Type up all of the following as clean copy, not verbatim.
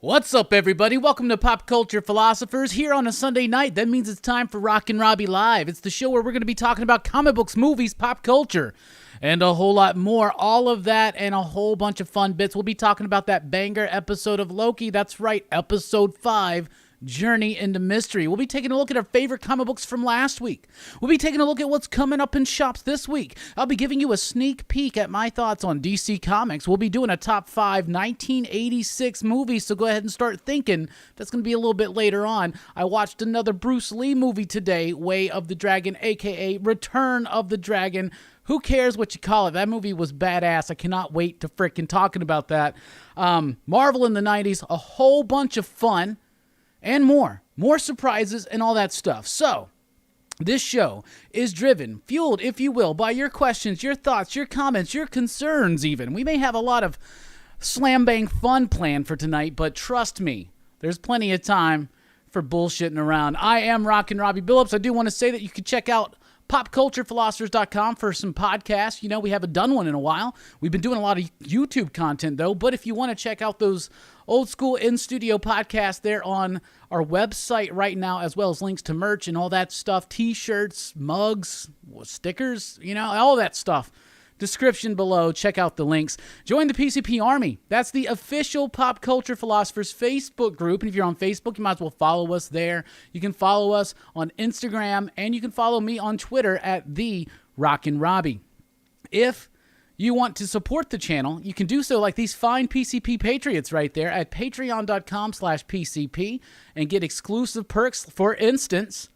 What's up, everybody? Welcome to Pop Culture Philosophers here on a Sunday night. That means it's time for Rockin Robbie Live. It's the show where we're going to be talking about comic books, movies, pop culture, and a whole lot more. All of that and a whole bunch of fun bits. We'll be talking about that banger episode of Loki. That's right, episode 5. Journey into Mystery. We'll be taking a look at our favorite comic books from last week. We'll be taking a look at what's coming up in shops this week. I'll be giving you a sneak peek at my thoughts on DC Comics. We'll be doing a top 5 1986 movies, so go ahead and start thinking. That's going to be a little bit later on. I watched another Bruce Lee movie today, Way of the Dragon, aka Return of the Dragon. Who cares what you call it? That movie was badass. I cannot wait to frickin' talking about that. Marvel in the 90s, a whole bunch of fun. And more surprises and all that stuff. So, this show is driven, fueled, if you will, by your questions, your thoughts, your comments, your concerns even. We may have a lot of slam bang fun planned for tonight, but trust me, there's plenty of time for bullshitting around. I am Rockin Robbie Billups. I do want to say that you can check out popculturephilosophers.com for some podcasts. You know, we haven't done one in a while. We've been doing a lot of YouTube content, though. But if you want to check out those old school in-studio podcasts, they're on our website right now, as well as links to merch and all that stuff. T-shirts, mugs, stickers, you know, all that stuff. Description below. Check out the links. Join the PCP Army. That's the official Pop Culture Philosophers Facebook group. And if you're on Facebook, you might as well follow us there. You can follow us on Instagram, and you can follow me on Twitter at the Rockin Robbie. If you want to support the channel, you can do so like these fine PCP Patriots right there at patreon.com/PCP and get exclusive perks. For instance,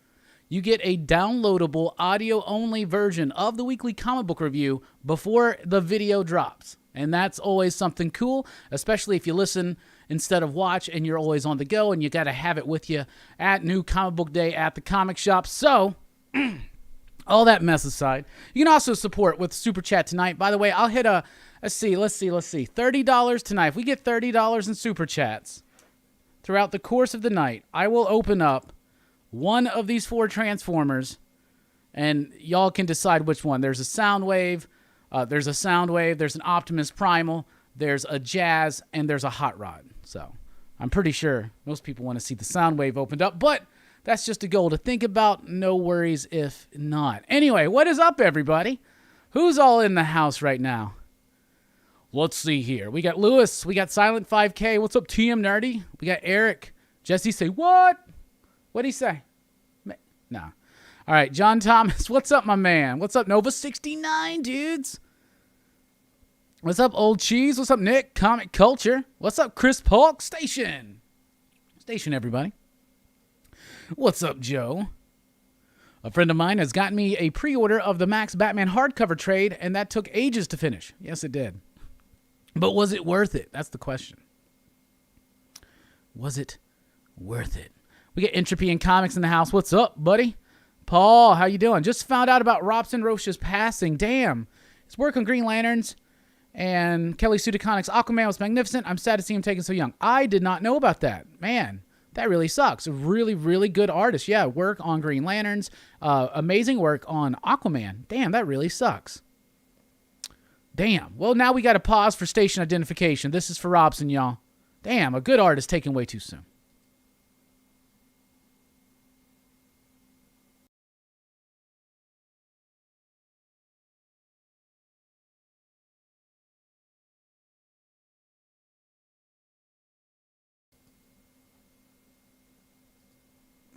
you get a downloadable audio-only version of the weekly comic book review before the video drops. And that's always something cool, especially if you listen instead of watch and you're always on the go and you got to have it with you at New Comic Book Day at the comic shop. So, all that mess aside, you can also support with Super Chat tonight. By the way, I'll hit let's see, $30 tonight. If we get $30 in Super Chats throughout the course of the night, I will open up one of these 4 Transformers, and y'all can decide which one. There's a Soundwave, there's an Optimus Primal, there's a Jazz, and there's a Hot Rod. So I'm pretty sure most people want to see the Soundwave opened up, but that's just a goal to think about. No worries if not. Anyway, what is up, everybody? Who's all in the house right now? Let's see here. We got Lewis. We got Silent 5K. What's up, TM Nerdy? We got Eric. Jesse say, what? What'd he say? Nah. All right, John Thomas. What's up, my man? What's up, Nova69, dudes? What's up, Old Cheese? What's up, Nick? Comic Culture. What's up, Chris Polk? Station, everybody. What's up, Joe? A friend of mine has gotten me a pre-order of the Max Batman hardcover trade, and that took ages to finish. Yes, it did. But was it worth it? That's the question. Was it worth it? We get Entropy and Comics in the house. What's up, buddy? Paul, how you doing? Just found out about Robson Roche's passing. Damn. His work on Green Lanterns and Kelly Sue DeConnick's Aquaman was magnificent. I'm sad to see him taken so young. I did not know about that. Man, that really sucks. A really, really good artist. Yeah, work on Green Lanterns. Amazing work on Aquaman. Damn, that really sucks. Damn. Well, now we got to pause for station identification. This is for Robson, y'all. Damn, a good artist taken way too soon.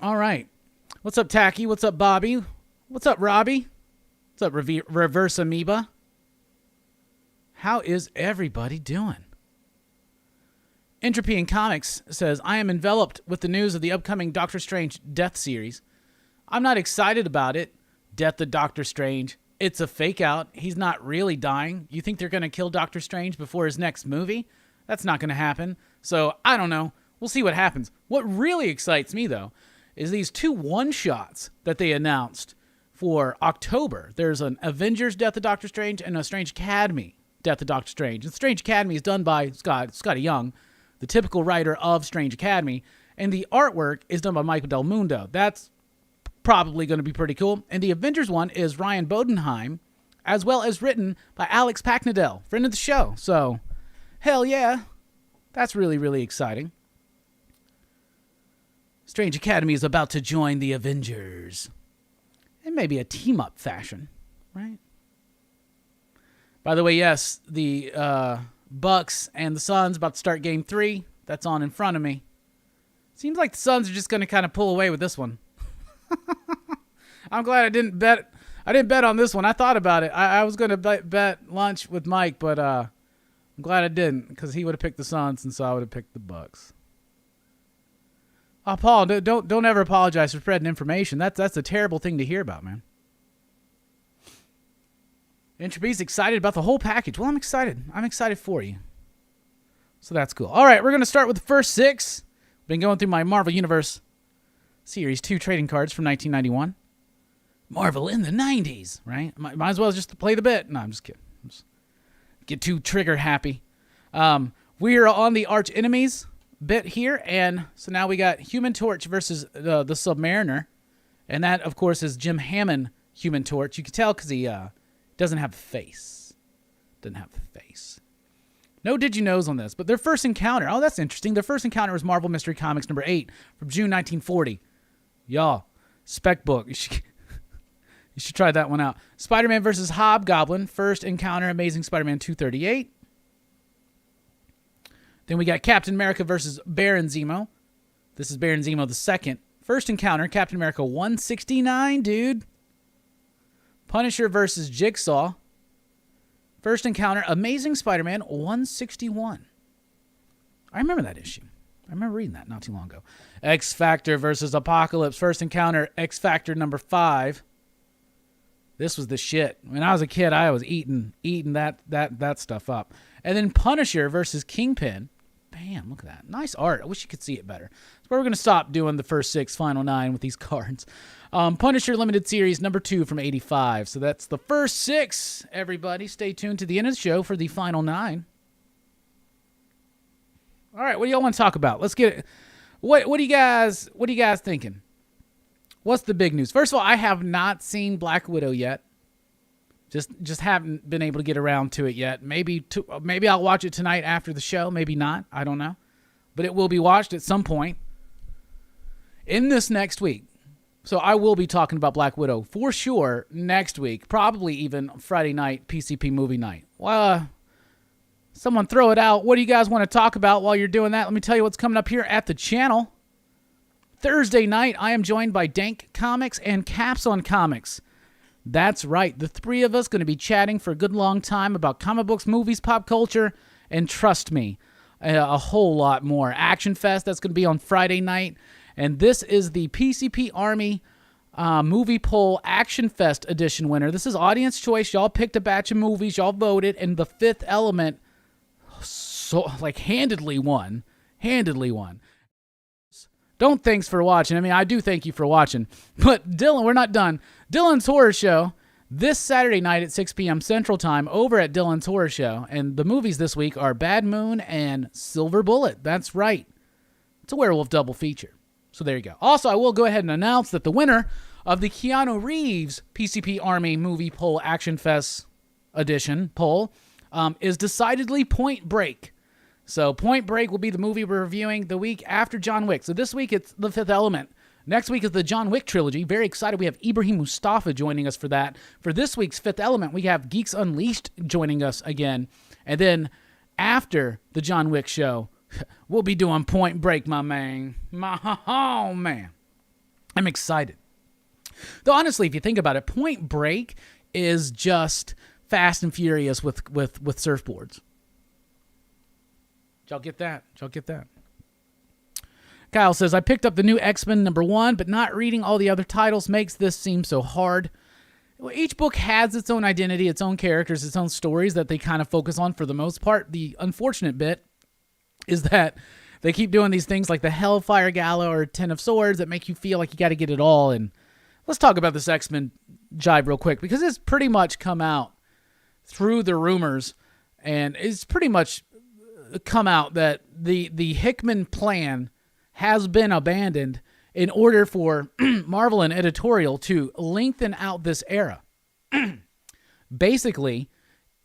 All right. What's up, Tacky? What's up, Bobby? What's up, Robbie? What's up, Reverse Amoeba? How is everybody doing? Entropy in Comics says, I am enveloped with the news of the upcoming Doctor Strange Death series. I'm not excited about it. Death of Doctor Strange. It's a fake out. He's not really dying. You think they're going to kill Doctor Strange before his next movie? That's not going to happen. So, I don't know. We'll see what happens. What really excites me, though, is these 2 one-shots that they announced for October. There's an Avengers Death of Doctor Strange and a Strange Academy Death of Doctor Strange. And Strange Academy is done by Scotty Young, the typical writer of Strange Academy, and the artwork is done by Michael Del Mundo. That's probably going to be pretty cool. And the Avengers one is Ryan Bodenheim, as well as written by Alex Packnadel, friend of the show. So, hell yeah. That's really, really exciting. Strange Academy is about to join the Avengers. In maybe a team-up fashion, right? By the way, yes, the Bucks and the Suns about to start Game 3. That's on in front of me. Seems like the Suns are just going to kind of pull away with this one. I'm glad I didn't bet. I didn't bet on this one. I thought about it. I was going to bet lunch with Mike, but I'm glad I didn't because he would have picked the Suns, and so I would have picked the Bucks. Oh, Paul, don't ever apologize for spreading information. That's a terrible thing to hear about, man. Entropy's excited about the whole package. Well, I'm excited. I'm excited for you. So that's cool. All right, we're going to start with the first 6. Been going through my Marvel Universe Series 2 trading cards from 1991. Marvel in the 90s, right? Might as well just play the bit. No, I'm just kidding. Get too trigger happy. We are on the Arch Enemies bit here, and so now we got Human Torch versus the Submariner, and that, of course, is Jim Hammond Human Torch. You can tell because he doesn't have a face. Doesn't have a face. No Did You Knows on this, but their first encounter, oh, that's interesting. Their first encounter was Marvel Mystery Comics number 8 from June 1940. Y'all, spec book. You should try that one out. Spider-Man versus Hobgoblin, first encounter, Amazing Spider-Man 238. Then we got Captain America versus Baron Zemo. This is Baron Zemo the second. First encounter, Captain America 169, dude. Punisher versus Jigsaw. First encounter, Amazing Spider-Man 161. I remember that issue. I remember reading that not too long ago. X-Factor versus Apocalypse. First encounter, X-Factor number 5. This was the shit. When I was a kid, I was eating that stuff up. And then Punisher versus Kingpin. Bam, look at that. Nice art. I wish you could see it better. So we're going to stop doing the first 6, final 9 with these cards. Punisher Limited Series number 2 from 85. So that's the first 6, everybody. Stay tuned to the end of the show for the final 9. All right, what do y'all want to talk about? Let's get it. What are you guys thinking? What's the big news? First of all, I have not seen Black Widow yet. Just haven't been able to get around to it yet. Maybe I'll watch it tonight after the show. Maybe not. I don't know. But it will be watched at some point in this next week. So I will be talking about Black Widow for sure next week. Probably even Friday night, PCP movie night. Well, someone throw it out. What do you guys want to talk about while you're doing that? Let me tell you what's coming up here at the channel. Thursday night, I am joined by Dank Comics and Caps on Comics. That's right. The 3 of us going to be chatting for a good long time about comic books, movies, pop culture, and trust me, a whole lot more. Action Fest, that's going to be on Friday night. And this is the PCP Army Movie Poll Action Fest edition winner. This is audience choice. Y'all picked a batch of movies. Y'all voted. And The Fifth Element handedly won. Don't thanks for watching. I mean, I do thank you for watching. But Dylan, we're not done. Dylan's Horror Show this Saturday night at 6 p.m. Central Time over at Dylan's Horror Show. And the movies this week are Bad Moon and Silver Bullet. That's right. It's a werewolf double feature. So there you go. Also, I will go ahead and announce that the winner of the Keanu Reeves PCP Army Movie Poll Action Fest Edition poll is decidedly Point Break. So Point Break will be the movie we're reviewing the week after John Wick. So this week it's The Fifth Element. Next week is the John Wick trilogy. Very excited. We have Ibrahim Mustafa joining us for that. For this week's Fifth Element, we have Geeks Unleashed joining us again. And then after the John Wick show, we'll be doing Point Break, my man. Oh, man. I'm excited. Though honestly, if you think about it, Point Break is just Fast and Furious with surfboards. Y'all get that? Kyle says, I picked up the new X-Men #1, but not reading all the other titles makes this seem so hard. Well, each book has its own identity, its own characters, its own stories that they kind of focus on for the most part. The unfortunate bit is that they keep doing these things like the Hellfire Gala or Ten of Swords that make you feel like you got to get it all. And let's talk about this X-Men jive real quick, because it's pretty much come out through the rumors, and it's pretty much come out that the Hickman plan has been abandoned in order for Marvel and editorial to lengthen out this era. Basically,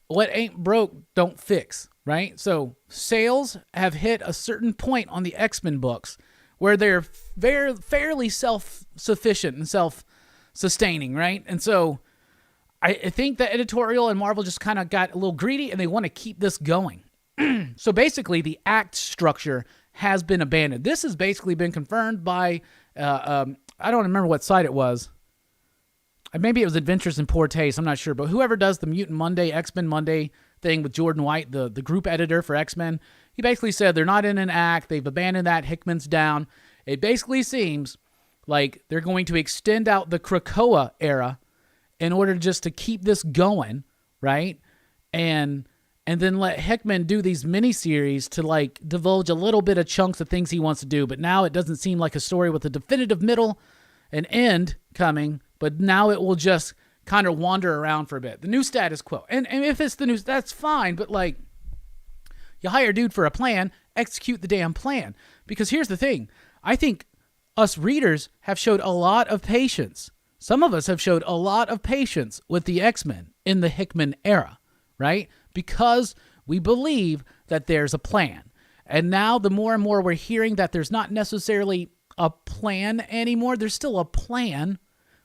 what ain't broke don't fix, right? So sales have hit a certain point on the X-Men books where they're fairly self-sufficient and self-sustaining, right? And so I think that editorial and Marvel just kind of got a little greedy, and they want to keep this going. So basically, the act structure has been abandoned. This has basically been confirmed by, I don't remember what site it was. Maybe it was Adventures in Poor Taste. I'm not sure. But whoever does the Mutant Monday, X-Men Monday thing with Jordan White, the group editor for X-Men, he basically said they're not in an act. They've abandoned that. Hickman's down. It basically seems like they're going to extend out the Krakoa era in order just to keep this going, right? And then let Hickman do these miniseries to like divulge a little bit of chunks of things he wants to do. But now it doesn't seem like a story with a definitive middle and end coming, but now it will just kind of wander around for a bit. The new status quo. And if it's the news, that's fine, but like, you hire a dude for a plan, execute the damn plan. Because here's the thing. I think us readers have showed a lot of patience. Some of us have showed a lot of patience with the X-Men in the Hickman era, right? Because we believe that there's a plan. And now the more and more we're hearing that there's not necessarily a plan anymore, there's still a plan,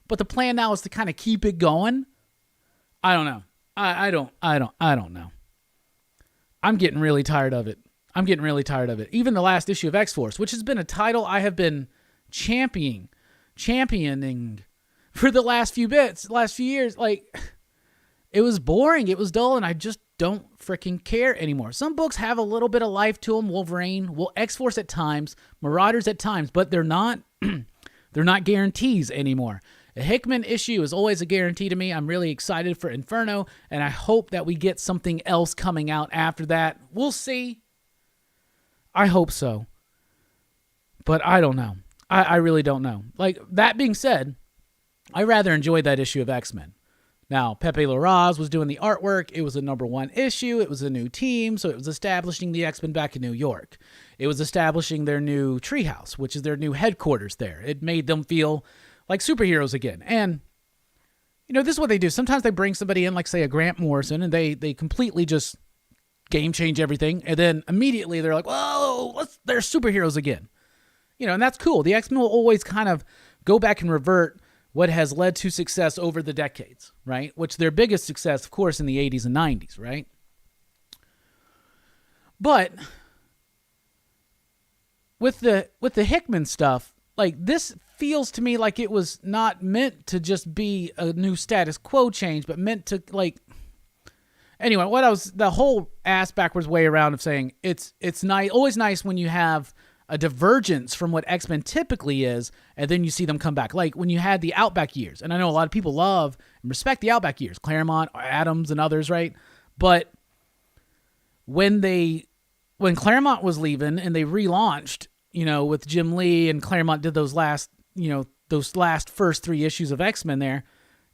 but the plan now is to kind of keep it going. I don't know. I don't know. I'm getting really tired of it. Even the last issue of X-Force, which has been a title I have been championing for the last few years, like, it was boring, it was dull, and I just don't freaking care anymore. Some books have a little bit of life to them. Wolverine, X-Force at times, Marauders at times, but they're not they're not guarantees anymore. A Hickman issue is always a guarantee to me. I'm really excited for Inferno, and I hope that we get something else coming out after that. We'll see. I hope so. But I don't know. I really don't know. Like, that being said, I rather enjoyed that issue of X-Men. Now, Pepe Larraz was doing the artwork. It was a #1 issue. It was a new team, so it was establishing the X-Men back in New York. It was establishing their new treehouse, which is their new headquarters there. It made them feel like superheroes again. And, you know, this is what they do. Sometimes they bring somebody in, like, say, a Grant Morrison, and they completely just game change everything. And then immediately they're like, whoa, they're superheroes again. You know, and that's cool. The X-Men will always kind of go back and revert what has led to success over the decades, right? Which their biggest success, of course, in the 80s and 90s, right? But with the Hickman stuff, like, this feels to me like it was not meant to just be a new status quo change, but meant to, like, anyway, the whole ass backwards way around of saying it's nice, always nice when you have a divergence from what X-Men typically is, and then you see them come back. Like when you had the Outback years, and I know a lot of people love and respect the Outback years, Claremont, Adams, and others, right? But when Claremont was leaving and they relaunched, you know, with Jim Lee, and Claremont did those last first 3 issues of X-Men there,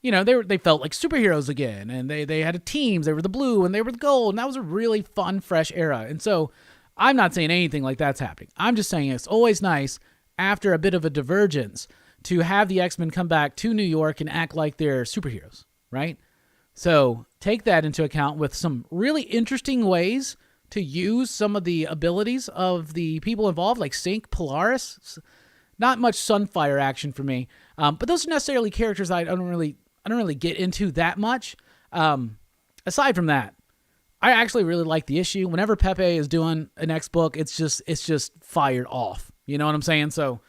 you know, they felt like superheroes again, and they had a teams. They were the blue and they were the gold, and that was a really fun, fresh era. And so I'm not saying anything like that's happening. I'm just saying it's always nice after a bit of a divergence to have the X-Men come back to New York and act like they're superheroes, right? So take that into account with some really interesting ways to use some of the abilities of the people involved, like Sync, Polaris. Not much Sunfire action for me, but those are necessarily characters I don't really get into that much. Aside from that, I actually really like the issue. Whenever Pepe is doing an X book, it's just fired off. You know what I'm saying? So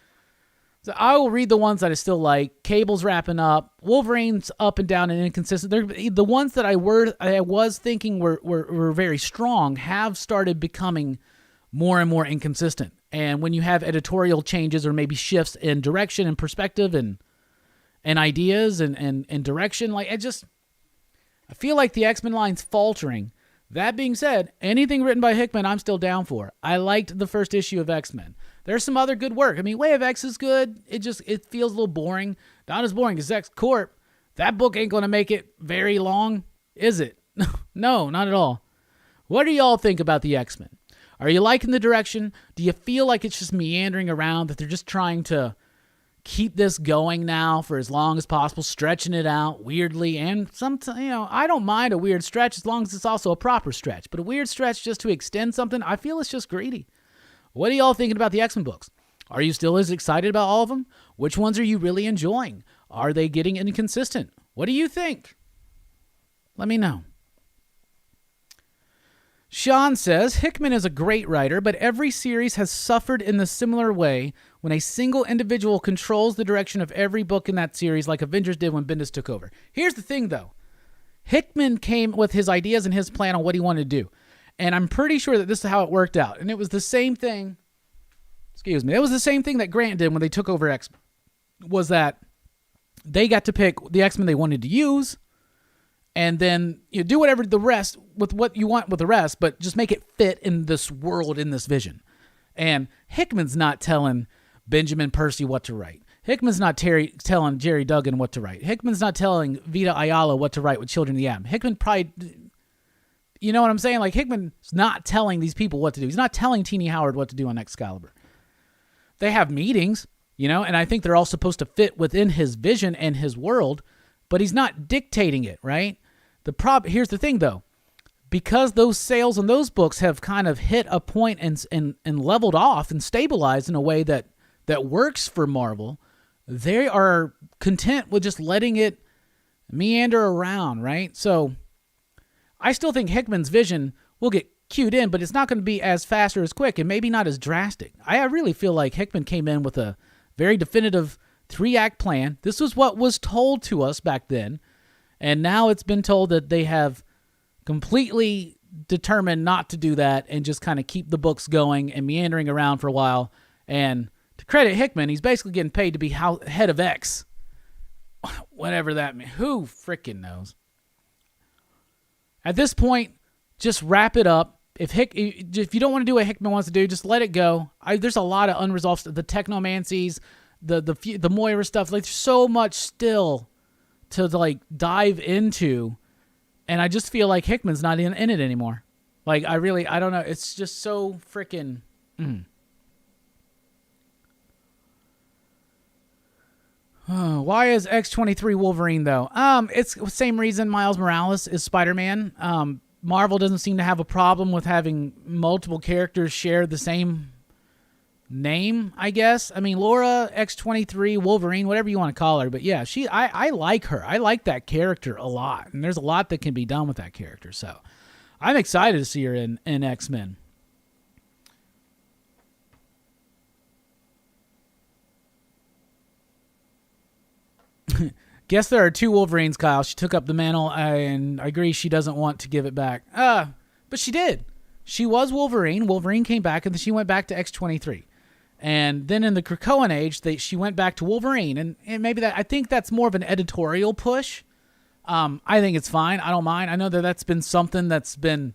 I will read the ones that I still like. Cable's wrapping up. Wolverine's up and down and inconsistent. The ones that I was thinking were very strong have started becoming more and more inconsistent. And when you have editorial changes or maybe shifts in direction and perspective and ideas and direction, like I feel like the X-Men line's faltering. That being said, anything written by Hickman, I'm still down for. I liked the first issue of X-Men. There's some other good work. I mean, Way of X is good. It feels a little boring. Not as boring as X Corp. That book ain't going to make it very long, is it? No, not at all. What do y'all think about the X-Men? Are you liking the direction? Do you feel like it's just meandering around, that they're just trying to keep this going now for as long as possible, stretching it out weirdly? And sometimes, you know, I don't mind a weird stretch as long as it's also a proper stretch. But a weird stretch just to extend something, I feel it's just greedy. What are y'all thinking about the X-Men books? Are you still as excited about all of them? Which ones are you really enjoying? Are they getting inconsistent? What do you think? Let me know. Sean says, Hickman is a great writer, but every series has suffered in the similar way when a single individual controls the direction of every book in that series, like Avengers did when Bendis took over. Here's the thing, though. Hickman came with his ideas and his plan on what he wanted to do. And I'm pretty sure that this is how it worked out. And it was the same thing. It was the same thing that Grant did when they took over X-Men. Was that they got to pick the X-Men they wanted to use, and then you do whatever the rest with what you want with the rest, but just make it fit in this world, in this vision. And Hickman's not telling Benjamin Percy what to write. Hickman's not telling Jerry Duggan what to write. Hickman's not telling Vita Ayala what to write with Children of the Atom. Hickman probably, you know what I'm saying? Like, Hickman's not telling these people what to do. He's not telling Teenie Howard what to do on Excalibur. They have meetings, you know, and I think they're all supposed to fit within his vision and his world, but he's not dictating it, right? Here's the thing, though. Because those sales on those books have kind of hit a point and leveled off and stabilized in a way that works for Marvel, they are content with just letting it meander around, right? So I still think Hickman's vision will get cued in, but it's not going to be as fast or as quick, and maybe not as drastic. I really feel like Hickman came in with a very definitive 3-act plan. This was what was told to us back then, and now it's been told that they have completely determined not to do that and just kind of keep the books going and meandering around for a while. And to credit Hickman, he's basically getting paid to be head of X. Whatever that means. Who freaking knows? At this point, just wrap it up. If you don't want to do what Hickman wants to do, just let it go. There's a lot of unresolved stuff. The technomancies, the Moira stuff. Like, there's so much still to like dive into, and I just feel like Hickman's not in it anymore. Like, I don't know. It's just so freaking. Why is X-23 Wolverine, though? It's the same reason Miles Morales is Spider-Man. Marvel doesn't seem to have a problem with having multiple characters share the same name, I guess. I mean, Laura, X-23, Wolverine, whatever you want to call her. But yeah, I like her. I like that character a lot. And there's a lot that can be done with that character. So I'm excited to see her in X-Men. Guess there are 2 Wolverines, Kyle. She took up the mantle, and I agree she doesn't want to give it back. But she did. She was Wolverine. Wolverine came back, and then she went back to X-23. And then in the Krakoan age, she went back to Wolverine. And maybe I think that's more of an editorial push. I think it's fine. I don't mind. I know that's been something that's been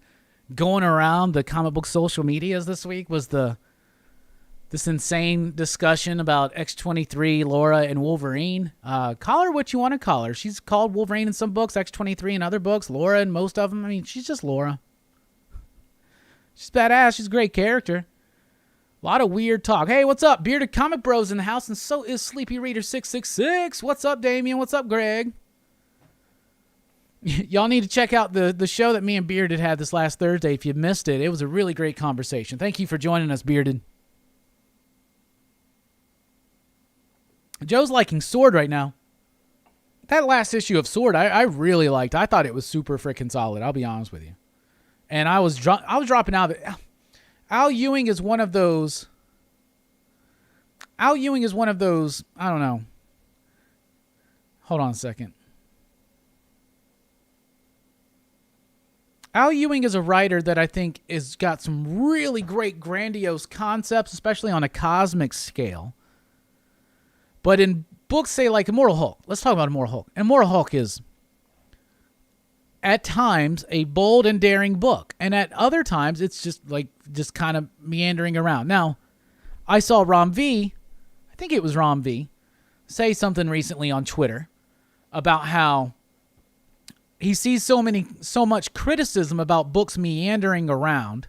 going around the comic book social medias this week, was this insane discussion about X-23, Laura, and Wolverine. Call her what you want to call her. She's called Wolverine in some books, X-23 in other books, Laura in most of them. I mean, she's just Laura. She's badass. She's a great character. A lot of weird talk. Hey, what's up? Bearded Comic Bros in the house, and so is Sleepy Reader 666. What's up, Damien? What's up, Greg? Y'all need to check out the show that me and Bearded had this last Thursday. If you missed it, it was a really great conversation. Thank you for joining us, Bearded. Joe's liking Sword right now. That last issue of Sword, I really liked. I thought it was super freaking solid. I'll be honest with you. And I was dropping out of it. Al Ewing is one of those. I don't know. Hold on a second. Al Ewing is a writer that I think has got some really great grandiose concepts, especially on a cosmic scale. But in books, say, like Immortal Hulk. Let's talk about Immortal Hulk. Immortal Hulk is, at times, a bold and daring book. And at other times, it's just kind of meandering around. Now, I saw Rom V, I think it was Rom V, say something recently on Twitter about how he sees so much criticism about books meandering around,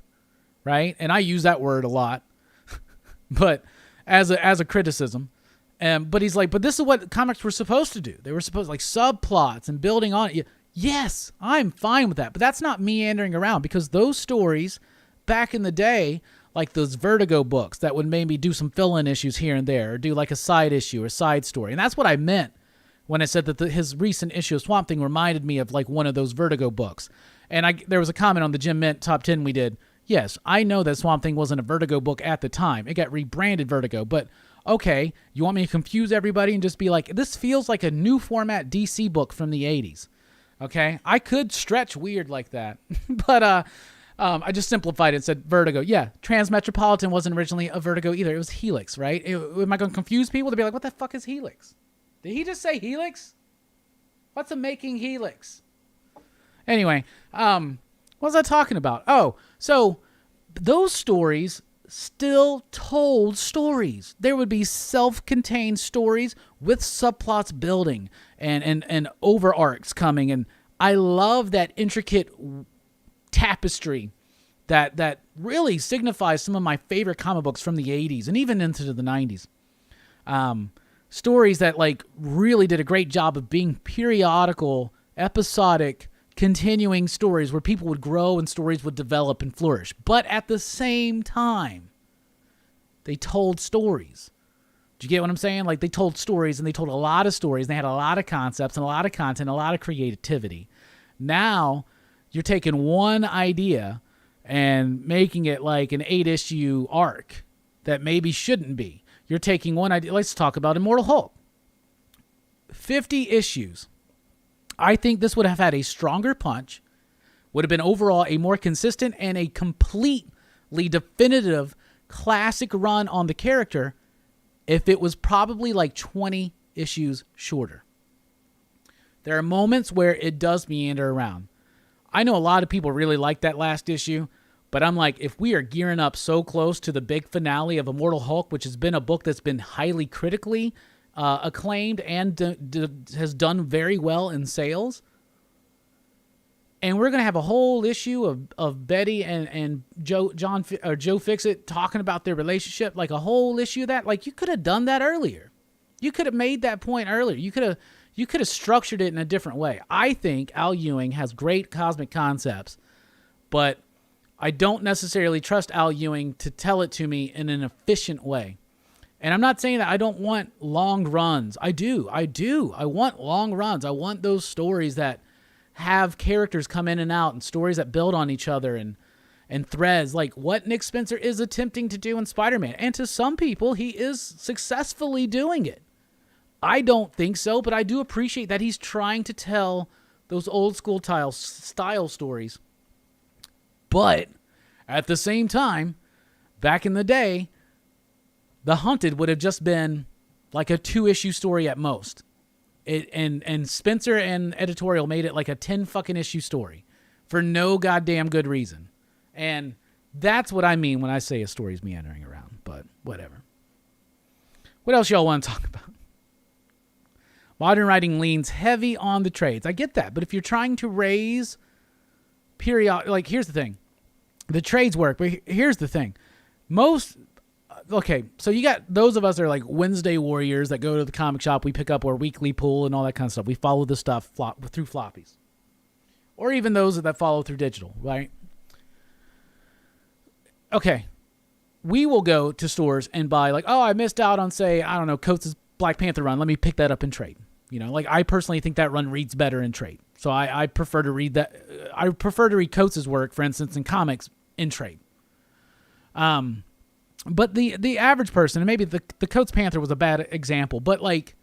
right? And I use that word a lot, but as a criticism. But he's like, but this is what comics were supposed to do. They were supposed like subplots and building on it. Yes, I'm fine with that. But that's not meandering around, because those stories back in the day, like those Vertigo books that would maybe do some fill-in issues here and there, or do like a side issue or side story. And that's what I meant when I said that his recent issue of Swamp Thing reminded me of like one of those Vertigo books. And there was a comment on the Jim Mint Top 10 we did. Yes, I know that Swamp Thing wasn't a Vertigo book at the time. It got rebranded Vertigo, but okay, you want me to confuse everybody and just be like, this feels like a new format DC book from the 80s. Okay, I could stretch weird like that, but I just simplified it and said Vertigo. Yeah, Transmetropolitan wasn't originally a Vertigo either. It was Helix, right? Am I going to confuse people to be like, what the fuck is Helix? Did he just say Helix? What's a making Helix? Anyway, what was I talking about? Oh, so those stories still told stories. There would be self-contained stories with subplots building and over arcs coming. And I love that intricate tapestry that really signifies some of my favorite comic books from the 80s and even into the 90s. Stories that like really did a great job of being periodical, episodic, continuing stories where people would grow and stories would develop and flourish. But at the same time, they told stories. Do you get what I'm saying? Like, they told stories, and they told a lot of stories. And they had a lot of concepts and a lot of content, a lot of creativity. Now, you're taking one idea and making it like an 8-issue arc that maybe shouldn't be. You're taking one idea. Let's talk about Immortal Hulk. 50 issues. I think this would have had a stronger punch, would have been overall a more consistent and a completely definitive classic run on the character if it was probably like 20 issues shorter. There are moments where it does meander around. I know a lot of people really like that last issue, but I'm like, if we are gearing up so close to the big finale of Immortal Hulk, which has been a book that's been highly critically acclaimed and has done very well in sales, and we're gonna have a whole issue of Betty and Joe Fixit talking about their relationship, like a whole issue of that. Like, you could have done that earlier. You could have made that point earlier. You could have structured it in a different way. I think Al Ewing has great cosmic concepts, but I don't necessarily trust Al Ewing to tell it to me in an efficient way. And I'm not saying that I don't want long runs. I do. I want long runs. I want those stories that have characters come in and out and stories that build on each other and threads, like what Nick Spencer is attempting to do in Spider-Man. And to some people, he is successfully doing it. I don't think so, but I do appreciate that he's trying to tell those old school style stories. But at the same time, back in the day, The Hunted would have just been like a 2-issue story at most. And Spencer and editorial made it like a 10 fucking issue story for no goddamn good reason. And that's what I mean when I say a story's meandering around, but whatever. What else y'all want to talk about? Modern writing leans heavy on the trades. I get that, but if you're trying to raise period, like, here's the thing. The trades work, but here's the thing. Okay, so you got those of us that are like Wednesday warriors that go to the comic shop, we pick up our weekly pull and all that kind of stuff. We follow the stuff through floppies. Or even those that follow through digital, right? Okay, we will go to stores and buy like, oh, I missed out on, say, I don't know, Coates' Black Panther run. Let me pick that up in trade. You know, like, I personally think that run reads better in trade. So I prefer to read that. I prefer to read Coates' work, for instance, in comics in trade. But the average person, and maybe the Coates Panther was a bad example, but like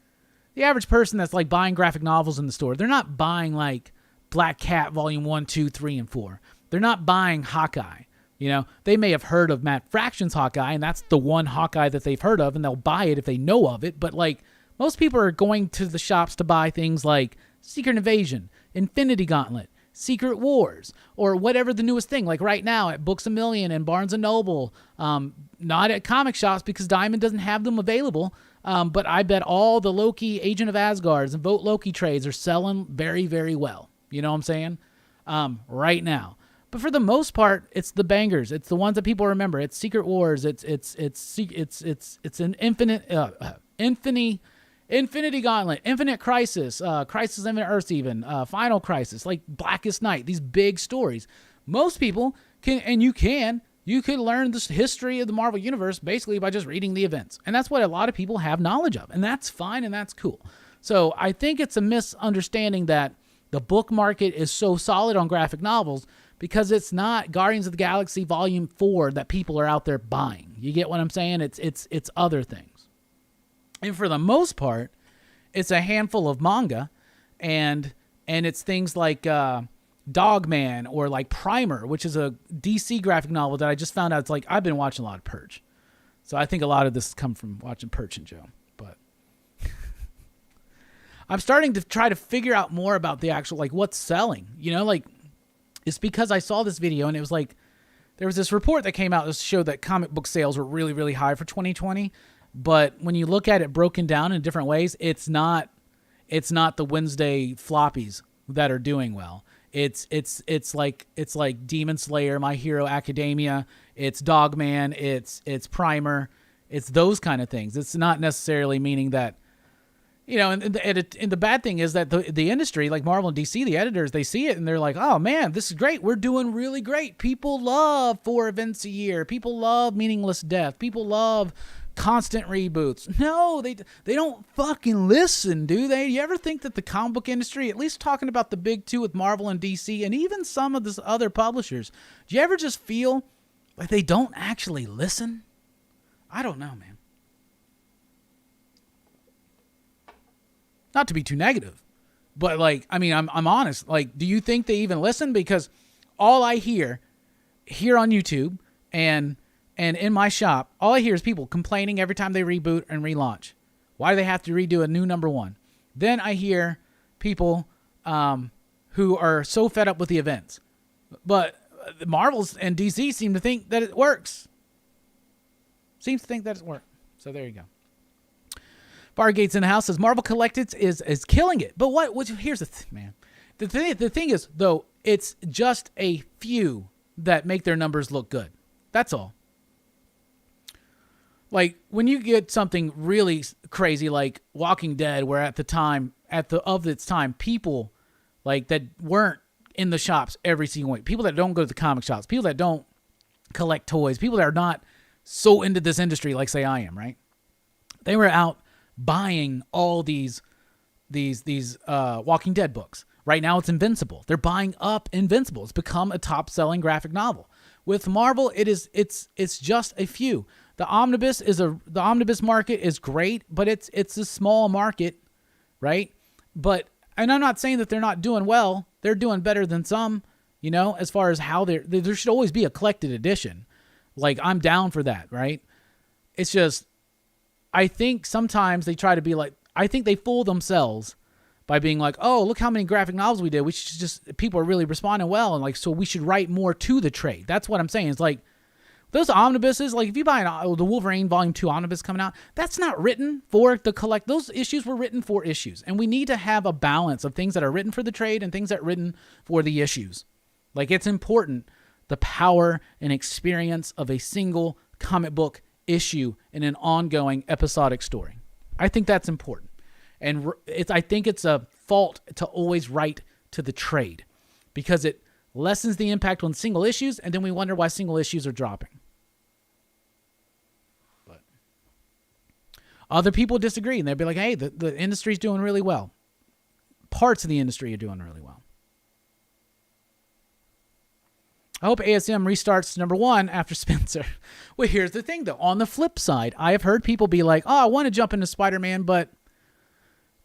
the average person that's like buying graphic novels in the store, they're not buying like Black Cat Volume 1, 2, 3, and 4. They're not buying Hawkeye. You know, they may have heard of Matt Fraction's Hawkeye, and that's the one Hawkeye that they've heard of, and they'll buy it if they know of it. But like, most people are going to the shops to buy things like Secret Invasion, Infinity Gauntlet, Secret Wars, or whatever the newest thing. Like right now at Books A Million and Barnes & Noble, not at comic shops because Diamond doesn't have them available, but I bet all the Loki, Agent of Asgards, and Vote Loki trades are selling very, very well. You know what I'm saying? Right now. But for the most part, it's the bangers. It's the ones that people remember. It's Secret Wars. It's an Infinity Gauntlet, Infinite Crisis, Crisis Infinite Earths even, Final Crisis, like Blackest Night, these big stories. Most people can, and you can You could learn the history of the Marvel Universe basically by just reading the events. And that's what a lot of people have knowledge of. And that's fine and that's cool. So I think it's a misunderstanding that the book market is so solid on graphic novels because it's not Guardians of the Galaxy Volume 4 that people are out there buying. You get what I'm saying? It's other things. And for the most part, it's a handful of manga, and it's things like Dogman or like Primer, which is a DC graphic novel that I just found out. It's like I've been watching a lot of Purge. So I think a lot of this has come from watching Purge and Joe. But I'm starting to try to figure out more about the actual, like, what's selling. You know, like, it's because I saw this video and it was like, there was this report that came out that showed that comic book sales were really, really high for 2020. But when you look at it broken down in different ways, it's not the Wednesday floppies that are doing well. It's like Demon Slayer, My Hero Academia, it's Dogman, it's Primer, it's those kind of things. It's not necessarily meaning that, you know, and the bad thing is that the industry, like Marvel and DC, the editors, they see it and they're like, oh man, this is great. We're doing really great. People love 4 events a year. People love meaningless death. People love constant reboots. No, they don't fucking listen, do they? You ever think that the comic book industry, at least talking about the big two with Marvel and DC and even some of the other publishers, do you ever just feel like they don't actually listen? I don't know, man. Not to be too negative, but like, I mean, I'm honest. Like, do you think they even listen? Because all I hear here on YouTube and in my shop, all I hear is people complaining every time they reboot and relaunch. Why do they have to redo a new number 1? Then I hear people who are so fed up with the events. But Marvel's and DC seem to think that it works. Seems to think that it works. So there you go. Bargates in the house says Marvel Collectibles is killing it. But here's the thing, man. The thing is, though, it's just a few that make their numbers look good. That's all. Like, when you get something really crazy like Walking Dead, where at its time, people like that weren't in the shops every single week, people that don't go to the comic shops, people that don't collect toys, people that are not so into this industry like, say, I am, right? They were out buying all these Walking Dead books. Right now it's Invincible. They're buying up Invincible. It's become a top-selling graphic novel. With Marvel, it's just a few. The Omnibus market is great, but it's a small market, right? And I'm not saying that they're not doing well. They're doing better than some, you know, as far as how there should always be a collected edition. Like, I'm down for that, right? It's just, I think sometimes they try to be like, I think they fool themselves by being like, oh, look how many graphic novels we did. We should just, people are really responding well. And like, so we should write more to the trade. That's what I'm saying. It's like, those omnibuses, like if you buy the Wolverine Volume 2 omnibus coming out, that's not written for the collect. Those issues were written for issues. And we need to have a balance of things that are written for the trade and things that are written for the issues. Like, it's important, the power and experience of a single comic book issue in an ongoing episodic story. I think that's important. And I think it's a fault to always write to the trade because it lessens the impact on single issues, and then we wonder why single issues are dropping. But other people disagree, and they'll be like, hey, the industry's doing really well. Parts of the industry are doing really well. I hope ASM restarts number 1 after Spencer. Well, here's the thing, though. On the flip side, I have heard people be like, oh, I want to jump into Spider-Man, but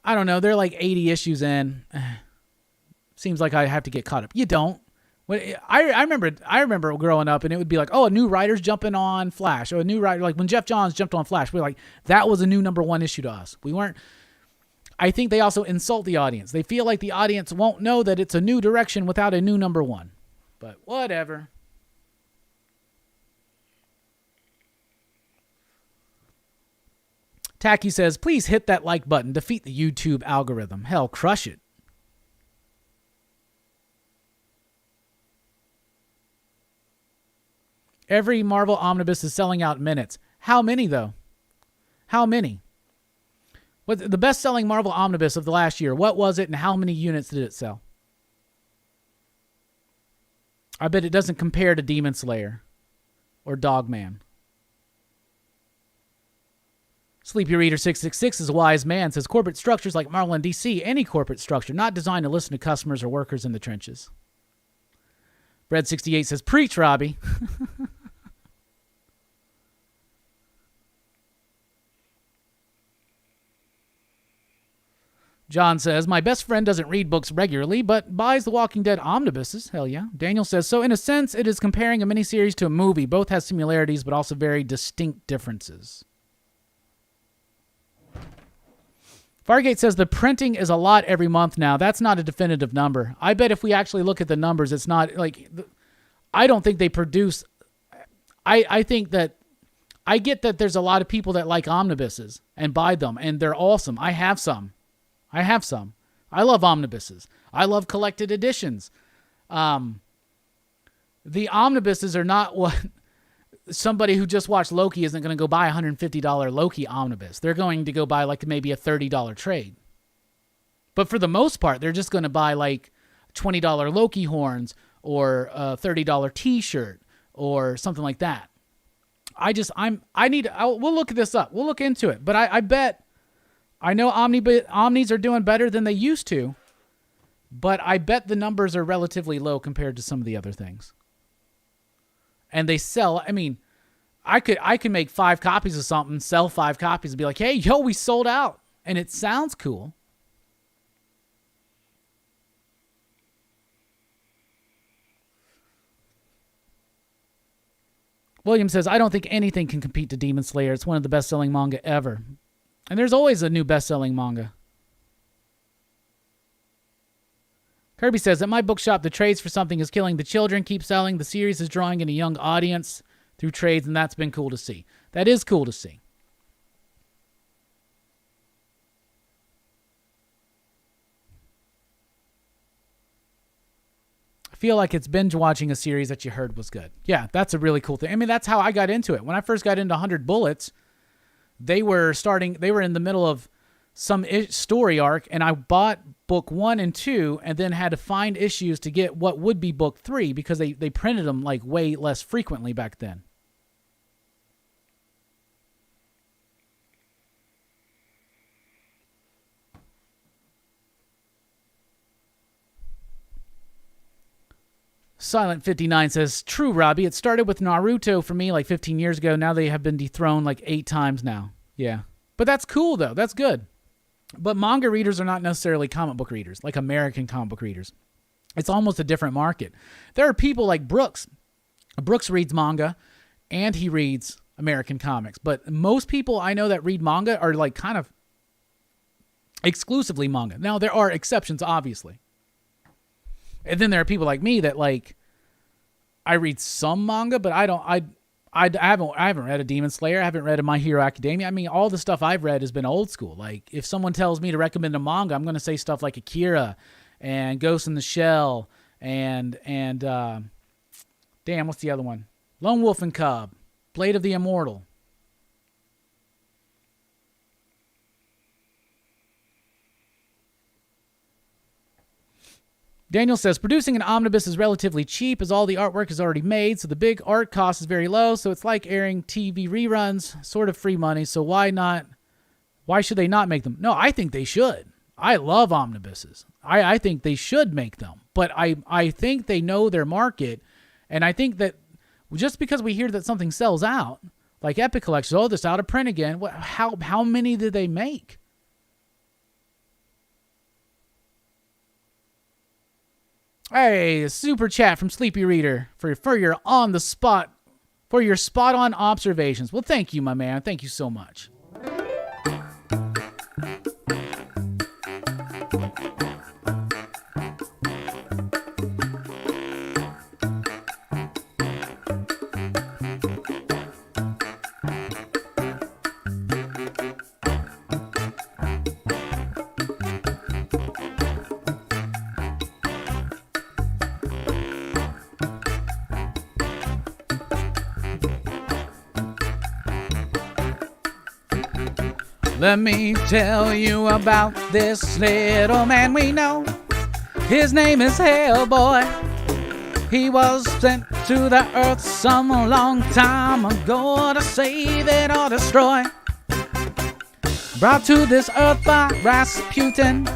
I don't know. They're like 80 issues in. Seems like I have to get caught up. You don't. I remember growing up, and it would be like, oh, a new writer's jumping on Flash. Or a new writer, like when Jeff Johns jumped on Flash, we were like, that was a new number 1 issue to us. We weren't. I think they also insult the audience. They feel like the audience won't know that it's a new direction without a new number 1. But whatever. Tacky says, please hit that like button. Defeat the YouTube algorithm. Hell, crush it. Every Marvel Omnibus is selling out in minutes. How many, though? How many? What the best-selling Marvel Omnibus of the last year, what was it and how many units did it sell? I bet it doesn't compare to Demon Slayer. or Dogman? Sleepy Reader 666 is a wise man, says corporate structures like Marvel and DC, any corporate structure, not designed to listen to customers or workers in the trenches. Bread 68 says, preach, Robbie. John says, my best friend doesn't read books regularly, but buys The Walking Dead omnibuses. Hell yeah. Daniel says, so in a sense, it is comparing a miniseries to a movie. Both have similarities, but also very distinct differences. Fargate says the printing is a lot every month now. That's not a definitive number. I bet if we actually look at the numbers, it's not like, I don't think they produce. I think that, I get that there's a lot of people that like omnibuses and buy them, and they're awesome. I have some. I love omnibuses. I love collected editions. The omnibuses are not what somebody who just watched Loki isn't going to go buy a $150 Loki omnibus. They're going to go buy like maybe a $30 trade. But for the most part, they're just going to buy like $20 Loki horns or a $30 t-shirt or something like that. We'll look this up. We'll look into it. But I know Omnis are doing better than they used to, but I bet the numbers are relatively low compared to some of the other things. And they sell, I mean, I could make 5 copies of something, sell 5 copies and be like, hey, yo, we sold out. And it sounds cool. William says, I don't think anything can compete to Demon Slayer. It's one of the best-selling manga ever. And there's always a new best-selling manga. Kirby says, at my bookshop, the trades for Something is Killing the Children keep selling. The series is drawing in a young audience through trades, and that's been cool to see. That is cool to see. I feel like it's binge watching a series that you heard was good. Yeah, that's a really cool thing. I mean, that's how I got into it. When I first got into 100 Bullets, they were in the middle of some story arc, and I bought book 1 and 2 and then had to find issues to get what would be book 3 because they printed them like way less frequently back then. Silent 59 says, true, Robbie. It started with Naruto for me like 15 years ago. Now they have been dethroned like 8 times now. Yeah. But that's cool, though. That's good. But manga readers are not necessarily comic book readers, like American comic book readers. It's almost a different market. There are people like Brooks. Brooks reads manga, and he reads American comics. But most people I know that read manga are like kind of exclusively manga. Now, there are exceptions, obviously. And then there are people like me that like, I read some manga, but I haven't read a Demon Slayer. I haven't read a My Hero Academia. I mean, all the stuff I've read has been old school. Like, if someone tells me to recommend a manga, I'm going to say stuff like Akira and Ghost in the Shell and damn, what's the other one? Lone Wolf and Cub, Blade of the Immortal. Daniel says, producing an omnibus is relatively cheap as all the artwork is already made, so the big art cost is very low, so it's like airing TV reruns, sort of free money, so why should they not make them? No, I think they should. I love omnibuses. I think they should make them, but I think they know their market, and I think that just because we hear that something sells out, like Epic Collections, oh, this out of print again, how many did they make? Hey, super chat from Sleepy Reader for your on the spot, for your spot on observations. Well, thank you, my man. Thank you so much. Let me tell you about this little man we know. His name is Hellboy. He was sent to the earth some long time ago to save it or destroy. Brought to this earth by Rasputin,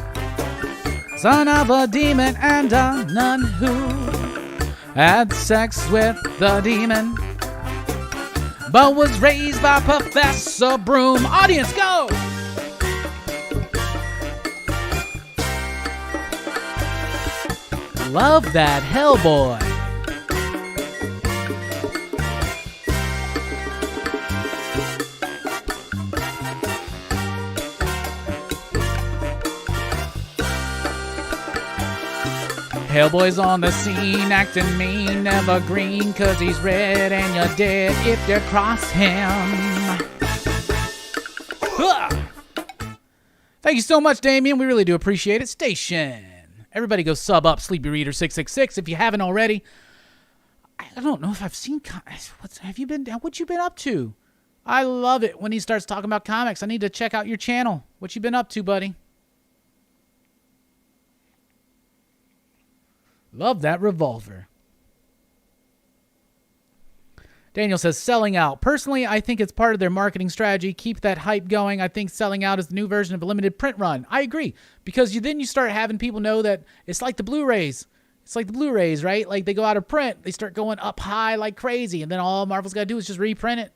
son of a demon and a nun who had sex with the demon, but was raised by Professor Broom. Audience, go! Love that Hellboy. Hellboy's on the scene, acting mean, never green, 'cause he's red and you're dead if you cross him. Thank you so much, Damien. We really do appreciate it. Station. Everybody go sub up Sleepy Reader 666 if you haven't already. I don't know if I've seen what you been up to? I love it when he starts talking about comics. I need to check out your channel. What you been up to, buddy? Love that revolver. Daniel says, selling out. Personally, I think it's part of their marketing strategy. Keep that hype going. I think selling out is the new version of a limited print run. I agree. Because then you start having people know that it's like the Blu-rays. It's like the Blu-rays, right? Like they go out of print. They start going up high like crazy. And then all Marvel's got to do is just reprint it.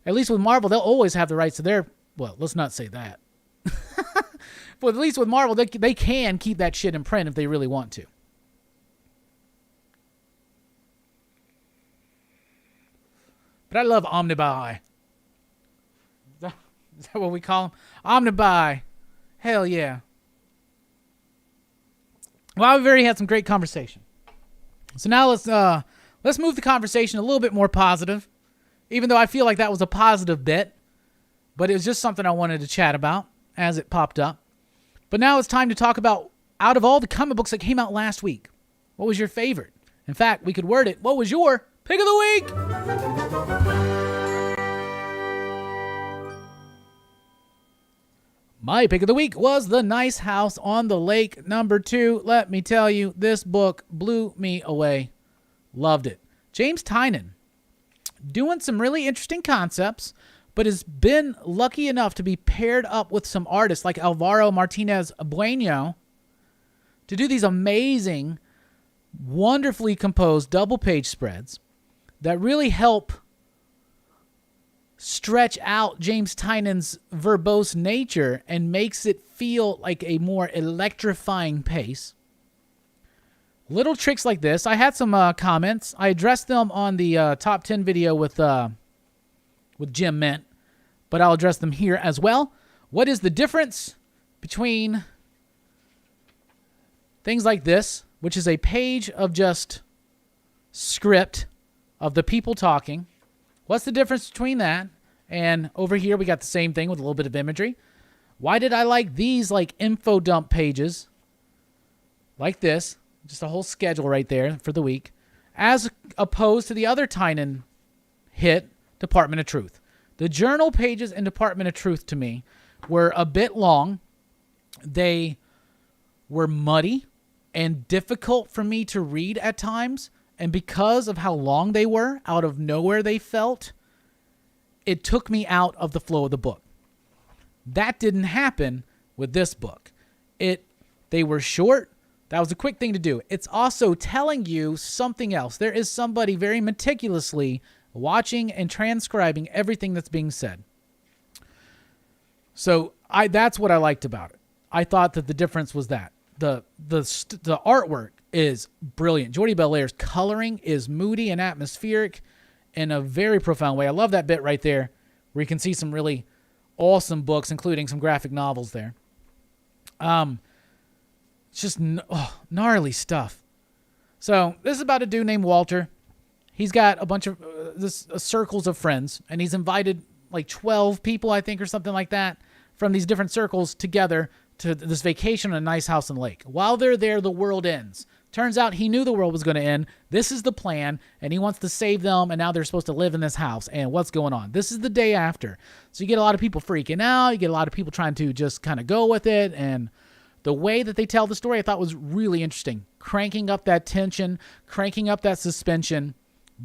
At least with Marvel, they'll always have the rights to their... Well, let's not say that. But at least with Marvel, they can keep that shit in print if they really want to. But I love Omnibus. Is that what we call them? Omnibus. Hell yeah. Well, we've already had some great conversation. So now let's move the conversation a little bit more positive. Even though I feel like that was a positive bit. But it was just something I wanted to chat about as it popped up. But now it's time to talk about, out of all the comic books that came out last week, what was your favorite? In fact, we could word it, what was your pick of the week? My pick of the week was The Nice House on the Lake #2. Let me tell you, this book blew me away. Loved it. James Tynion, doing some really interesting concepts, but has been lucky enough to be paired up with some artists like Alvaro Martinez Bueno to do these amazing, wonderfully composed double-page spreads that really help stretch out James Tynion's verbose nature and makes it feel like a more electrifying pace. Little tricks like this. I had some comments. I addressed them on the top 10 video with Jim Mint, but I'll address them here as well. What is the difference between things like this, which is a page of just script of the people talking? What's the difference between that? And over here, we got the same thing with a little bit of imagery. Why did I like these like info dump pages like this? Just a whole schedule right there for the week, as opposed to the other Tynion hit, Department of Truth. The journal pages in Department of Truth to me were a bit long. They were muddy and difficult for me to read at times. And because of how long they were, out of nowhere they felt, it took me out of the flow of the book. That didn't happen with this book. They were short. That was a quick thing to do. It's also telling you something else. There is somebody very meticulously watching and transcribing everything that's being said. So that's what I liked about it. I thought that the difference was that. The artwork is brilliant. Jordi Belaire's coloring is moody and atmospheric in a very profound way. I love that bit right there where you can see some really awesome books, including some graphic novels there. It's just gnarly stuff. So this is about a dude named Walter. He's got a bunch of circles of friends, and he's invited like 12 people, I think, or something like that, from these different circles together to this vacation on a nice house on the lake. While they're there, the world ends. Turns out he knew the world was going to end. This is the plan, and he wants to save them, and now they're supposed to live in this house. And what's going on? This is the day after. So you get a lot of people freaking out. You get a lot of people trying to just kind of go with it, and the way that they tell the story I thought was really interesting. Cranking up that tension, cranking up that suspension.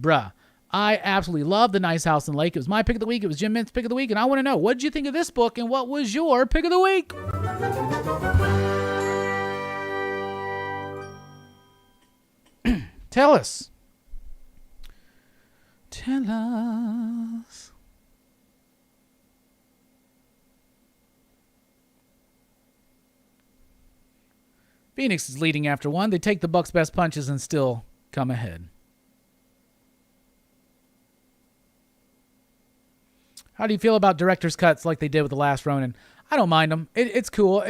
Bruh, I absolutely love The Nice House on the Lake. It was my pick of the week. It was Jim Mint's pick of the week. And I want to know, what did you think of this book and what was your pick of the week? Tell us. Tell us. Phoenix is leading after one. They take the Bucks' best punches and still come ahead. How do you feel about director's cuts like they did with The Last Ronin? I don't mind them. It's cool.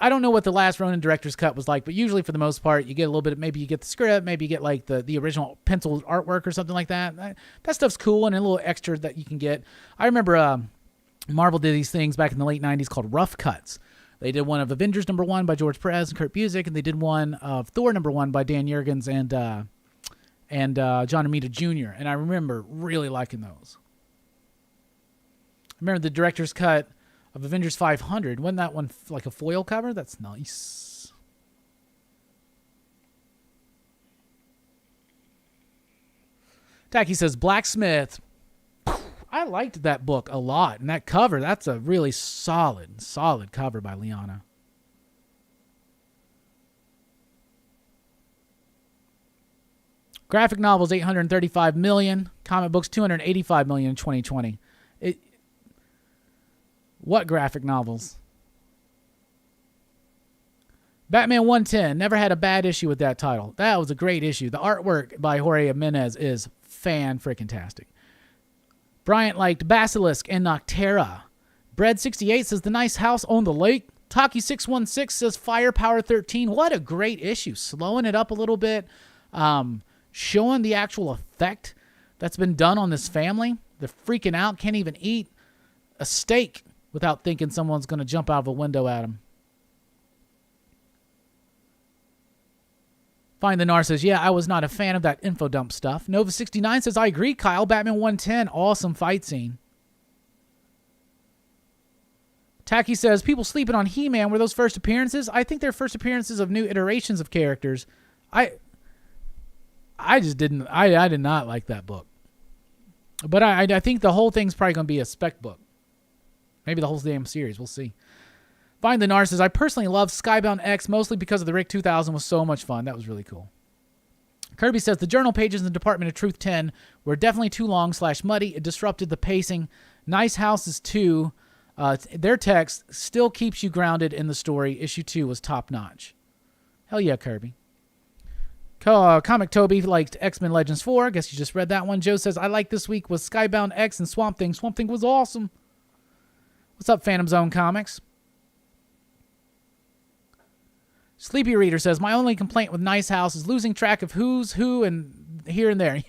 I don't know what The Last Ronin director's cut was like, but usually for the most part, you get a little bit of, maybe you get the script, maybe you get like the original pencil artwork or something like that. That stuff's cool and a little extra that you can get. I remember Marvel did these things back in the late 90s called rough cuts. They did one of Avengers #1 by George Perez and Kurt Busiek, and they did one of Thor #1 by Dan Jurgens and John Romita Jr., and I remember really liking those. I remember the director's cut of Avengers 500. Wasn't that one like a foil cover? That's nice. Tacky says, Blacksmith. I liked that book a lot. And that cover, that's a really solid cover by Liana. Graphic novels, 835 million. Comic books, 285 million in 2020. What graphic novels? Batman 110. Never had a bad issue with that title. That was a great issue. The artwork by Jorge Jimenez is fan-freaking-tastic. Bryant liked Basilisk and Noctera. Bread68 says, The Nice House on the Lake. Taki616 says, Firepower 13. What a great issue. Slowing it up a little bit. Showing the actual effect that's been done on this family. They're freaking out. Can't even eat a steak without thinking someone's going to jump out of a window at them. Find the Nar says, yeah, I was not a fan of that info dump stuff. Nova69 says, I agree, Kyle. Batman 110, awesome fight scene. Tacky says, people sleeping on He-Man, were those first appearances? I think they're first appearances of new iterations of characters. I just didn't, I did not like that book. But I think the whole thing's probably going to be a spec book. Maybe the whole damn series. We'll see. Find the Nar says, I personally love Skybound X mostly because of the Rick 2000 was so much fun. That was really cool. Kirby says, the journal pages in the Department of Truth 10 were definitely too long / muddy. It disrupted the pacing. Nice Houses 2, their text still keeps you grounded in the story. Issue 2 was top notch. Hell yeah, Kirby. Comic Toby liked X-Men Legends 4. I guess you just read that one. Joe says, I like this week was Skybound X and Swamp Thing. Swamp Thing was awesome. What's up, Phantom Zone Comics? Sleepy Reader says, my only complaint with Nice House is losing track of who's who and here and there.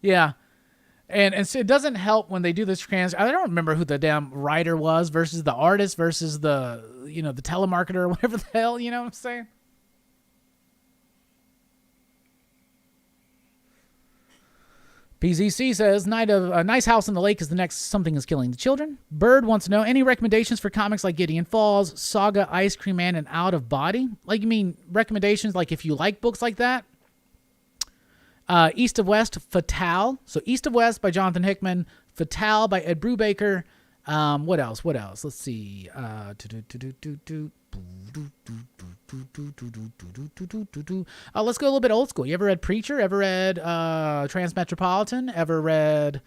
Yeah. And so it doesn't help when they do this I don't remember who the damn writer was versus the artist versus the, the telemarketer or whatever the hell, you know what I'm saying? PZC says, Nice House on the Lake is the next Something is Killing the Children. Bird wants to know, any recommendations for comics like Gideon Falls, Saga, Ice Cream Man, and Out of Body? Like, you mean recommendations like if you like books like that? East of West, Fatale. So East of West by Jonathan Hickman, Fatale by Ed Brubaker. What else? Let's see. Let's go a little bit old school. You ever read Preacher? Ever read Transmetropolitan? Ever read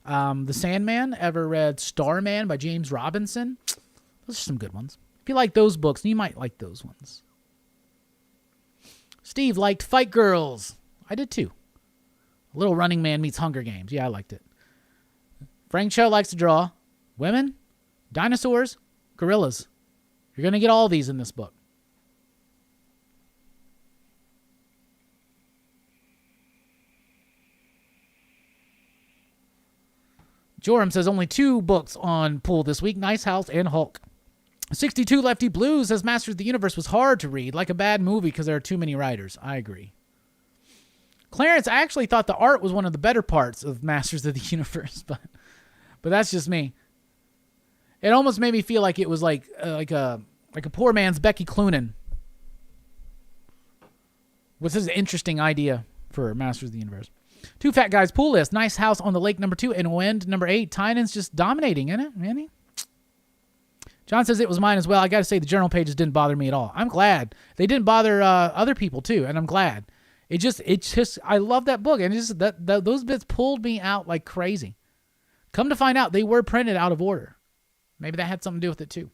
The Sandman? Ever read Starman by James Robinson? Those are some good ones. If you like those books, you might like those ones. Steve liked Fight Girls. I did too. Little Running Man meets Hunger Games. Yeah, I liked it. Frank Cho likes to draw women, dinosaurs, gorillas. You're going to get all these in this book. Joram says only 2 books on pull this week, Nice House and Hulk. 62 Lefty Blues says Masters of the Universe was hard to read, like a bad movie because there are too many writers. I agree. Clarence, I actually thought the art was one of the better parts of Masters of the Universe, but that's just me. It almost made me feel like it was like a Like a poor man's Becky Cloonan. Which is an interesting idea for Masters of the Universe. Two Fat Guys Pool List. Nice House on the Lake, number 2. And Wind, number 8. Tynan's just dominating, isn't it? Really? John says it was mine as well. I got to say, the journal pages didn't bother me at all. I'm glad. They didn't bother other people, too, and I'm glad. It just, I love that book, and it's just those bits pulled me out like crazy. Come to find out, they were printed out of order. Maybe that had something to do with it, too.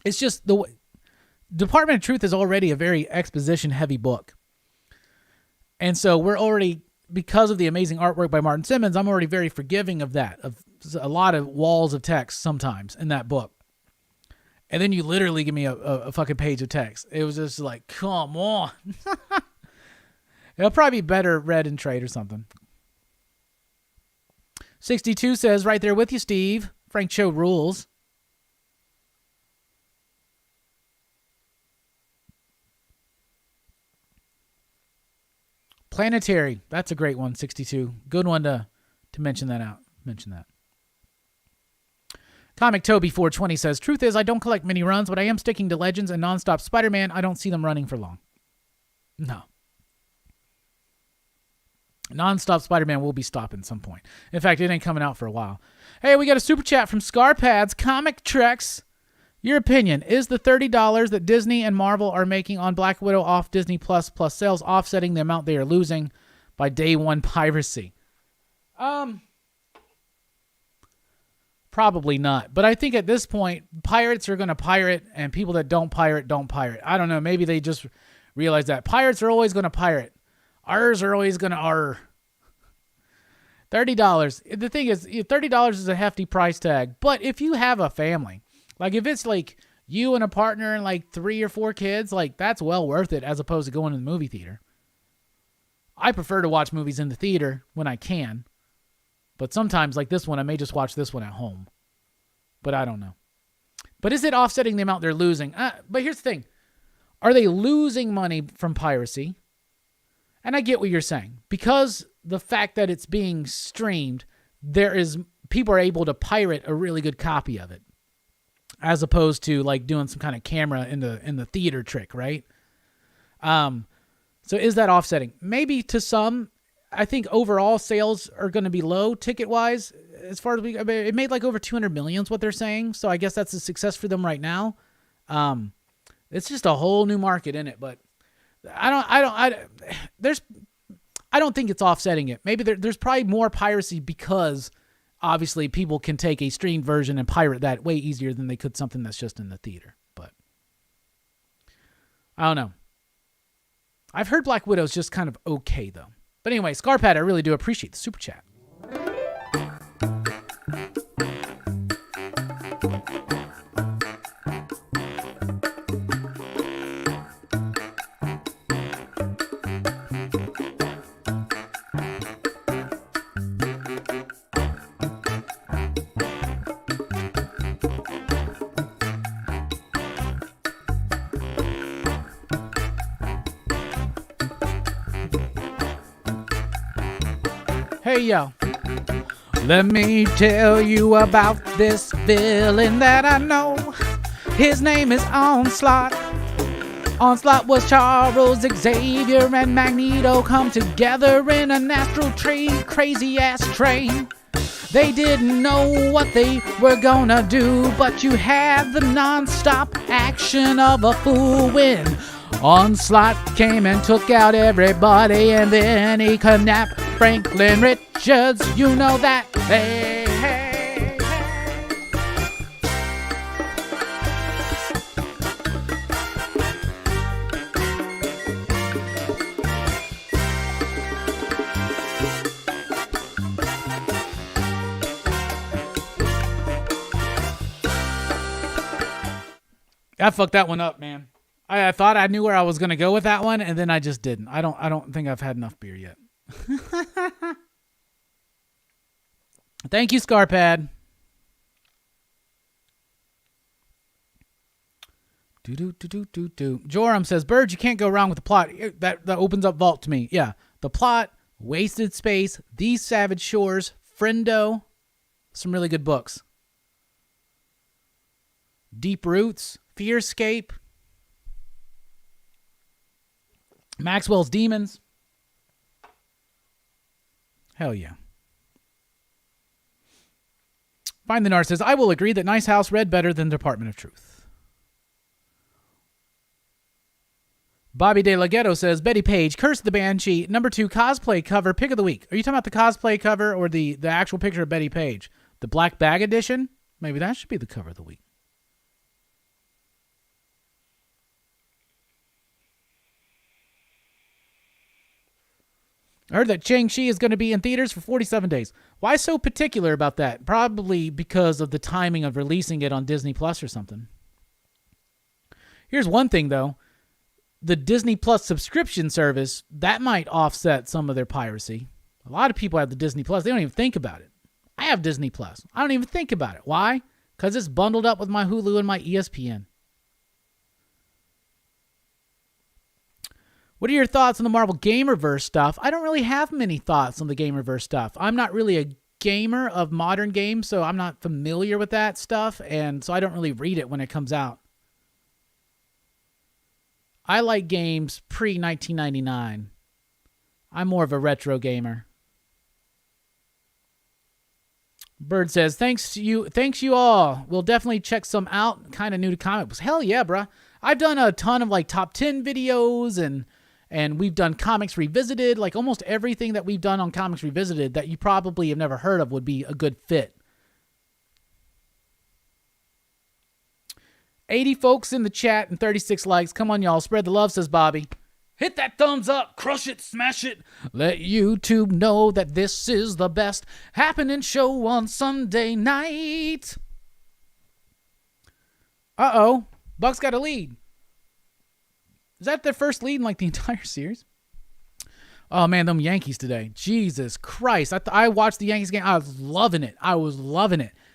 It's just, the Department of Truth is already a very exposition-heavy book. And so we're already, because of the amazing artwork by Martin Simmons, I'm already very forgiving of that, of a lot of walls of text sometimes in that book. And then you literally give me a fucking page of text. It was just like, come on. It'll probably be better read in trade or something. 62 says, right there with you, Steve. Frank Cho rules. Planetary. That's a great one, 62. Good one to mention that. Comic Toby 420 says, truth is, I don't collect mini runs, but I am sticking to Legends and Nonstop Spider-Man. I don't see them running for long. No. Nonstop Spider-Man will be stopping at some point. In fact, it ain't coming out for a while. Hey, we got a super chat from Scarpads Comic Treks. Your opinion, is the $30 that Disney and Marvel are making on Black Widow off Disney Plus sales offsetting the amount they are losing by day one piracy? Probably not. But I think at this point, pirates are going to pirate, and people that don't pirate, don't pirate. I don't know. Maybe they just realize that. Pirates are always going to pirate. Ours are always going to arr. $30. The thing is, $30 is a hefty price tag. But if you have a family, like if it's like you and a partner and like 3 or 4 kids, like that's well worth it as opposed to going to the movie theater. I prefer to watch movies in the theater when I can. But sometimes, like this one, I may just watch this one at home. But I don't know. But is it offsetting the amount they're losing? But here's the thing. Are they losing money from piracy? And I get what you're saying. Because the fact that it's being streamed, people are able to pirate a really good copy of it. As opposed to like doing some kind of camera in the theater trick, right? So is that offsetting? Maybe to some. I think overall sales are going to be low ticket-wise. As far as it made like over 200 million is what they're saying. So I guess that's a success for them right now. It's just a whole new market in it, but I don't think it's offsetting it. Maybe there's probably more piracy because obviously people can take a streamed version and pirate that way easier than they could something that's just in the theater. But I don't know. I've heard Black Widow's just kind of okay though. But anyway, Scarpad, I really do appreciate the super chat. Hey, yo. Let me tell you about this villain that I know. His name is Onslaught. Onslaught was Charles Xavier and Magneto come together in an astral train, crazy-ass train. They didn't know what they were gonna do, but you had the non-stop action of a full win. Onslaught came and took out everybody, and then he kidnapped Franklin Richards. You know that. Hey, hey, hey. I fucked that one up, man. I thought I knew where I was going to go with that one, and then I just didn't. I don't think I've had enough beer yet. Thank you, Scarpad. Joram says, Bird, you can't go wrong with the plot. That opens up Vault to me. Yeah, the plot, Wasted Space, These Savage Shores, Friendo. Some really good books. Deep Roots, Fearscape, Maxwell's Demons. Hell yeah. Find the Nar says, I will agree that Nice House read better than Department of Truth. Bobby De La Ghetto says, Betty Page, Curse of the Banshee, number 2 cosplay cover, pick of the week. Are you talking about the cosplay cover or the actual picture of Betty Page? The black bag edition? Maybe that should be the cover of the week. I heard that Shang-Chi is going to be in theaters for 47 days. Why so particular about that? Probably because of the timing of releasing it on Disney Plus or something. Here's one thing, though. The Disney Plus subscription service, that might offset some of their piracy. A lot of people have the Disney Plus. They don't even think about it. I have Disney Plus. I don't even think about it. Why? Because it's bundled up with my Hulu and my ESPN. What are your thoughts on the Marvel Gamerverse stuff? I don't really have many thoughts on the Gamerverse stuff. I'm not really a gamer of modern games, so I'm not familiar with that stuff, and so I don't really read it when it comes out. I like games pre-1999. I'm more of a retro gamer. Bird says, thanks you all. We'll definitely check some out. Kind of new to comic books. Hell yeah, bruh. I've done a ton of like top 10 videos and we've done Comics Revisited. Like almost everything that we've done on Comics Revisited that you probably have never heard of would be a good fit. 80 folks in the chat and 36 likes. Come on, y'all. Spread the love, says Bobby. Hit that thumbs up. Crush it. Smash it. Let YouTube know that this is the best happening show on Sunday night. Uh-oh. Bucks got a lead. Is that their first lead in like the entire series? Oh, man, them Yankees today. Jesus Christ. I watched the Yankees game. I was loving it.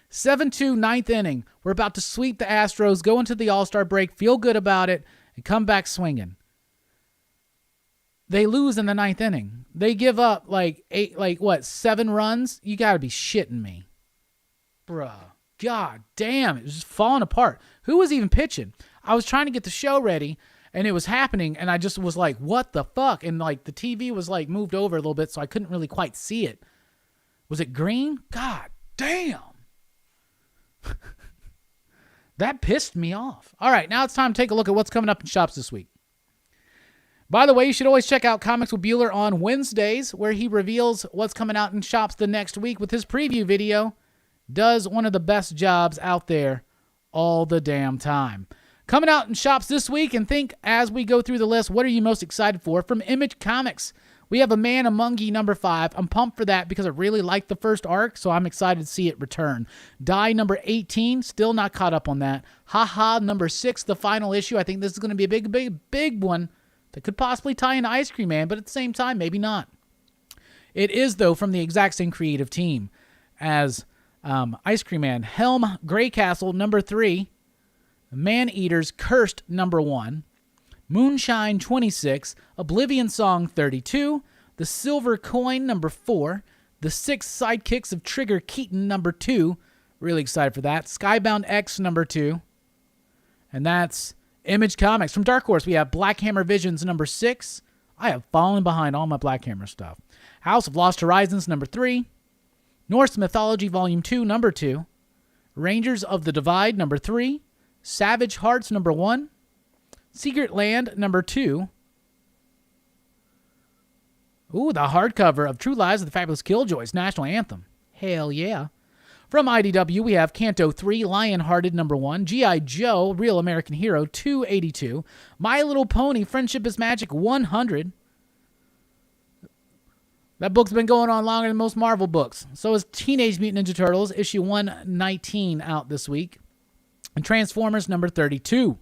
7-2, ninth inning. We're about to sweep the Astros, go into the All-Star break, feel good about it, and come back swinging. They lose in the ninth inning. They give up 7 runs? You got to be shitting me. Bruh. God damn. It was just falling apart. Who was even pitching? I was trying to get the show ready, and it was happening, and I just was like, what the fuck? And like the TV was like moved over a little bit, so I couldn't really quite see it. Was it green? God damn. That pissed me off. All right, now it's time to take a look at what's coming up in shops this week. By the way, you should always check out Comics with Bueller on Wednesdays, where he reveals what's coming out in shops the next week with his preview video. Does one of the best jobs out there all the damn time. Coming out in shops this week, and think as we go through the list, what are you most excited for? From Image Comics, we have A Man Among Ye number 5. I'm pumped for that because I really liked the first arc, so I'm excited to see it return. Die number 18, still not caught up on that. Haha number 6, the final issue. I think this is going to be a big one that could possibly tie into Ice Cream Man, but at the same time, maybe not. It is, though, from the exact same creative team as Ice Cream Man. Helm Greycastle number 3. Man-Eaters Cursed number 1. Moonshine 26, Oblivion Song 32, The Silver Coin number 4, The 6 Sidekicks of Trigger Keaton number 2, really excited for that, Skybound X number 2, and that's Image Comics. From Dark Horse, we have Black Hammer Visions number 6. I have fallen behind all my Black Hammer stuff. House of Lost Horizons number 3, Norse Mythology Volume 2 number 2, Rangers of the Divide number 3, Savage Hearts number 1, Secret Land number 2. Ooh, the hardcover of True Lives of the Fabulous Killjoys, National Anthem. Hell yeah. From IDW, we have Canto 3, Lionhearted number 1, G.I. Joe, Real American Hero 282, My Little Pony, Friendship is Magic 100. That book's been going on longer than most Marvel books. So is Teenage Mutant Ninja Turtles, issue 119 out this week. And Transformers number 32.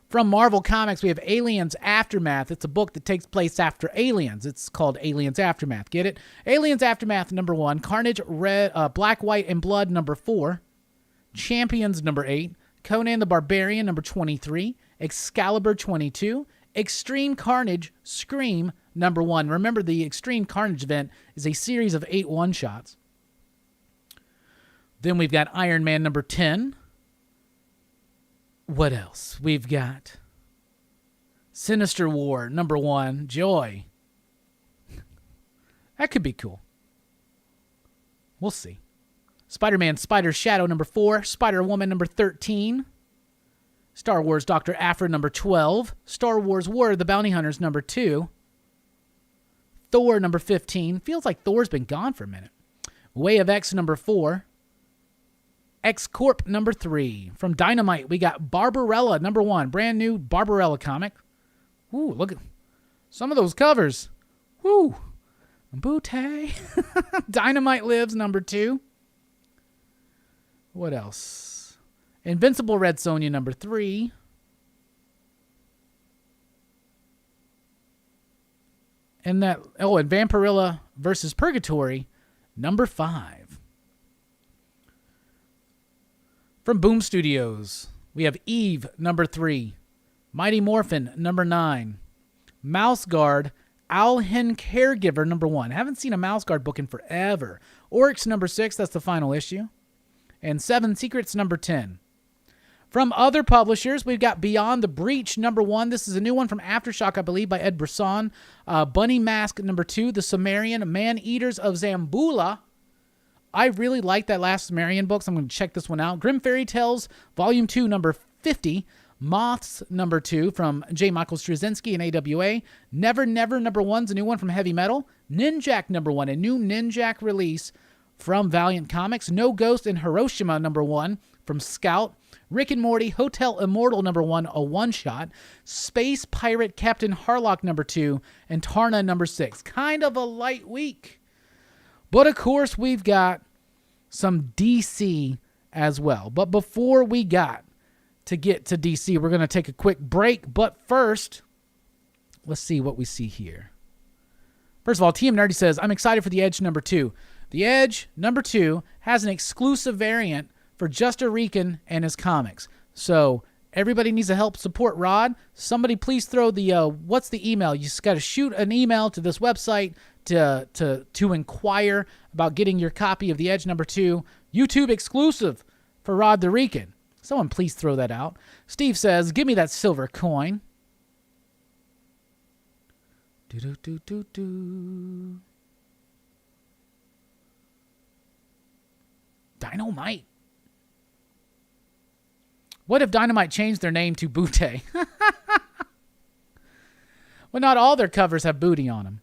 From Marvel Comics, we have Aliens Aftermath. It's a book that takes place after Aliens. It's called Aliens Aftermath. Get it? Aliens Aftermath number 1. Carnage Black, White, and Blood number 4. Champions number 8. Conan the Barbarian number 23. Excalibur 22. Extreme Carnage Scream number 1. Remember, the Extreme Carnage event is a series of 8 one-shots. Then we've got Iron Man number 10. What else? We've got Sinister War, #1, Joy. That could be cool. We'll see. Spider-Man Spider Shadow, #4. Spider-Woman, #13. Star Wars Dr. Aphra, #12. Star Wars War of the Bounty Hunters, #2. Thor, #15. Feels like Thor's been gone for a minute. Way of X, #4. X-Corp, #3. From Dynamite, we got Barbarella, #1. Brand new Barbarella comic. Ooh, look at some of those covers. Woo. Bootay. Dynamite Lives, #2. What else? Invincible Red Sonja, #3. And and Vampirilla versus Purgatory, #5. From Boom Studios, we have Eve, #3. Mighty Morphin, #9. Mouse Guard, Alhen Caregiver, #1. Haven't seen a Mouse Guard book in forever. Oryx, #6. That's the final issue. And Seven Secrets, #10. From other publishers, we've got Beyond the Breach, #1. This is a new one from Aftershock, I believe, by Ed Brisson. Bunny Mask, #2. The Sumerian Man-Eaters of Zambula. I really like that last Sumerian book, so I'm going to check this one out. Grim Fairy Tales, Volume 2, #50. Moths, #2, from J. Michael Straczynski and AWA. Never Never, #1's a new one from Heavy Metal. Ninjak, #1, a new Ninjak release from Valiant Comics. No Ghost in Hiroshima, #1, from Scout. Rick and Morty, Hotel Immortal, #1, a one-shot. Space Pirate Captain Harlock, #2, and Tarna, #6. Kind of a light week. But, of course, we've got some DC as well. But before we get to DC, we're going to take a quick break. But first, let's see what we see here. First of all, TM Nerdy says, I'm excited for the Edge #2. The Edge #2 has an exclusive variant for Just a Rican and his comics. So everybody needs to help support Rod. Somebody please throw the, what's the email? You just got to shoot an email to this website to inquire about getting your copy of the Edge #2, YouTube exclusive for Rod the Rican. Someone please throw that out. Steve says, give me that silver coin. Do-do-do-do-do. Dynamite. What if Dynamite changed their name to Butte? Well, not all their covers have booty on them.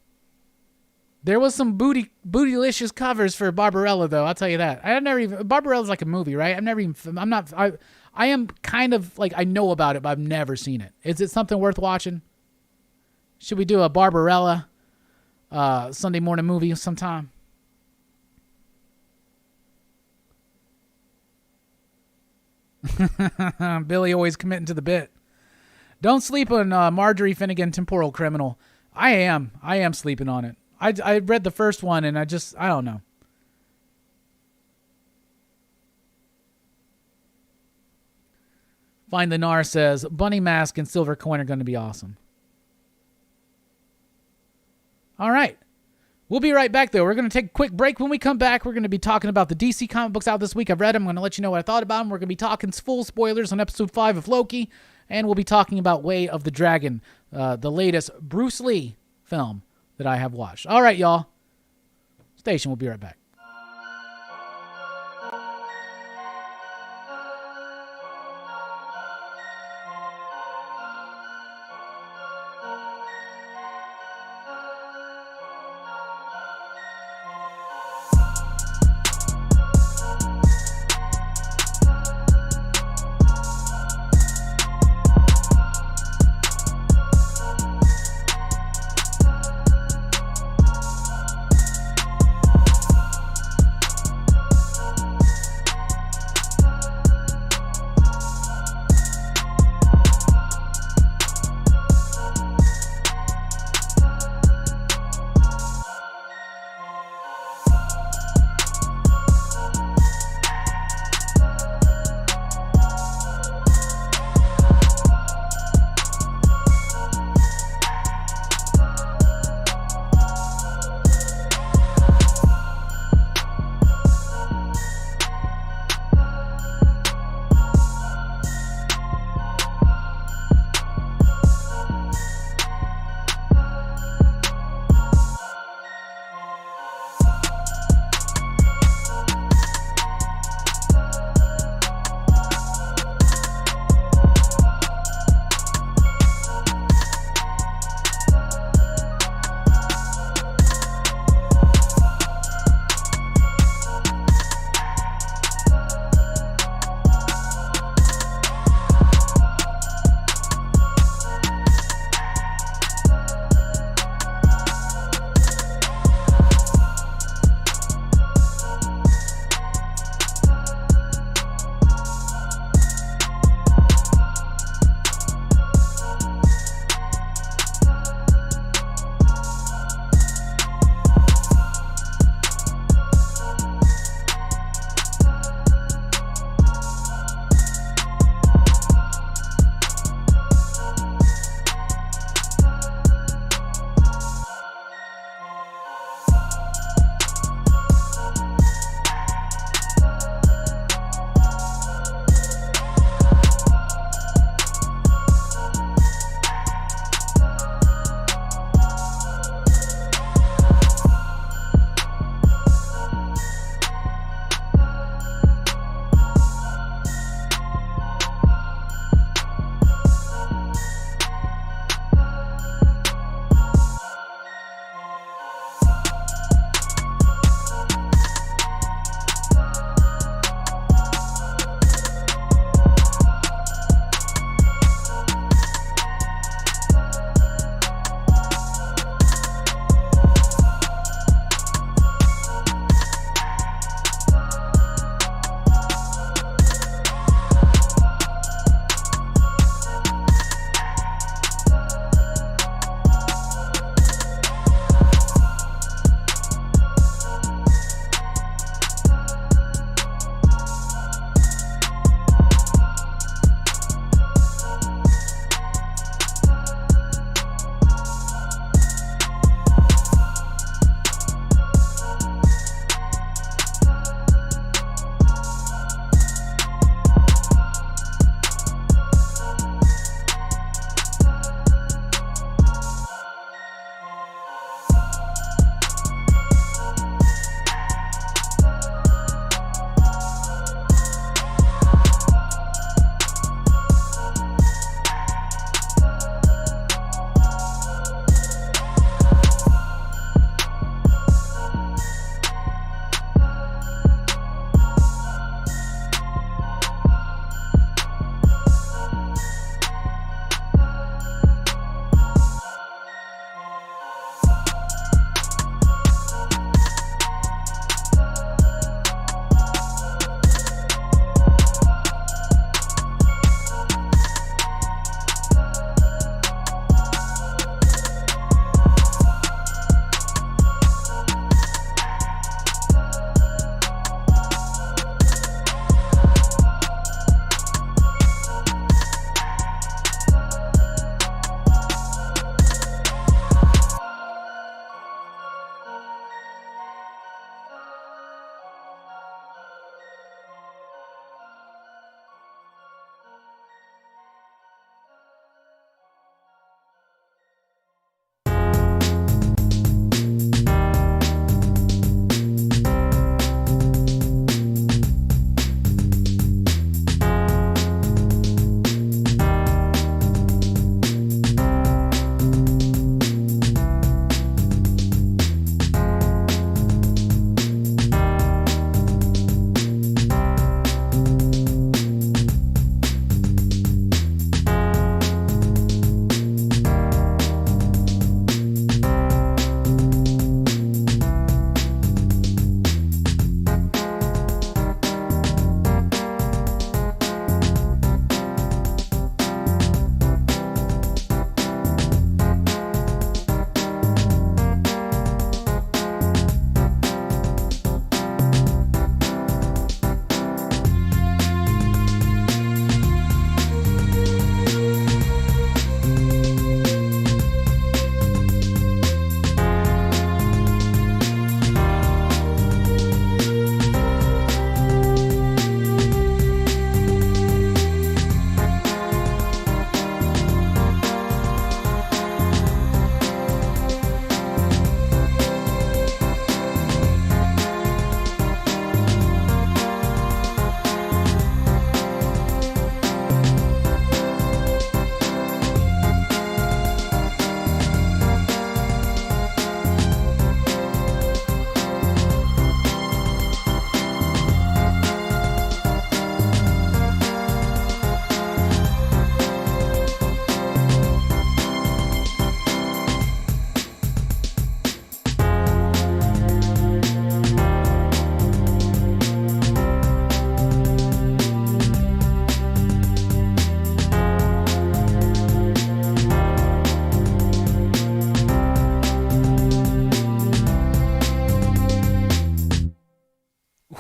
There was some bootylicious covers for Barbarella, though. I'll tell you that. Barbarella's like a movie, right? I am kind of like, I know about it, but I've never seen it. Is it something worth watching? Should we do a Barbarella Sunday morning movie sometime? Billy always committing to the bit. Don't sleep on Marjorie Finnegan, Temporal Criminal. I am sleeping on it. I read the first one and I don't know. Find the Nar says, Bunny Mask and Silver Coin are going to be awesome. All right. We'll be right back, though. We're going to take a quick break. When we come back, we're going to be talking about the DC comic books out this week. I've read them. I'm going to let you know what I thought about them. We're going to be talking full spoilers on episode 5 of Loki. And we'll be talking about Way of the Dragon, the latest Bruce Lee film that I have watched. All right, y'all. Station, we'll be right back.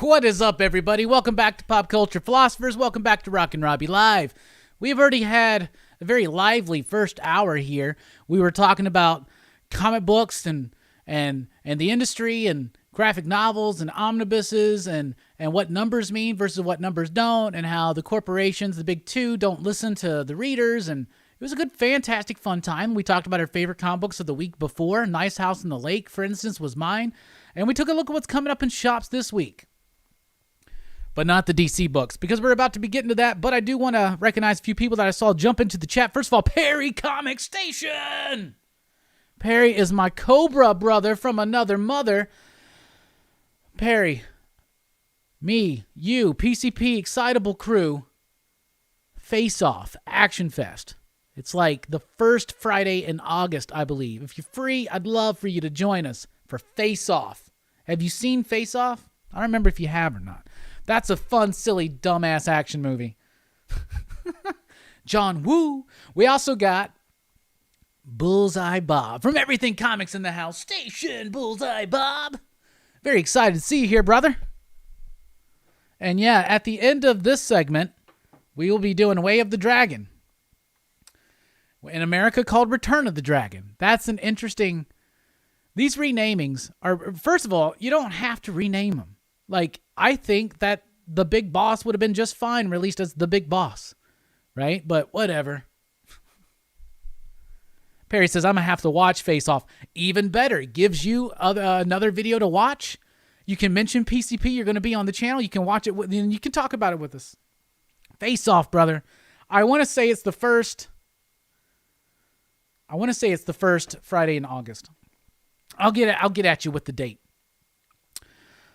What is up, everybody? Welcome back to Pop Culture Philosophers. Welcome back to Rockin Robbie Live. We've already had a very lively first hour here. We were talking about comic books and the industry and graphic novels and omnibuses and what numbers mean versus what numbers don't, and how the corporations, the big two, don't listen to the readers. And it was a good, fantastic, fun time. We talked about our favorite comic books of the week before. Nice House on the Lake, for instance, was mine. And we took a look at what's coming up in shops this week. But not the DC books, because we're about to be getting to that. But I do want to recognize a few people that I saw jump into the chat. First of all, Perry Comic Station. Perry is my Cobra brother from another mother. Perry, me, you, PCP, Excitable Crew, Face Off, Action Fest. It's like the first Friday in August, I believe. If you're free, I'd love for you to join us for Face Off. Have you seen Face Off? I don't remember if you have or not. That's a fun, silly, dumbass action movie. John Woo. We also got Bullseye Bob from Everything Comics in the House. Station Bullseye Bob. Very excited to see you here, brother. And yeah, at the end of this segment, we will be doing Way of the Dragon. In America called Return of the Dragon. That's an interesting... These renamings are... First of all, you don't have to rename them. Like, I think that The Big Boss would have been just fine released as The Big Boss, right? But whatever. Perry says, I'm going to have to watch Face Off. Even better. Gives you another video to watch. You can mention PCP. You're going to be on the channel. You can watch it, and you can talk about it with us. Face Off, brother. I want to say it's the first Friday in August. I'll get at you with the date.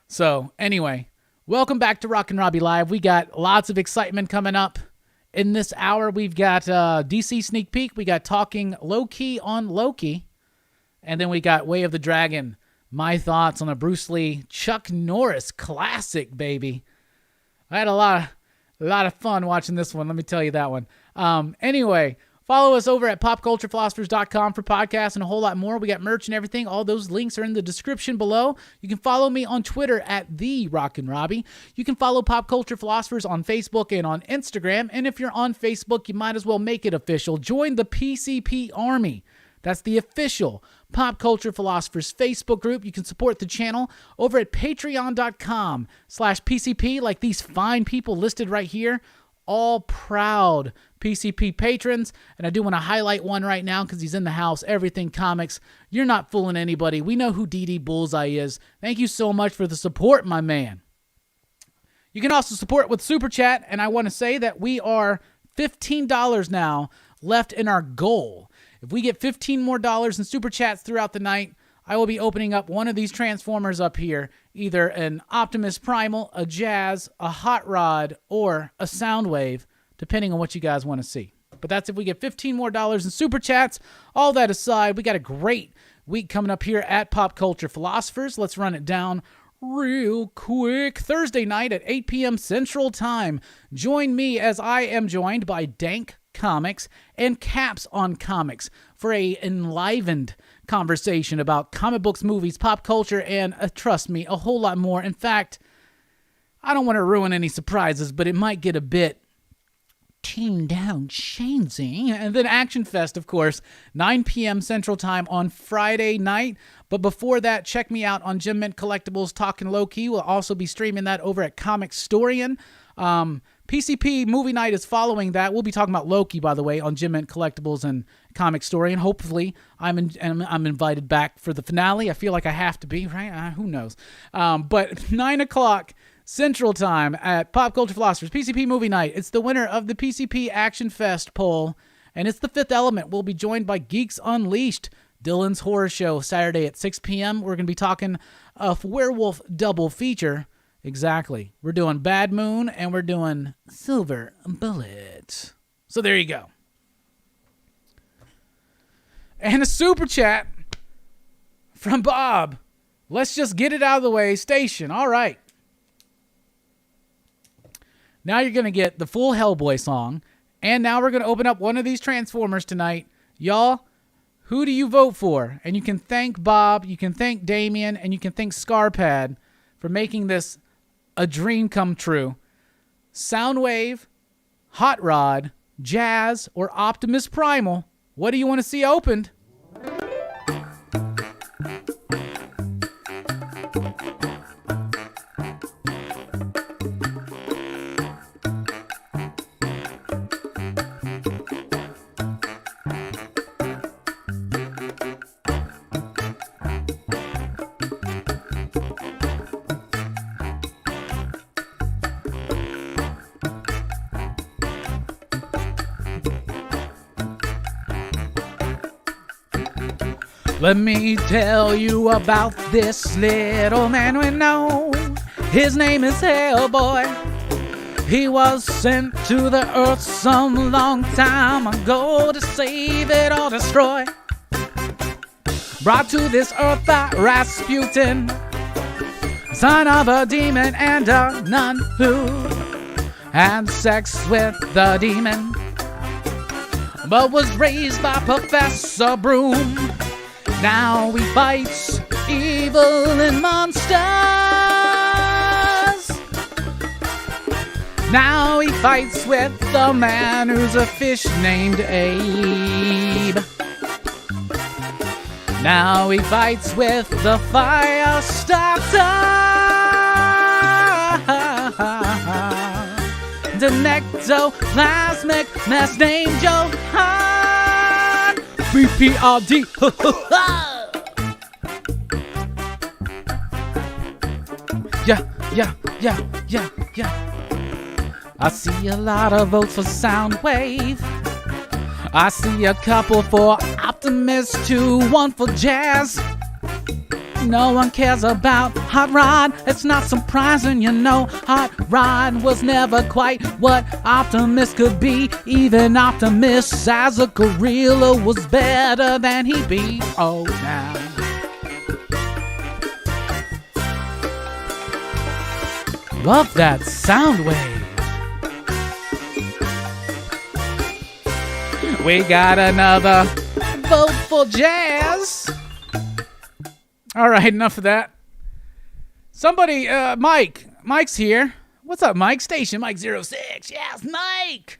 So, anyway, welcome back to Rockin Robbie Live. We got lots of excitement coming up in this hour. We've got DC Sneak Peek. We got Talking Low-Key on Loki. And then we got Way of the Dragon. My thoughts on a Bruce Lee, Chuck Norris classic, baby. I had a lot of fun watching this one. Let me tell you that one. Anyway... Follow us over at popculturephilosophers.com for podcasts and a whole lot more. We got merch and everything. All those links are in the description below. You can follow me on Twitter at the Rockin Robbie. You can follow Pop Culture Philosophers on Facebook and on Instagram. And if you're on Facebook, you might as well make it official. Join the PCP Army. That's the official Pop Culture Philosophers Facebook group. You can support the channel over at patreon.com/PCP, like these fine people listed right here. All proud PCP patrons, and I do want to highlight one right now because he's in the house. Everything Comics. You're not fooling anybody. We know who DD Bullseye is. Thank you so much for the support, my man. You can also support with Super Chat, and I want to say that we are $15 now left in our goal. If we get $15 more in Super Chats throughout the night, I will be opening up one of these Transformers up here, either an Optimus Primal, a Jazz, a Hot Rod, or a Soundwave, depending on what you guys want to see. But that's if we get $15 more in Super Chats. All that aside, we got a great week coming up here at Pop Culture Philosophers. Let's run it down real quick. Thursday night at 8 p.m. Central Time. Join me as I am joined by Dank Comics and Caps on Comics for a enlivened conversation about comic books, movies, pop culture, and trust me, a whole lot more. In fact, I don't want to ruin any surprises, but it might get a bit teen down changing. And then Action Fest, of course, 9 p.m. Central Time on Friday night. But before that, check me out on Jim Mint Collectibles Talking Loki. We'll also be streaming that over at Comic Storian. PCP Movie Night is following that. We'll be talking about Loki, by the way, on Jim Mint Collectibles and Comic Story, and hopefully I'm invited back for the finale. I feel like I have to be, right? Who knows? But 9 o'clock Central Time at Pop Culture Philosophers, PCP Movie Night. It's the winner of the PCP Action Fest poll, and it's The Fifth Element. We'll be joined by Geeks Unleashed, Dylan's Horror Show, Saturday at 6 p.m. We're going to be talking a werewolf double feature. Exactly. We're doing Bad Moon, and we're doing Silver Bullet. So there you go. And a super chat from Bob. Let's just get it out of the way. Station. All right. Now you're going to get the full Hellboy song. And now we're going to open up one of these Transformers tonight. Y'all, who do you vote for? And you can thank Bob, you can thank Damien, and you can thank Scarpad for making this a dream come true. Soundwave, Hot Rod, Jazz, or Optimus Primal? What do you want to see opened? Let me tell you about this little man we know. His name is Hellboy. He was sent to the earth some long time ago to save it or destroy. Brought to this earth by Rasputin, son of a demon and a nun who had sex with the demon, but was raised by Professor Broom. Now he fights evil and monsters. Now he fights with the man who's a fish named Abe. Now he fights with the fire starter, the nectoplasmic mess named Johann. BPRD. Yeah. I see a lot of votes for Soundwave. I see a couple for Optimus, 2, 1 for Jazz. No one cares about Hot Rod. It's not surprising, you know. Hot Rod was never quite what Optimus could be. Even Optimus as a gorilla was better than he be. Oh, now. Love that Soundwave. We got another vote for Jazz. All right, enough of that. Somebody, Mike's here. What's up, Mike? Station Mike 06. Yes, Mike.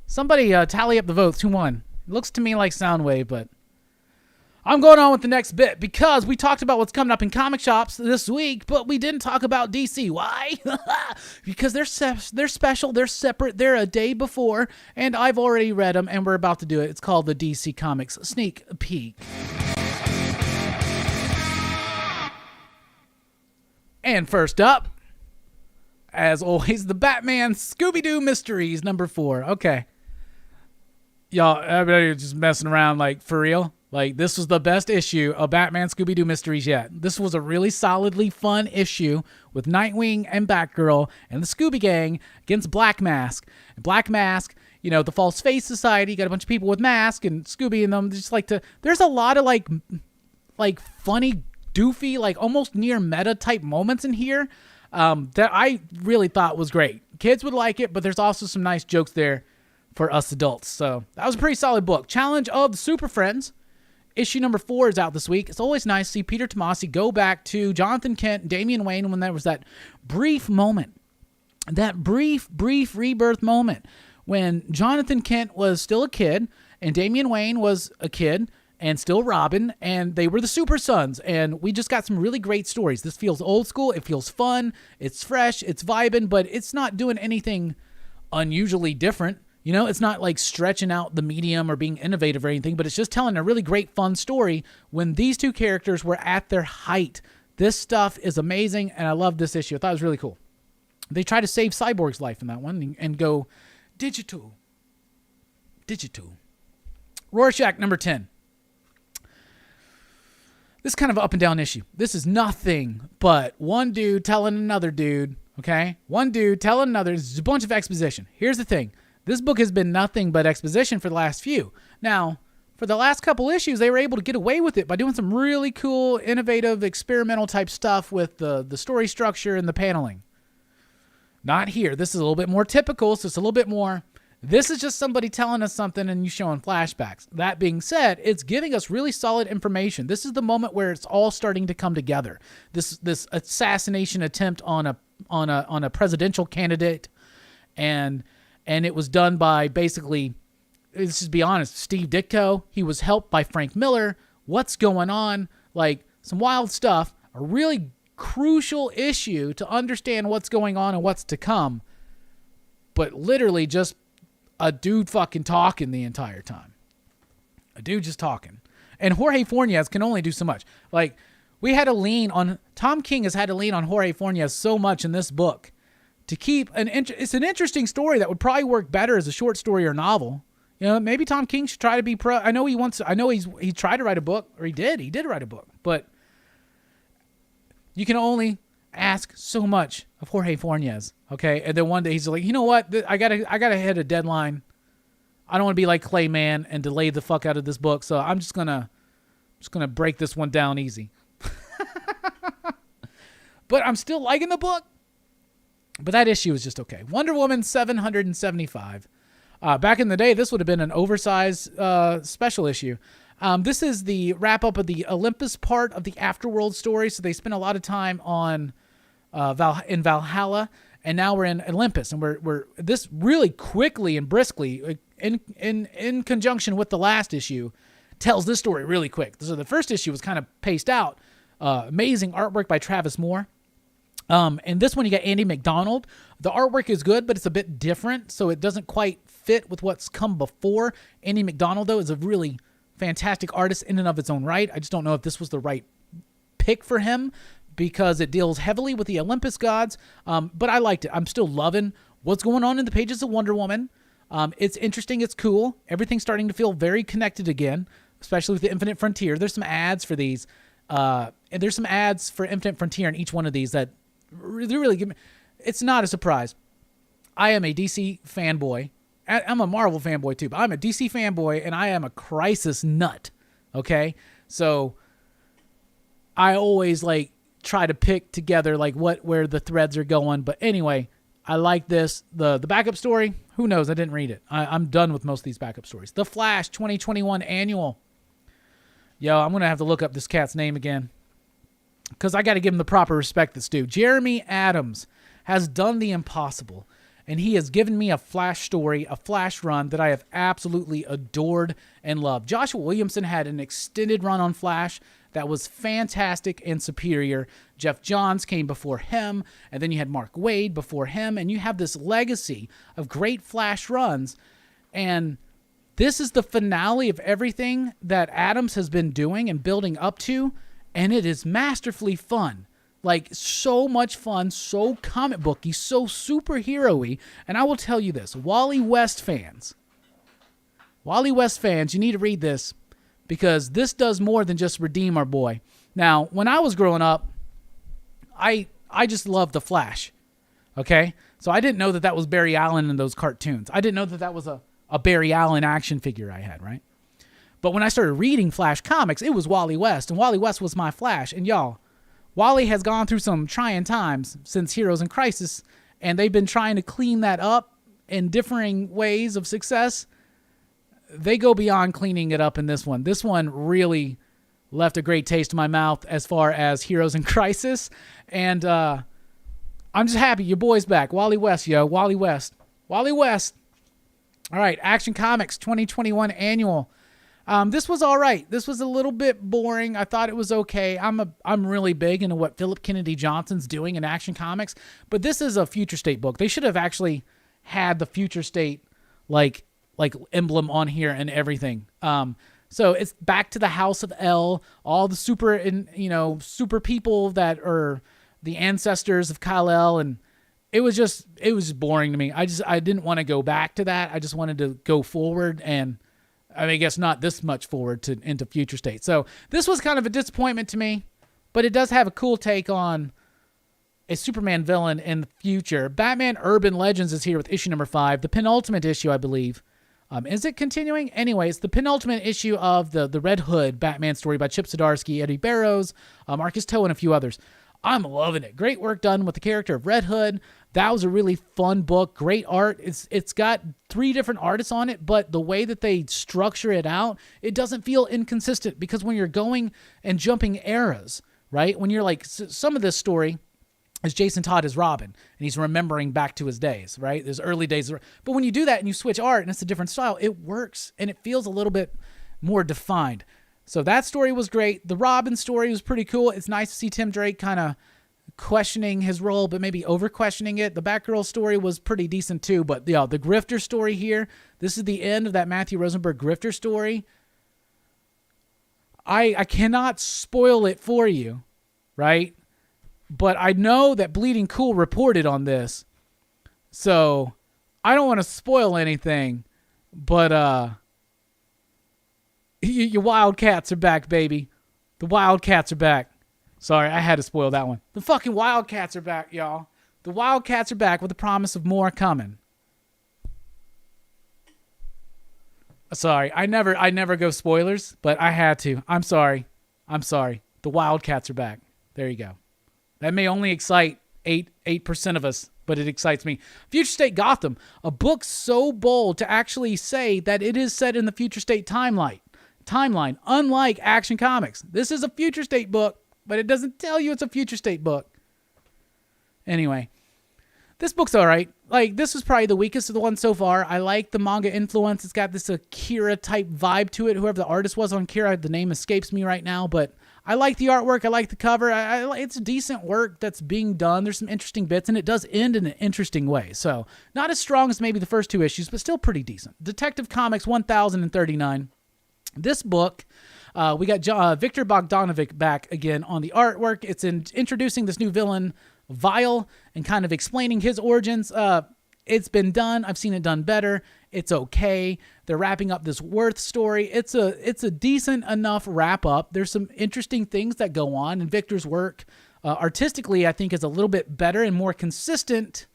Somebody tally up the votes. Who won? It looks to me like Soundwave, but I'm going on with the next bit because we talked about what's coming up in comic shops this week, but we didn't talk about DC. Why? Because they're special, they're separate, they're a day before, and I've already read them, and we're about to do it. It's called the DC Comics Sneak Peek. And first up, as always, the Batman Scooby-Doo Mysteries, number 4. Okay. Y'all, everybody just messing around, like, for real? Like, this was the best issue of Batman Scooby-Doo Mysteries yet. This was a really solidly fun issue with Nightwing and Batgirl and the Scooby Gang against Black Mask. And Black Mask, you know, the False Face Society, got a bunch of people with masks and Scooby and them. Just like to, there's a lot of, like funny, doofy, like almost near meta type moments in here that I really thought was great. Kids would like it, but there's also some nice jokes there for us adults. So that was a pretty solid book. Challenge of the Super Friends. Issue number 4 is out this week. It's always nice to see Peter Tomasi go back to Jonathan Kent and Damian Wayne when there was that brief moment, that brief rebirth moment when Jonathan Kent was still a kid and Damian Wayne was a kid and still Robin, and they were the Super Sons, and we just got some really great stories. This feels old school, it feels fun, it's fresh, it's vibing, but it's not doing anything unusually different. You know, it's not like stretching out the medium or being innovative or anything, but it's just telling a really great, fun story when these two characters were at their height. This stuff is amazing, and I love this issue. I thought it was really cool. They try to save Cyborg's life in that one and go digital. Rorschach, number 10. This kind of up and down issue. This is nothing but one dude telling another dude, okay? One dude telling another. It's a bunch of exposition. Here's the thing. This book has been nothing but exposition for the last few. Now, for the last couple issues, they were able to get away with it by doing some really cool, innovative, experimental type stuff with the story structure and the paneling. Not here. This is a little bit more typical, so it's a little bit more... This is just somebody telling us something and you showing flashbacks. That being said, it's giving us really solid information. This is the moment where it's all starting to come together. This assassination attempt on on a presidential candidate, and it was done by basically, let's just be honest, Steve Ditko. He was helped by Frank Miller. What's going on? Like, some wild stuff. A really crucial issue to understand what's going on and what's to come. But literally just a dude fucking talking the entire time. A dude just talking. And Jorge Fornes can only do so much. Like, we had to lean on, Tom King has had to lean on Jorge Fornes so much in this book to keep it's an interesting story that would probably work better as a short story or novel. You know, maybe Tom King should try to be he tried to write a book, or he did write a book, but you can only ask so much of Jorge Fornes, okay? And then one day he's like, you know what? I gotta hit a deadline. I don't want to be like Clayman and delay the fuck out of this book, so I'm just gonna break this one down easy. But I'm still liking the book. But that issue is just okay. Wonder Woman 775. Back in the day, this would have been an oversized special issue. This is the wrap-up of the Olympus part of the Afterworld story. So they spent a lot of time on in Valhalla, and now we're in Olympus. And we're this really quickly and briskly, in conjunction with the last issue, tells this story really quick. So the first issue was kind of paced out. Amazing artwork by Travis Moore. And this one, you got Andy McDonald. The artwork is good, but it's a bit different, so it doesn't quite fit with what's come before. Andy McDonald, though, is a really fantastic artist in and of its own right. I just don't know if this was the right pick for him because it deals heavily with the Olympus gods. But I liked it. I'm still loving what's going on in the pages of Wonder Woman. It's interesting. It's cool. Everything's starting to feel very connected again, especially with the Infinite Frontier. There's some ads for these. And there's some ads for Infinite Frontier in each one of these that really give me... It's not a surprise. I am a DC fanboy. I'm a Marvel fanboy too, but I'm a DC fanboy and I am a Crisis nut. Okay? So I always try to pick together where the threads are going. But anyway, I like this. The backup story, who knows? I didn't read it. I'm done with most of these backup stories. The Flash 2021 annual. Yo, I'm going to have to look up this cat's name again because I got to give him the proper respect that's due. Jeremy Adams has done the impossible, and he has given me a Flash story, a Flash run that I have absolutely adored and loved. Joshua Williamson had an extended run on Flash that was fantastic and superior. Jeff Johns came before him, and then you had Mark Waid before him, and you have this legacy of great Flash runs, and this is the finale of everything that Adams has been doing and building up to, and it is masterfully fun. So much fun, so comic booky, so superhero-y. And I will tell you this, Wally West fans, you need to read this because this does more than just redeem our boy. Now, when I was growing up, I just loved The Flash, okay? So I didn't know that was Barry Allen in those cartoons. I didn't know that was a Barry Allen action figure I had, right? But when I started reading Flash comics, it was Wally West, and Wally West was my Flash. And y'all, Wally has gone through some trying times since Heroes in Crisis, and they've been trying to clean that up in differing ways of success. They go beyond cleaning it up in this one. This one really left a great taste in my mouth as far as Heroes in Crisis, and I'm just happy your boy's back. Wally West, yo. Wally West. Wally West. All right, Action Comics 2021 annual. This was all right. This was a little bit boring. I thought it was okay. I'm really big into what Philip Kennedy Johnson's doing in Action Comics, but this is a Future State book. They should have actually had the Future State like emblem on here and everything. So it's back to the House of L, all the super people that are the ancestors of Kal-El, and it was just boring to me. I didn't want to go back to that. I just wanted to go forward, and I guess not this much forward into Future State. So this was kind of a disappointment to me, but it does have a cool take on a Superman villain in the future. Batman Urban Legends is here with issue number 5, the penultimate issue, I believe. Is it continuing? Anyways, the penultimate issue of the Red Hood Batman story by Chip Zdarsky, Eddie Barrows, Marcus Toe, and a few others. I'm loving it. Great work done with the character of Red Hood. That was a really fun book. Great art. It's got 3 different artists on it, but the way that they structure it out, it doesn't feel inconsistent because when you're going and jumping eras, right? When you're some of this story as Jason Todd as Robin, and he's remembering back to his days, right? His early days. But when you do that and you switch art and it's a different style, it works and it feels a little bit more defined. So that story was great. The Robin story was pretty cool. It's nice to see Tim Drake kind of questioning his role, but maybe over questioning it. The Batgirl story was pretty decent too, but the Grifter story here, this is the end of that Matthew Rosenberg Grifter story. I cannot spoil it for you, right? But I know that Bleeding Cool reported on this, so I don't want to spoil anything, but your Wildcats are back, baby. The Wildcats are back. Sorry, I had to spoil that one. The fucking Wildcats are back, y'all. The Wildcats are back with the promise of more coming. Sorry, I never go spoilers, but I had to. I'm sorry. The Wildcats are back. There you go. That may only excite 8% of us, but it excites me. Future State Gotham, a book so bold to actually say that it is set in the Future State timeline, unlike Action Comics. This is a Future State book, but it doesn't tell you it's a Future State book. Anyway, this book's all right. Like, this was probably the weakest of the ones so far. I like the manga influence. It's got this Akira-type vibe to it. Whoever the artist was on Akira, the name escapes me right now, but I like the artwork. I like the cover. It's decent work that's being done. There's some interesting bits, and it does end in an interesting way. So, not as strong as maybe the first two issues, but still pretty decent. Detective Comics 1039. This book, we got Victor Bogdanovic back again on the artwork. It's introducing this new villain, Vile, and kind of explaining his origins. It's been done. I've seen it done better. It's okay. They're wrapping up this Worth story. It's a decent enough wrap up. There's some interesting things that go on, and Victor's work artistically, I think, is a little bit better and more consistent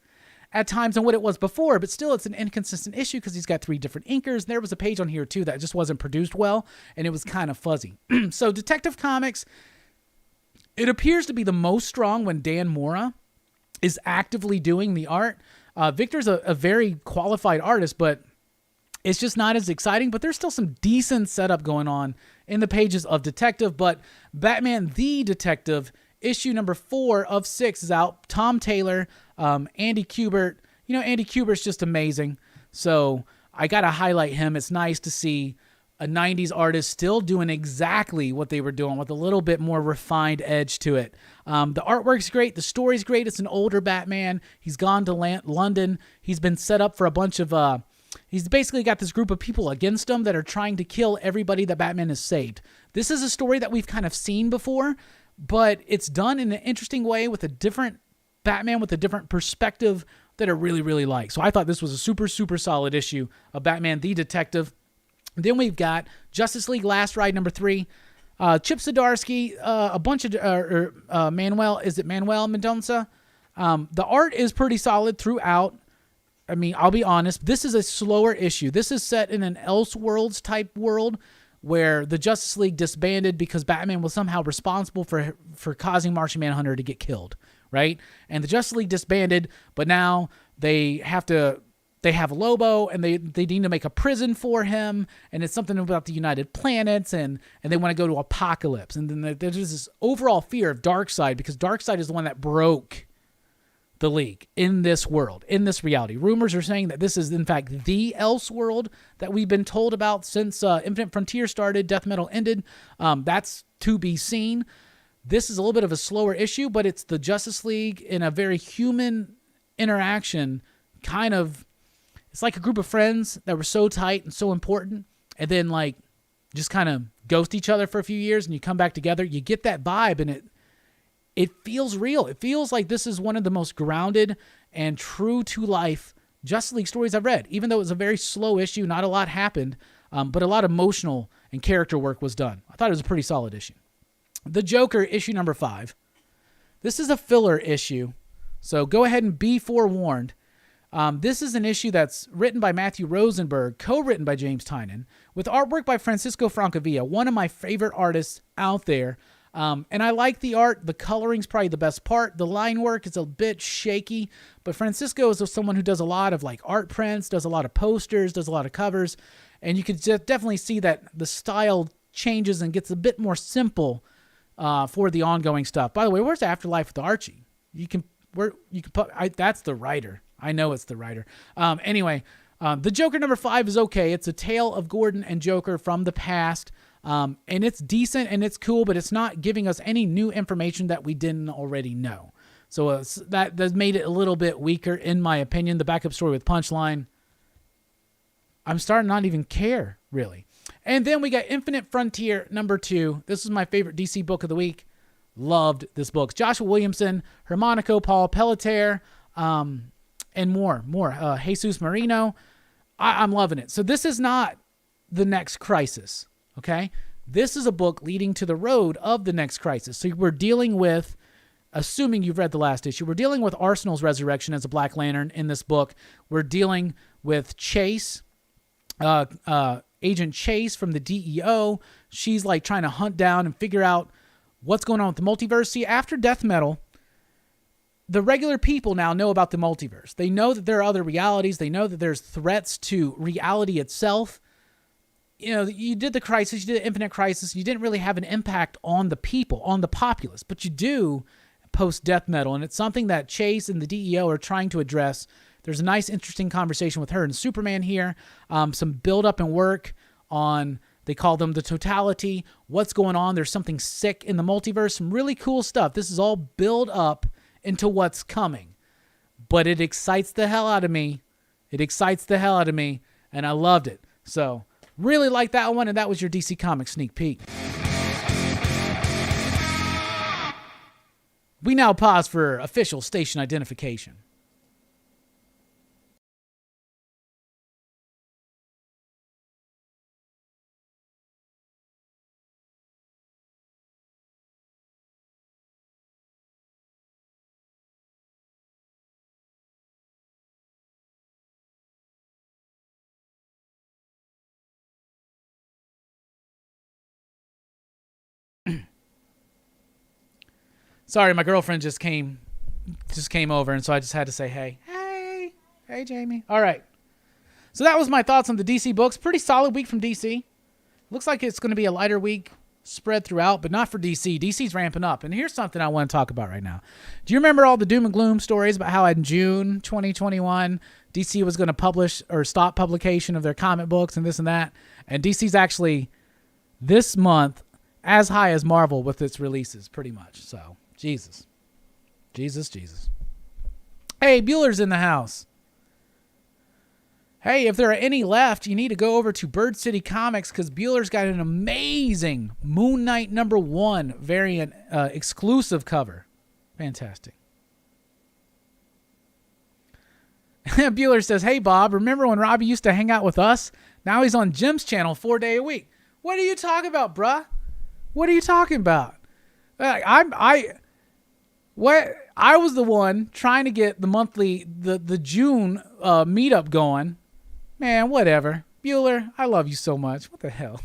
at times than what it was before, but still it's an inconsistent issue because he's got 3 different inkers. There was a page on here too that just wasn't produced well, and it was kind of fuzzy. So Detective Comics, it appears to be the most strong when Dan Mora is actively doing the art. Victor's a very qualified artist, but it's just not as exciting, but there's still some decent setup going on in the pages of Detective. But Batman the Detective, issue number 4 of 6 is out. Tom Taylor, Andy Kubert. You know, Andy Kubert's just amazing. So I got to highlight him. It's nice to see a 90s artist still doing exactly what they were doing with a little bit more refined edge to it. The artwork's great. The story's great. It's an older Batman. He's gone to London. He's been set up for a bunch of... he's basically got this group of people against him that are trying to kill everybody that Batman has saved. This is a story that we've kind of seen before, but it's done in an interesting way with a different Batman with a different perspective that I really, really like. So I thought this was a super, super solid issue of Batman the Detective. Then we've got Justice League Last Ride number 3. Chip Zdarsky, a bunch of Manuel. Is it Manuel Mendonça? The art is pretty solid throughout. I mean, I'll be honest. This is a slower issue. This is set in an Elseworlds type world where the Justice League disbanded because Batman was somehow responsible for causing Martian Manhunter to get killed, right? And the Justice League disbanded, but now they have Lobo, and they need to make a prison for him, and it's something about the United Planets, and they want to go to Apocalypse. And then there's this overall fear of Darkseid, because Darkseid is the one that broke the League in this world, in this reality. Rumors are saying that this is, in fact, the Elseworld that we've been told about since Infinite Frontier started, Death Metal ended. That's to be seen. This is a little bit of a slower issue, but it's the Justice League in a very human interaction, kind of. It's like a group of friends that were so tight and so important, and then like just kind of ghost each other for a few years, and you come back together. You get that vibe, and it feels real. It feels like this is one of the most grounded and true to life Justice League stories I've read. Even though it was a very slow issue, not a lot happened, but a lot of emotional and character work was done. I thought it was a pretty solid issue. The Joker, issue number 5. This is a filler issue, so go ahead and be forewarned. This is an issue that's written by Matthew Rosenberg, co-written by James Tynion, with artwork by Francisco Francavilla, one of my favorite artists out there. And I like the art. The coloring's probably the best part. The line work is a bit shaky, but Francisco is someone who does a lot of like art prints, does a lot of posters, does a lot of covers, and you can definitely see that the style changes and gets a bit more simple for the ongoing stuff. By the way, where's Afterlife with Archie? where you can put. That's the writer. I know it's the writer. Anyway, the Joker number 5 is okay. It's a tale of Gordon and Joker from the past. And it's decent and it's cool, but it's not giving us any new information that we didn't already know. So that made it a little bit weaker, in my opinion. The backup story with Punchline, I'm starting to not even care, really. And then we got Infinite Frontier number 2. This is my favorite DC book of the week. Loved this book. Joshua Williamson, Hermonico, Paul Pelletier, and more. Jesus Marino. I'm loving it. So this is not the next crisis, okay? This is a book leading to the road of the next crisis. So we're dealing with, assuming you've read the last issue, we're dealing with Arsenal's resurrection as a Black Lantern in this book. We're dealing with Chase, Agent Chase from the DEO. She's like trying to hunt down and figure out what's going on with the multiverse. See, after Death Metal, the regular people now know about the multiverse. They know that there are other realities. They know that there's threats to reality itself. You know, you did the Crisis, you did the Infinite Crisis, you didn't really have an impact on the people, on the populace, but you do post-Death Metal, and it's something that Chase and the DEO are trying to address. There's a nice, interesting conversation with her and Superman here, some build-up and work on, they call them the totality, what's going on, there's something sick in the multiverse, some really cool stuff. This is all build up into what's coming, but it excites the hell out of me. It excites the hell out of me, and I loved it. So, really like that one, and that was your DC Comics sneak peek. We now pause for official station identification. Sorry, my girlfriend just came over, and so I just had to say, hey, Jamie. All right. So that was my thoughts on the DC books. Pretty solid week from DC. Looks like it's going to be a lighter week spread throughout, but not for DC. DC's ramping up. And here's something I want to talk about right now. Do you remember all the doom and gloom stories about how in June 2021, DC was going to publish or stop publication of their comic books and this and that? And DC's actually this month as high as Marvel with its releases, pretty much. So, Jesus. Hey, Bueller's in the house. Hey, if there are any left, you need to go over to Bird City Comics because Bueller's got an amazing Moon Knight #1 variant exclusive cover. Fantastic. Bueller says, hey, Bob, remember when Robbie used to hang out with us? Now he's on Jim's channel 4 days a week. What are you talking about, bruh? What are you talking about? I was the one trying to get the monthly, the June meetup going. Man, whatever. Bueller, I love you so much. What the hell?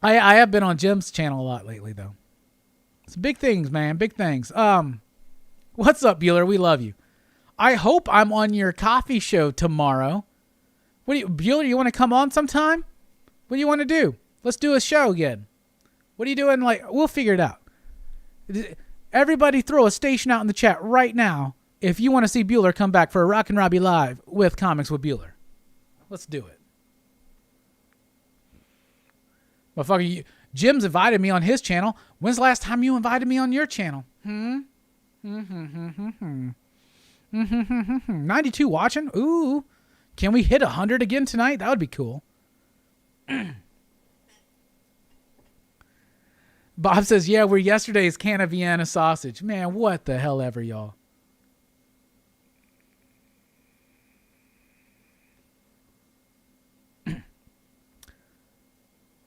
I have been on Jim's channel a lot lately, though. It's big things, man. Big things. What's up, Bueller? We love you. I hope I'm on your coffee show tomorrow. Bueller, you want to come on sometime? What do you want to do? Let's do a show again. What are you doing? We'll figure it out. Everybody throw a station out in the chat right now if you want to see Bueller come back for a Rockin Robbie Live with Comics with Bueller. Let's do it. Motherfucker, Jim's invited me on his channel. When's the last time you invited me on your channel? 92 watching? Ooh. Can we hit 100 again tonight? That would be cool. Bob says, yeah, we're yesterday's can of Vienna sausage. Man, what the hell ever, y'all.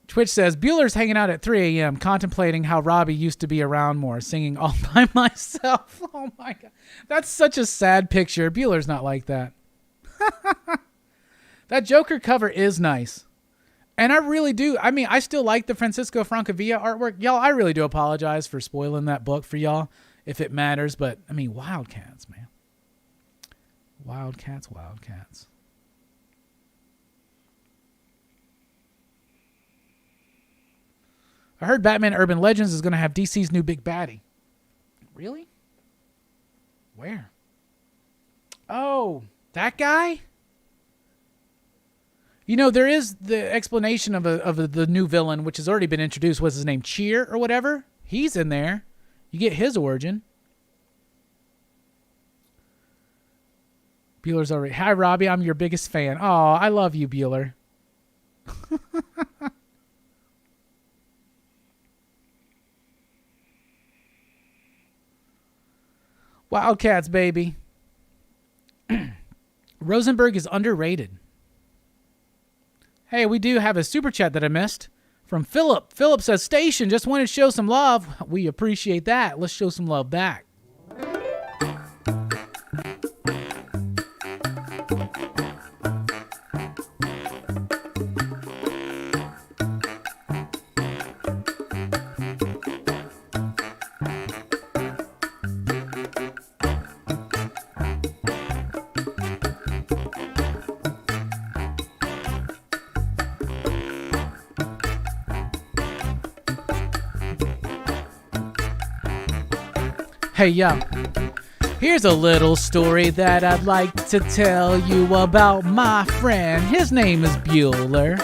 Twitch says, Bueller's hanging out at 3 a.m. contemplating how Robbie used to be around more, singing all by myself. Oh, my God. That's such a sad picture. Bueller's not like that. That Joker cover is nice. And I really do. I mean, I still like the Francisco Francavilla artwork. Y'all, I really do apologize for spoiling that book for y'all, if it matters. But, I mean, Wildcats, man. Wildcats. I heard Batman Urban Legends is going to have DC's new big baddie. Really? Where? Oh, that guy? You know, there is the explanation of the new villain, which has already been introduced. What's his name? Cheer or whatever? He's in there. You get his origin. Bueller's already. Hi, Robbie. I'm your biggest fan. Oh, I love you, Bueller. Wildcats, baby. Rosenberg is underrated. Hey, we do have a super chat that I missed from Philip. Philip says, Station, just wanted to show some love. We appreciate that. Let's show some love back. Hey, yo, here's a little story that I'd like to tell you about my friend. His name is Bueller.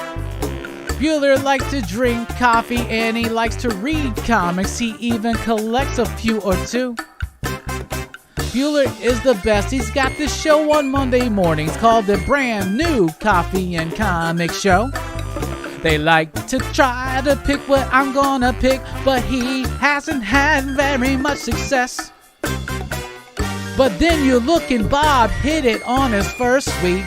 Bueller likes to drink coffee and he likes to read comics. He even collects a few or two. Bueller is the best. He's got this show on Monday mornings called the Brand New Coffee and Comic Show. They like to try to pick what I'm gonna pick, but he hasn't had very much success. But then you look and Bob hit it on his first week.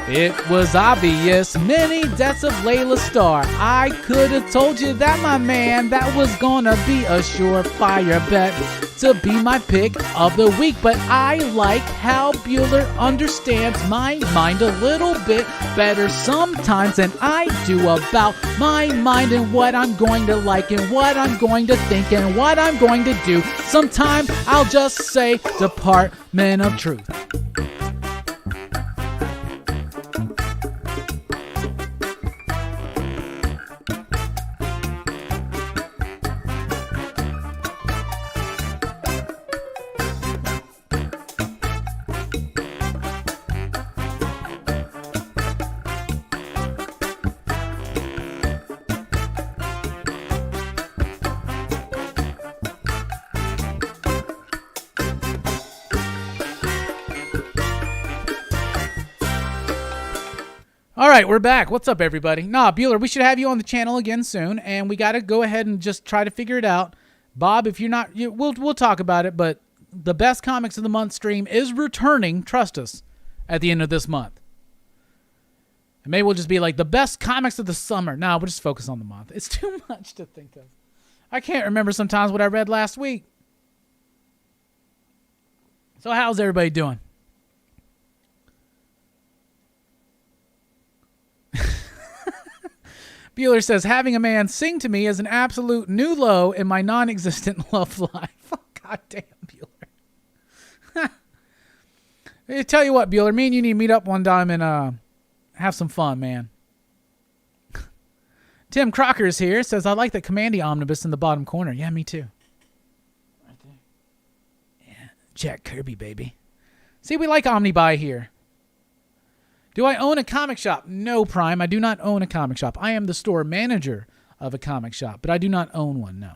It was obvious, many deaths of Layla Starr. I could have told you that, my man, that was gonna be a surefire bet to be my pick of the week. But I like how Bueller understands my mind a little bit better sometimes than I do about my mind and what I'm going to like and what I'm going to think and what I'm going to do. Sometimes I'll just say Department of Truth. All right, we're back. What's up, everybody? Nah, Bueller, we should have you on the channel again soon, and we got to go ahead and just try to figure it out. Bob, if you're not, we'll talk about it, but the Best Comics of the Month stream is returning, trust us, at the end of this month. And maybe we'll just be like, the best comics of the summer. No, we'll just focus on the month. It's too much to think of. I can't remember sometimes what I read last week. So how's everybody doing? Bueller says, having a man sing to me is an absolute new low in my non-existent love life. Oh, God damn, Bueller. I tell you what, Bueller, me and you need to meet up one time and have some fun, man. Tim Crocker is here. Says, I like the Commandy Omnibus in the bottom corner. Yeah, me too. Right there. Yeah, Jack Kirby, baby. See, we like Omnibuy here. Do I own a comic shop? No, Prime. I do not own a comic shop. I am the store manager of a comic shop, but I do not own one, no.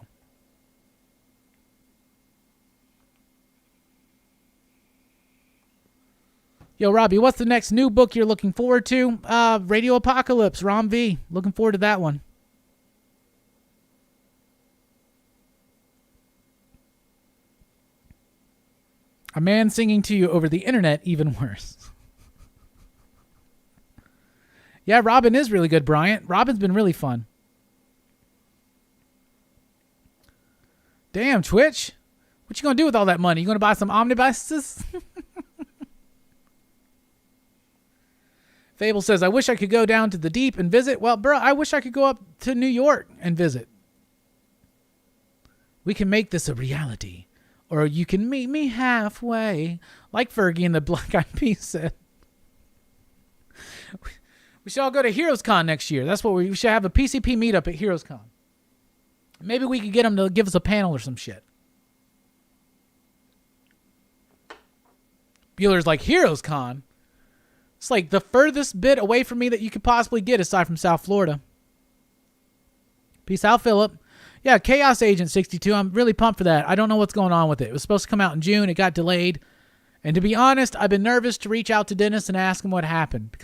Yo, Robbie, what's the next new book you're looking forward to? Radio Apocalypse, Rom V. Looking forward to that one. A man singing to you over the internet, even worse. Yeah, Robin is really good, Bryant. Robin's been really fun. Damn, Twitch. What you gonna do with all that money? You gonna buy some omnibuses? Fable says, I wish I could go down to the deep and visit. Well, bro, I wish I could go up to New York and visit. We can make this a reality. Or you can meet me halfway. Like Fergie and the Black Eyed Peas said. We should all go to Heroes Con next year. That's what we should have, a PCP meetup at Heroes Con. Maybe we could get him to give us a panel or some shit. Bueller's like, Heroes Con? It's like the furthest bit away from me that you could possibly get aside from South Florida. Peace out, Philip. Yeah, Chaos Agent 62. I'm really pumped for that. I don't know what's going on with it. It was supposed to come out in June. It got delayed. And to be honest, I've been nervous to reach out to Dennis and ask him what happened.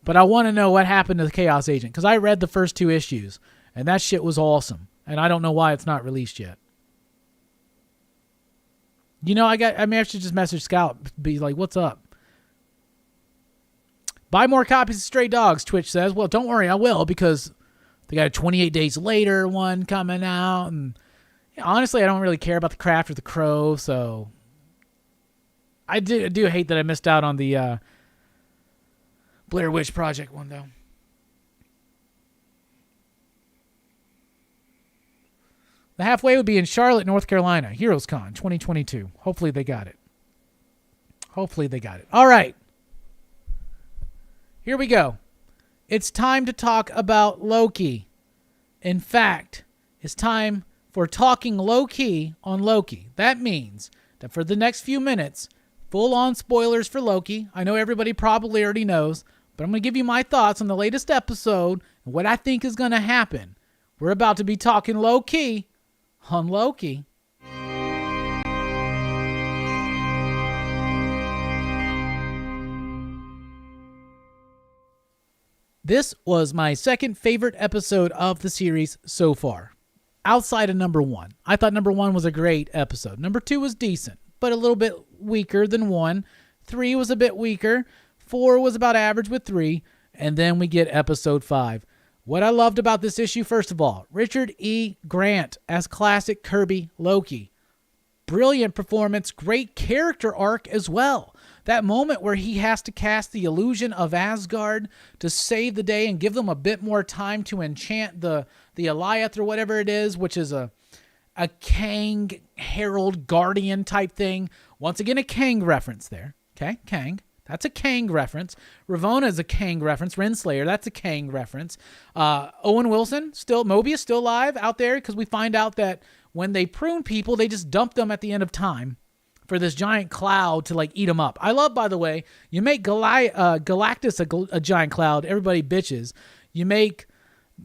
But I want to know what happened to the Chaos Agent. Because I read the first 2 issues. And that shit was awesome. And I don't know why it's not released yet. You know, I should just message Scout. Be like, what's up? Buy more copies of Stray Dogs, Twitch says. Well, don't worry, I will. Because they got a 28 Days Later one coming out. And honestly, I don't really care about the Craft or the Crow. So I do hate that I missed out on the Blair Witch Project one, though. The halfway would be in Charlotte, North Carolina. Heroes Con 2022. Hopefully they got it. All right. Here we go. It's time to talk about Loki. In fact, it's time for talking low-key on Loki. That means that for the next few minutes, full-on spoilers for Loki. I know everybody probably already knows, but I'm going to give you my thoughts on the latest episode and what I think is going to happen. We're about to be talking low-key on Loki. This was my second favorite episode of the series so far, outside of number 1. I thought number 1 was a great episode. Number 2 was decent, but a little bit weaker than 1. 3 was a bit weaker. 4 was about average with 3. And then we get episode 5. What I loved about this issue, first of all, Richard E. Grant as classic Kirby Loki. Brilliant performance, great character arc as well. That moment where he has to cast the illusion of Asgard to save the day and give them a bit more time to enchant the Alioth or whatever it is, which is a Kang Herald Guardian type thing. Once again, a Kang reference there. Okay, Kang. That's a Kang reference. Ravonna is a Kang reference. Renslayer, that's a Kang reference. Owen Wilson, Mobius still alive out there, because we find out that when they prune people, they just dump them at the end of time for this giant cloud to eat them up. I love, by the way, you make Galactus a giant cloud, everybody bitches. You make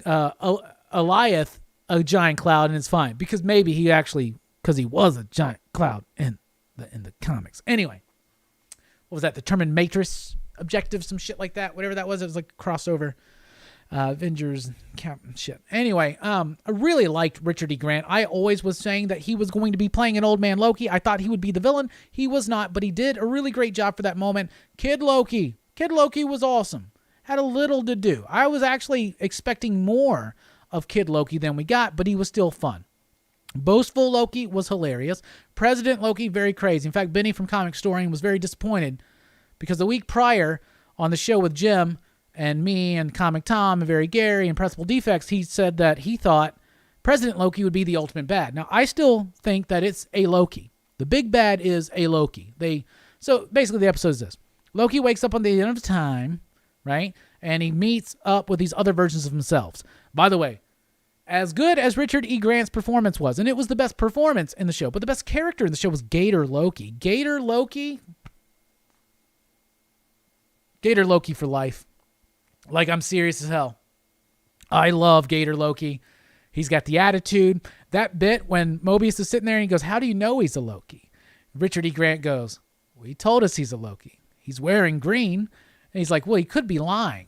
Alioth a giant cloud, and it's fine, because maybe he was a giant cloud in the comics. Anyway. What was that? The Determined Matrix objective, some shit like that. Whatever that was, it was like a crossover. Avengers, shit. Anyway, I really liked Richard E. Grant. I always was saying that he was going to be playing an old man Loki. I thought he would be the villain. He was not, but he did a really great job for that moment. Kid Loki was awesome. Had a little to do. I was actually expecting more of Kid Loki than we got, but he was still fun. Boastful Loki was hilarious. President Loki, very crazy. In fact, Benny from Comic Storing was very disappointed because the week prior on the show with Jim and me and Comic Tom and Very Gary and Principal Defects, he said that he thought President Loki would be the ultimate bad. Now, I still think that it's a Loki. The big bad is a Loki. So basically the episode is this. Loki wakes up on the end of time, right? And he meets up with these other versions of themselves. By the way, as good as Richard E. Grant's performance was, and it was the best performance in the show, but the best character in the show was Gator Loki. Gator Loki for life. I'm serious as hell. I love Gator Loki. He's got the attitude. That bit when Mobius is sitting there and he goes, how do you know he's a Loki? Richard E. Grant goes, well, he told us he's a Loki. He's wearing green. And he's like, well, he could be lying.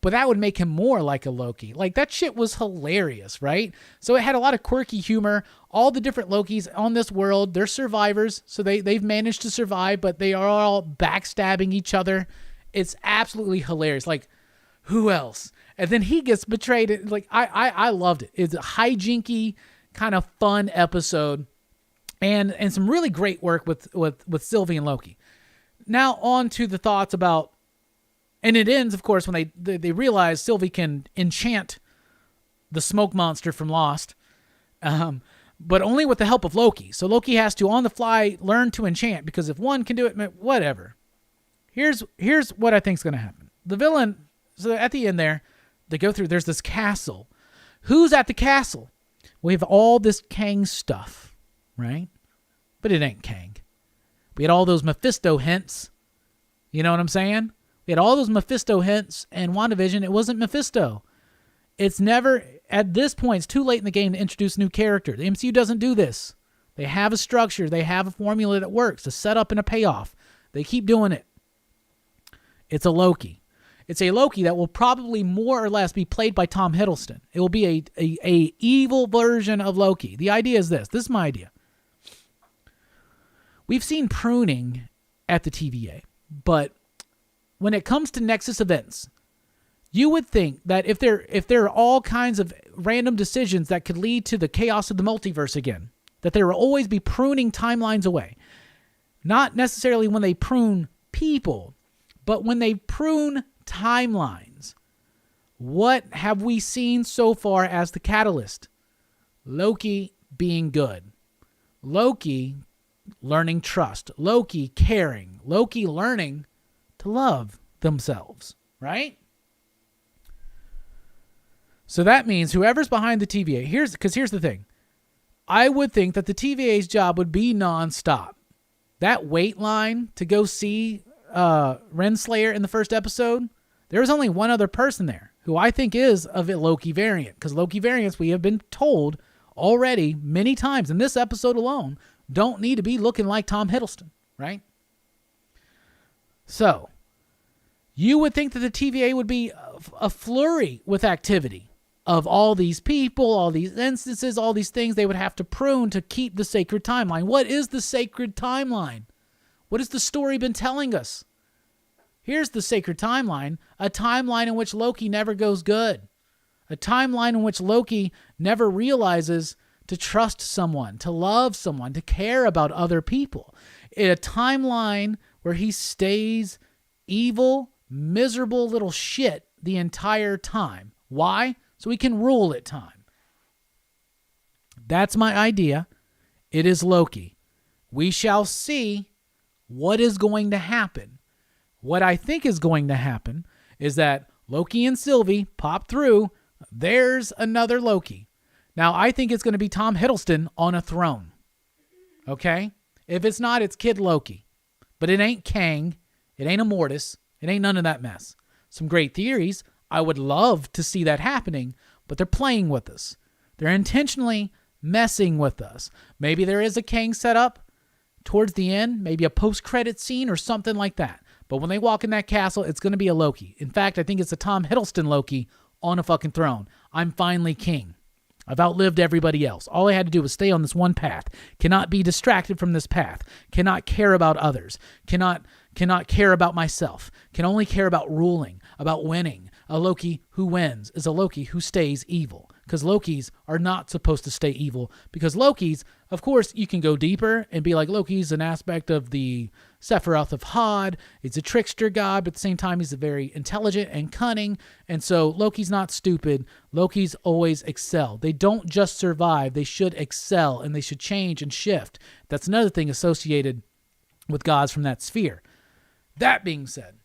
But that would make him more like a Loki. That shit was hilarious, right? So it had a lot of quirky humor. All the different Lokis on this world, they're survivors. So they've managed to survive, but they are all backstabbing each other. It's absolutely hilarious. Who else? And then he gets betrayed. I loved it. It's a hijinky, kind of fun episode. And some really great work with Sylvie and Loki. Now on to the thoughts about... And it ends, of course, when they realize Sylvie can enchant the smoke monster from Lost, but only with the help of Loki. So Loki has to, on the fly, learn to enchant, because if one can do it, whatever. Here's what I think is going to happen. The villain, so at the end there, they go through, there's this castle Who's at the castle? We have all this Kang stuff, right? But it ain't Kang. We had all those Mephisto hints. You know what I'm saying? We had all those Mephisto hints, and WandaVision, it wasn't Mephisto. It's never, at this point, it's too late in the game to introduce a new character. The MCU doesn't do this. They have a structure. They have a formula that works, a setup and a payoff. They keep doing it. It's a Loki. It's a Loki that will probably more or less be played by Tom Hiddleston. It will be a evil version of Loki. The idea is this. This is my idea. We've seen pruning at the TVA, but when it comes to Nexus events, you would think that if there are all kinds of random decisions that could lead to the chaos of the multiverse again, that there will always be pruning timelines away. Not necessarily when they prune people, but when they prune timelines. What have we seen so far as the catalyst? Loki being good. Loki learning trust. Loki caring. Loki learning to love themselves, right? So that means whoever's behind the TVA, here's the thing. I would think that the TVA's job would be nonstop. That wait line to go see Renslayer in the first episode, there was only one other person there who I think is of a Loki variant, because Loki variants, we have been told already many times in this episode alone, don't need to be looking like Tom Hiddleston, right? So, you would think that the TVA would be a flurry with activity of all these people, all these instances, all these things they would have to prune to keep the sacred timeline. What is the sacred timeline? What has the story been telling us? Here's the sacred timeline, a timeline in which Loki never goes good. A timeline in which Loki never realizes to trust someone, to love someone, to care about other people. A timeline where he stays evil, miserable little shit the entire time. Why? So he can rule at time. That's my idea. It is Loki. We shall see what is going to happen. What I think is going to happen is that Loki and Sylvie pop through. There's another Loki. Now, I think it's going to be Tom Hiddleston on a throne. Okay? If it's not, it's Kid Loki. But it ain't Kang. It ain't Immortus. It ain't none of that mess. Some great theories. I would love to see that happening, but they're playing with us. They're intentionally messing with us. Maybe there is a Kang setup towards the end, maybe a post-credit scene or something like that. But when they walk in that castle, it's going to be a Loki. In fact, I think it's a Tom Hiddleston Loki on a fucking throne. I'm finally king. I've outlived everybody else. All I had to do was stay on this one path. Cannot be distracted from this path. Cannot care about others. Cannot care about myself. Can only care about ruling, about winning. A Loki who wins is a Loki who stays evil. Because Lokis are not supposed to stay evil. Because Lokis, of course, you can go deeper and be like, Loki's an aspect of the Sephiroth of Hod. He's a trickster god, but at the same time, he's very intelligent and cunning. And so Loki's not stupid. Loki's always excel. They don't just survive. They should excel, and they should change and shift. That's another thing associated with gods from that sphere. That being said,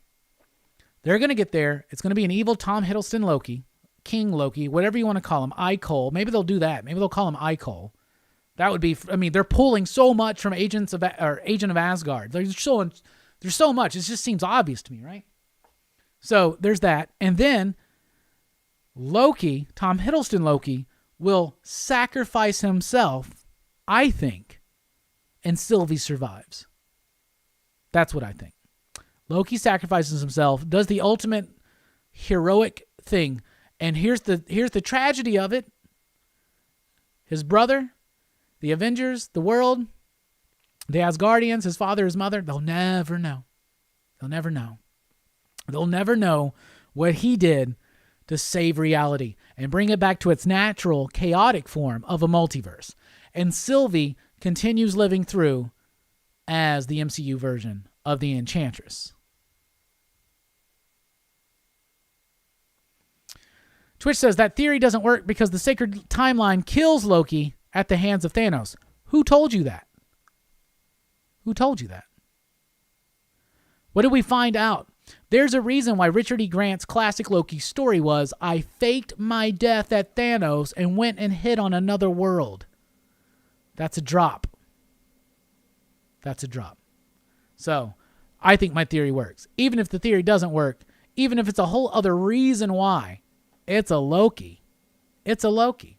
they're going to get there. It's going to be an evil Tom Hiddleston Loki, King Loki, whatever you want to call him, Icole. Maybe they'll do that. Maybe they'll call him Icole. That would be, I mean, they're pulling so much from Agent of Asgard. There's so much. It just seems obvious to me, right? So there's that. And then Loki, Tom Hiddleston Loki, will sacrifice himself, I think, and Sylvie survives. That's what I think. Loki sacrifices himself, does the ultimate heroic thing. And here's the tragedy of it. His brother, the Avengers, the world, the Asgardians, his father, his mother, they'll never know. They'll never know. They'll never know what he did to save reality and bring it back to its natural, chaotic form of a multiverse. And Sylvie continues living through as the MCU version of the Enchantress. Twitch says that theory doesn't work because the sacred timeline kills Loki at the hands of Thanos. Who told you that? Who told you that? What did we find out? There's a reason why Richard E. Grant's classic Loki story was, I faked my death at Thanos and went and hid on another world. That's a drop. That's a drop. So, I think my theory works. Even if the theory doesn't work, even if it's a whole other reason why, it's a Loki. It's a Loki.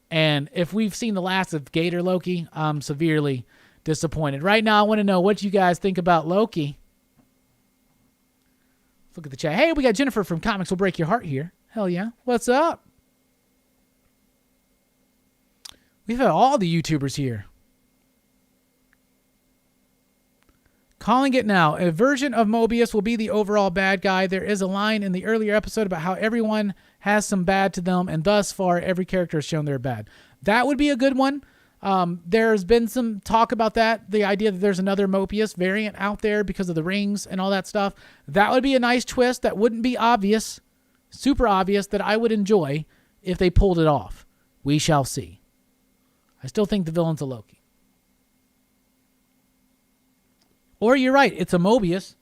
And if we've seen the last of Gator Loki, I'm severely disappointed. Right now, I want to know what you guys think about Loki. Let's look at the chat. Hey, we got Jennifer from Comics Will Break Your Heart here. Hell yeah. What's up? We've had all the YouTubers here. Calling it now. A version of Mobius will be the overall bad guy. There is a line in the earlier episode about how everyone has some bad to them, and thus far, every character has shown they're bad. That would be a good one. There's been some talk about that, the idea that there's another Mobius variant out there because of the rings and all that stuff. That would be a nice twist that wouldn't be obvious, super obvious, that I would enjoy if they pulled it off. We shall see. I still think the villain's a Loki. Or you're right, it's a Mobius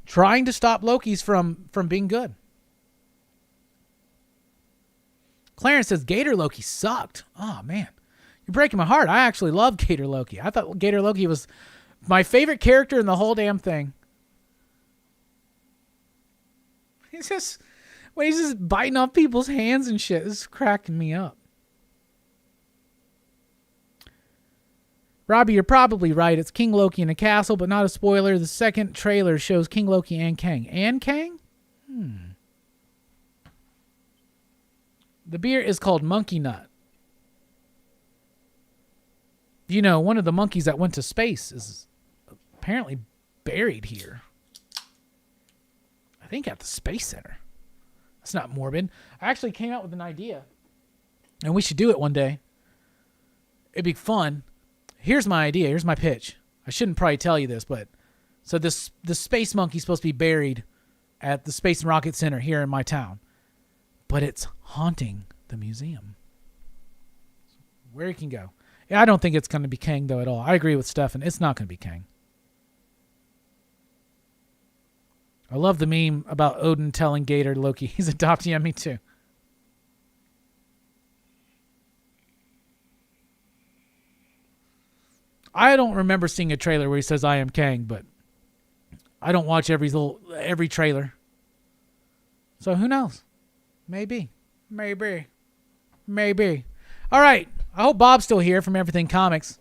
trying to stop Loki's from being good. Clarence says Gator Loki sucked. Oh, man. You're breaking my heart. I actually love Gator Loki. I thought Gator Loki was my favorite character in the whole damn thing. He's just biting off people's hands and shit. This is cracking me up. Robbie, you're probably right. It's King Loki in a castle, but not a spoiler. The second trailer shows King Loki and Kang. And Kang? The beer is called Monkey Nut. You know, one of the monkeys that went to space is apparently buried here. I think at the Space Center. That's not morbid. I actually came out with an idea, and we should do it one day. It'd be fun. Here's my idea. Here's my pitch. I shouldn't probably tell you this, but so the space monkey's supposed to be buried at the Space and Rocket Center here in my town, but it's haunting the museum. Where you can go. Yeah, I don't think it's going to be Kang, though, at all. I agree with Stefan. It's not going to be Kang. I love the meme about Odin telling Gator Loki he's adopting. Yeah, me too. I don't remember seeing a trailer where he says, I am Kang, but I don't watch every trailer. So who knows? Maybe. All right. I hope Bob's still here from Everything Comics,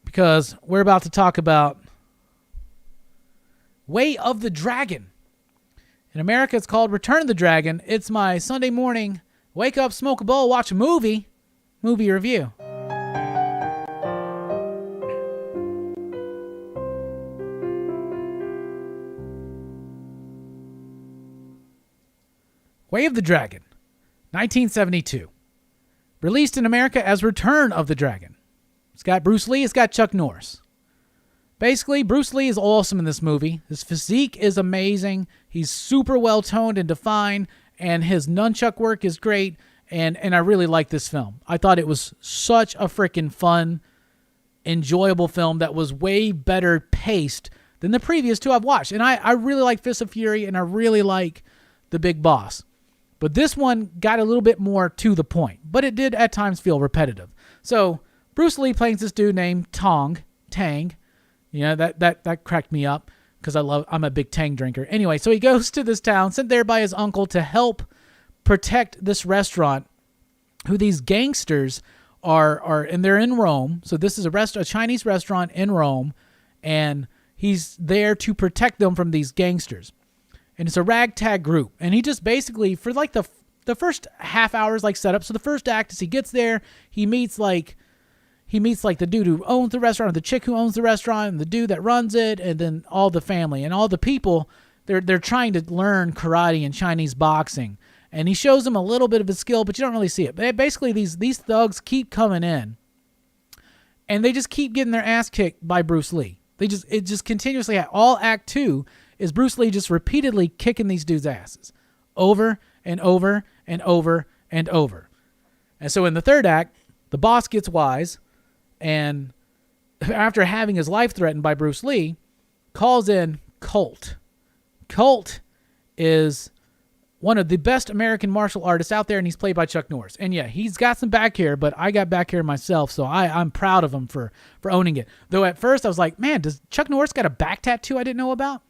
because we're about to talk about Way of the Dragon. In America, it's called Return of the Dragon. It's my Sunday morning, wake up, smoke a bowl, watch a movie review. Way of the Dragon, 1972. Released in America as Return of the Dragon. It's got Bruce Lee, it's got Chuck Norris. Basically, Bruce Lee is awesome in this movie. His physique is amazing. He's super well-toned and defined, and his nunchuck work is great, and I really like this film. I thought it was such a freaking fun, enjoyable film that was way better paced than the previous two I've watched. And I really like Fist of Fury, and I really like The Big Boss. But this one got a little bit more to the point, but it did at times feel repetitive. So Bruce Lee plays this dude named Tang. You know, that cracked me up because I'm a big Tang drinker. Anyway, so he goes to this town, sent there by his uncle to help protect this restaurant, who these gangsters are, and they're in Rome. So this is a Chinese restaurant in Rome, and he's there to protect them from these gangsters. And it's a ragtag group. And he just basically, for like the first half hour is like setup. So the first act is he gets there, he meets like the dude who owns the restaurant, or the chick who owns the restaurant, and the dude that runs it, and then all the family. And all the people, they're trying to learn karate and Chinese boxing. And he shows them a little bit of his skill, but you don't really see it. But basically these thugs keep coming in, and they just keep getting their ass kicked by Bruce Lee. It just continuously, all act 2 is Bruce Lee just repeatedly kicking these dudes' asses over and over and over and over. And so in the third act, the boss gets wise, and after having his life threatened by Bruce Lee, calls in Colt. Colt is one of the best American martial artists out there, and he's played by Chuck Norris. And yeah, he's got some back hair, but I got back hair myself, so I'm proud of him for owning it. Though at first I was like, man, does Chuck Norris got a back tattoo I didn't know about?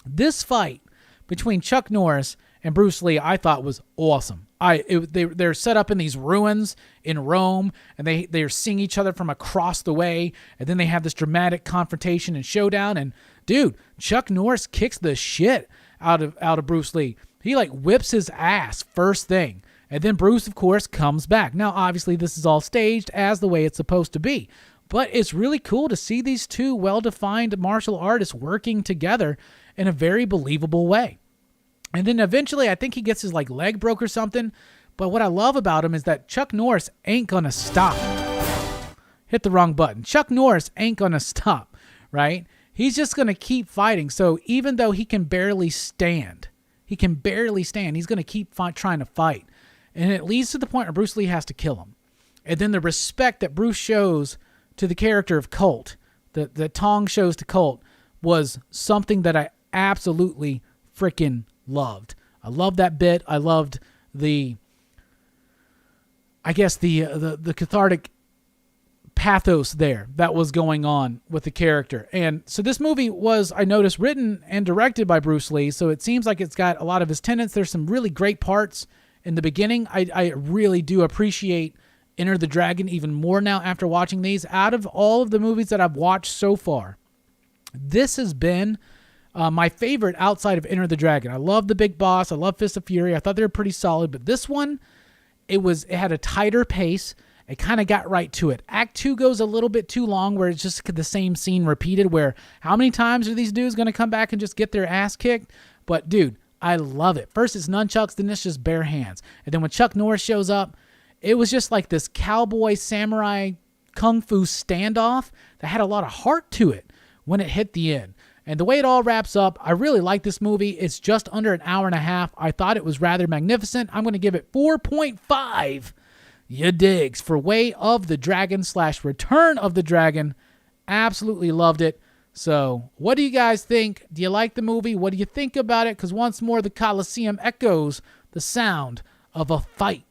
This fight between Chuck Norris and Bruce Lee I thought was awesome. They're set up in these ruins in Rome, and they're seeing each other from across the way, and then they have this dramatic confrontation and showdown. And dude, Chuck Norris kicks the shit out of Bruce Lee. He like whips his ass first thing, and then Bruce, of course, comes back. Now, obviously, this is all staged as the way it's supposed to be, but it's really cool to see these two well-defined martial artists working together in a very believable way. And then eventually, I think he gets his like leg broke or something. But what I love about him is that Chuck Norris ain't gonna stop. Hit the wrong button. Chuck Norris ain't gonna stop, right? He's just gonna keep fighting. So even though he can barely stand, he's gonna keep trying to fight. And it leads to the point where Bruce Lee has to kill him. And then the respect that Bruce shows to the character of Colt, that Tong shows to Colt, was something that I absolutely freaking loved. I loved that bit. I loved the cathartic pathos there that was going on with the character. And so this movie was, I noticed, written and directed by Bruce Lee, so it seems like it's got a lot of his tenets. There's some really great parts in the beginning. I really do appreciate Enter the Dragon even more now after watching these. Out of all of the movies that I've watched so far, this has been my favorite outside of Enter the Dragon. I love The Big Boss. I love Fist of Fury. I thought they were pretty solid, but this one, it had a tighter pace. It kind of got right to it. Act 2 goes a little bit too long, where it's just the same scene repeated, where how many times are these dudes going to come back and just get their ass kicked? But dude, I love it. First it's nunchucks, then it's just bare hands. And then when Chuck Norris shows up, it was just like this cowboy samurai kung fu standoff that had a lot of heart to it when it hit the end. And the way it all wraps up, I really like this movie. It's just under an hour and a half. I thought it was rather magnificent. I'm going to give it 4.5. You digs for Way of the Dragon / Return of the Dragon. Absolutely loved it. So what do you guys think? Do you like the movie? What do you think about it? Because once more, the Coliseum echoes the sound of a fight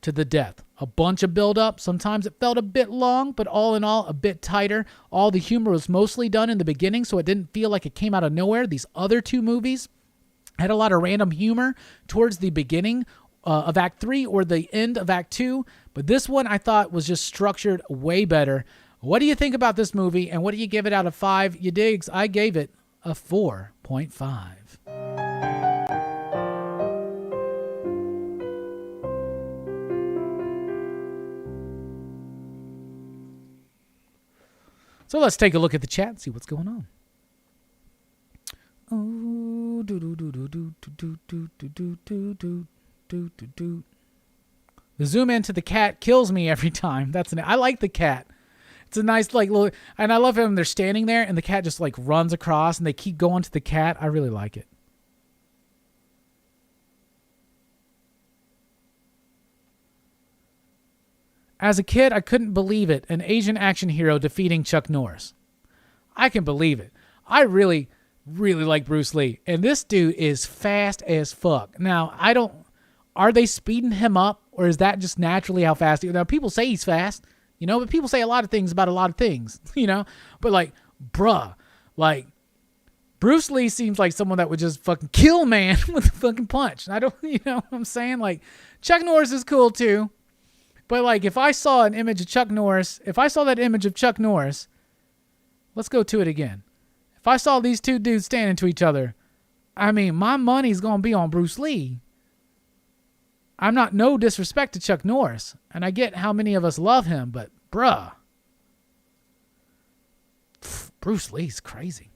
to the death. A bunch of build-up. Sometimes it felt a bit long, but all in all, a bit tighter. All the humor was mostly done in the beginning, so it didn't feel like it came out of nowhere. These other two movies had a lot of random humor towards the beginning of Act 3 or the end of Act 2, but this one I thought was just structured way better. What do you think about this movie, and what do you give it out of 5? You digs? I gave it a 4.5. So let's take a look at the chat and see what's going on. Oh, the zoom into the cat kills me every time. I like the cat. It's a nice little, and I love them. They're standing there and the cat just runs across and they keep going to the cat. I really like it. As a kid, I couldn't believe it. An Asian action hero defeating Chuck Norris. I can believe it. I really, really like Bruce Lee. And this dude is fast as fuck. Now, are they speeding him up? Or is that just naturally how fast now, people say he's fast, but people say a lot of things about a lot of things, But bruh, Bruce Lee seems like someone that would just fucking kill man with a fucking punch. I don't, what I'm saying? Chuck Norris is cool too. But if I saw an image of Chuck Norris, let's go to it again. If I saw these two dudes standing to each other, my money's going to be on Bruce Lee. I'm not no disrespect to Chuck Norris, and I get how many of us love him, but bruh, Bruce Lee's crazy.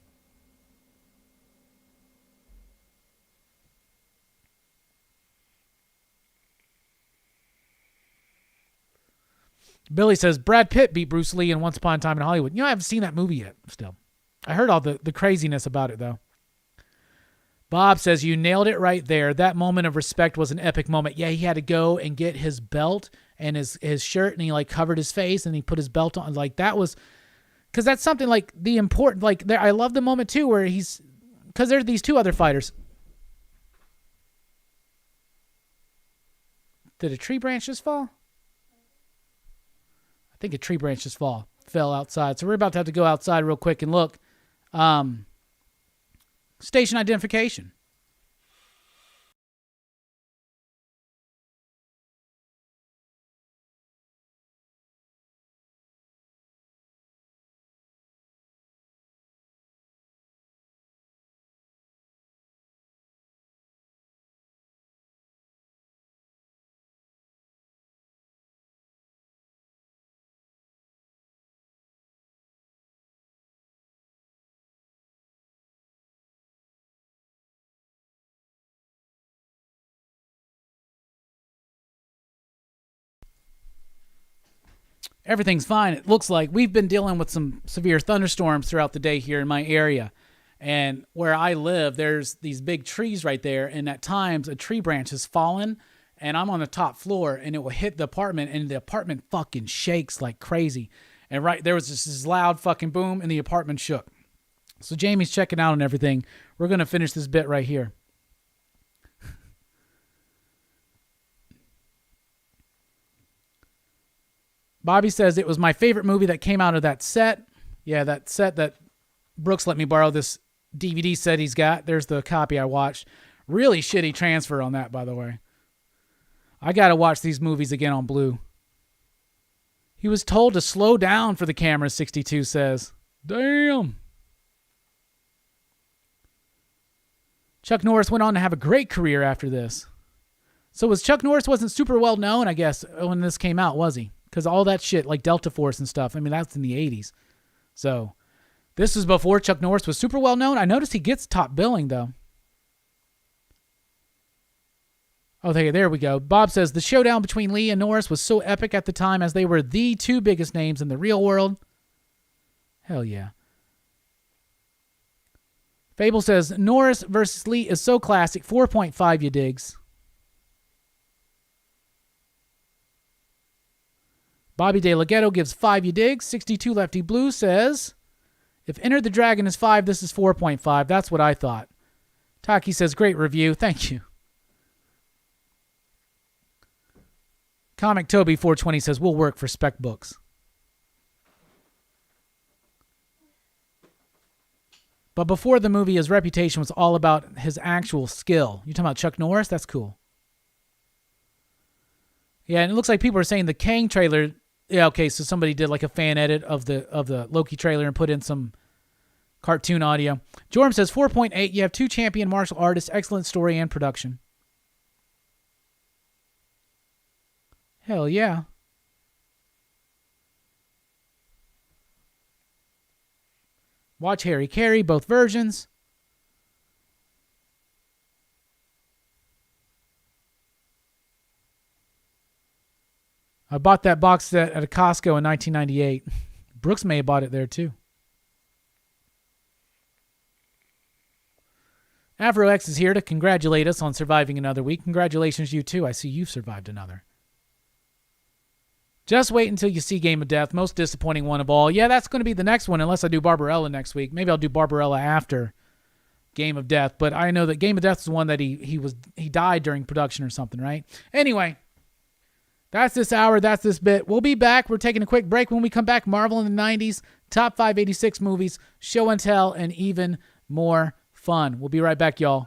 Billy says, Brad Pitt beat Bruce Lee in Once Upon a Time in Hollywood. I haven't seen that movie yet, still. I heard all the craziness about it, though. Bob says, you nailed it right there. That moment of respect was an epic moment. Yeah, he had to go and get his belt and his shirt, and he covered his face, and he put his belt on. That was because that's something like the important, like there. I love the moment too where because there's these two other fighters. Did a tree branch just fall? I think a tree branch just fell outside. So we're about to have to go outside real quick and look. Station identification. Everything's fine. It looks like we've been dealing with some severe thunderstorms throughout the day here in my area. And where I live, there's these big trees right there. And at times, a tree branch has fallen. And I'm on the top floor. And it will hit the apartment. And the apartment fucking shakes like crazy. And right there was this loud fucking boom. And the apartment shook. So Jamie's checking out on everything. We're going to finish this bit right here. Bobby says, it was my favorite movie that came out of that set. Yeah, that set that Brooks let me borrow, this DVD set he's got. There's the copy I watched. Really shitty transfer on that, by the way. I got to watch these movies again on Blue. He was told to slow down for the camera, 62 says. Damn. Chuck Norris went on to have a great career after this. So Chuck Norris wasn't super well known, I guess, when this came out, was he? Because all that shit, like Delta Force and stuff, I mean, that's in the 80s. So, this was before Chuck Norris was super well known. I noticed he gets top billing, though. Oh, there we go. Bob says, the showdown between Lee and Norris was so epic at the time as they were the two biggest names in the real world. Hell yeah. Fable says, Norris versus Lee is so classic. 4.5, you digs. Bobby De La Ghetto gives 5, you dig. 62 Lefty Blue says, if Enter the Dragon is 5, this is 4.5. That's what I thought. Taki says, great review. Thank you. Comic Toby 420 says, we'll work for spec books. But before the movie, his reputation was all about his actual skill. You talking about Chuck Norris? That's cool. Yeah, and it looks like people are saying the Kang trailer. Yeah, okay, so somebody did like a fan edit of the Loki trailer and put in some cartoon audio. Jorm says 4.8. You have 2 champion martial artists, excellent story and production. Hell yeah. Watch Harry Carey, both versions. I bought that box set at a Costco in 1998. Brooks may have bought it there too. Avro X is here to congratulate us on surviving another week. Congratulations, you too. I see you've survived another. Just wait until you see Game of Death. Most disappointing one of all. Yeah, that's going to be the next one unless I do Barbarella next week. Maybe I'll do Barbarella after Game of Death. But I know that Game of Death is the one that he died during production or something, right? Anyway, that's this hour. That's this bit. We'll be back. We're taking a quick break. When we come back, Marvel in the 90s, top 586 movies, show and tell, and even more fun. We'll be right back, y'all.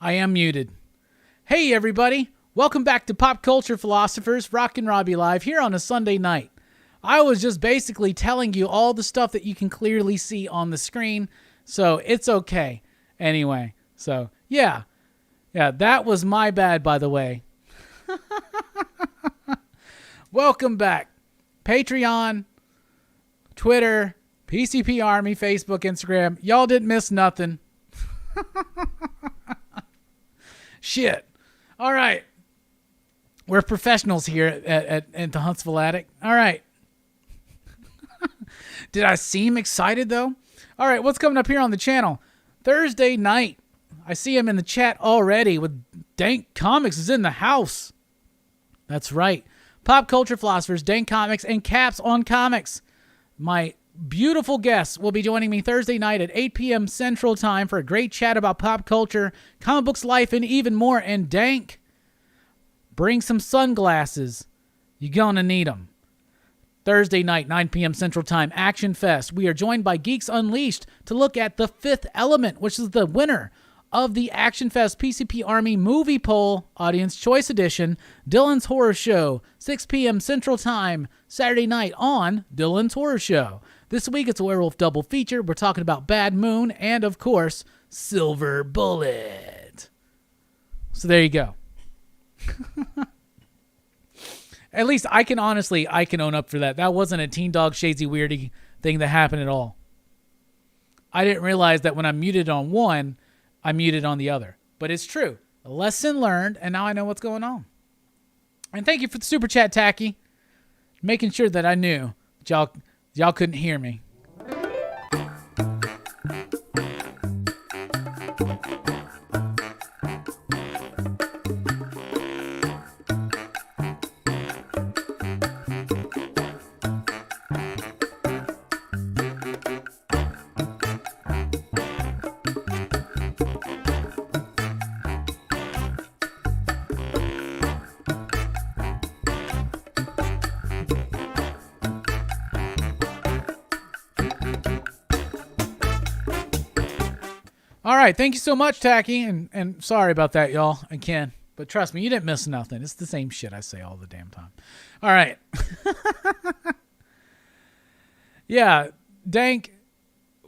I am muted. Hey, everybody. Welcome back to Pop Culture Philosophers, Rockin Robbie Live, here on a Sunday night. I was just basically telling you all the stuff that you can clearly see on the screen, so it's okay. Anyway, so, yeah. Yeah, that was my bad, by the way. Welcome back. Patreon, Twitter, PCP Army, Facebook, Instagram. Y'all didn't miss nothing. Shit. All right. We're professionals here at the Huntsville Attic. All right. Did I seem excited, though? All right, what's coming up here on the channel? Thursday night. I see him in the chat already with Dank Comics is in the house. That's right. Pop Culture Philosophers, Dank Comics, and Caps on Comics. My beautiful guests will be joining me Thursday night at 8 p.m. Central Time for a great chat about pop culture, comic books, life, and even more. And Dank, bring some sunglasses. You're going to need them. Thursday night, 9 p.m. Central Time, Action Fest. We are joined by Geeks Unleashed to look at The Fifth Element, which is the winner of the Action Fest PCP Army Movie Poll Audience Choice Edition, Dylan's Horror Show, 6 p.m. Central Time, Saturday night on Dylan's Horror Show. This week it's a werewolf double feature. We're talking about Bad Moon and, of course, Silver Bullet. So there you go. At least I can own up for that. That wasn't a Teen Dog Shadesy Weirdy thing that happened at all. I didn't realize that when I muted on one, I muted on the other. But it's true. A lesson learned, and now I know what's going on. And thank you for the super chat, Tacky. Making sure that I knew that y'all couldn't hear me. All right, thank you so much, Tacky, and sorry about that, y'all, again. But trust me, you didn't miss nothing. It's the same shit I say all the damn time. All right. Yeah, Dank,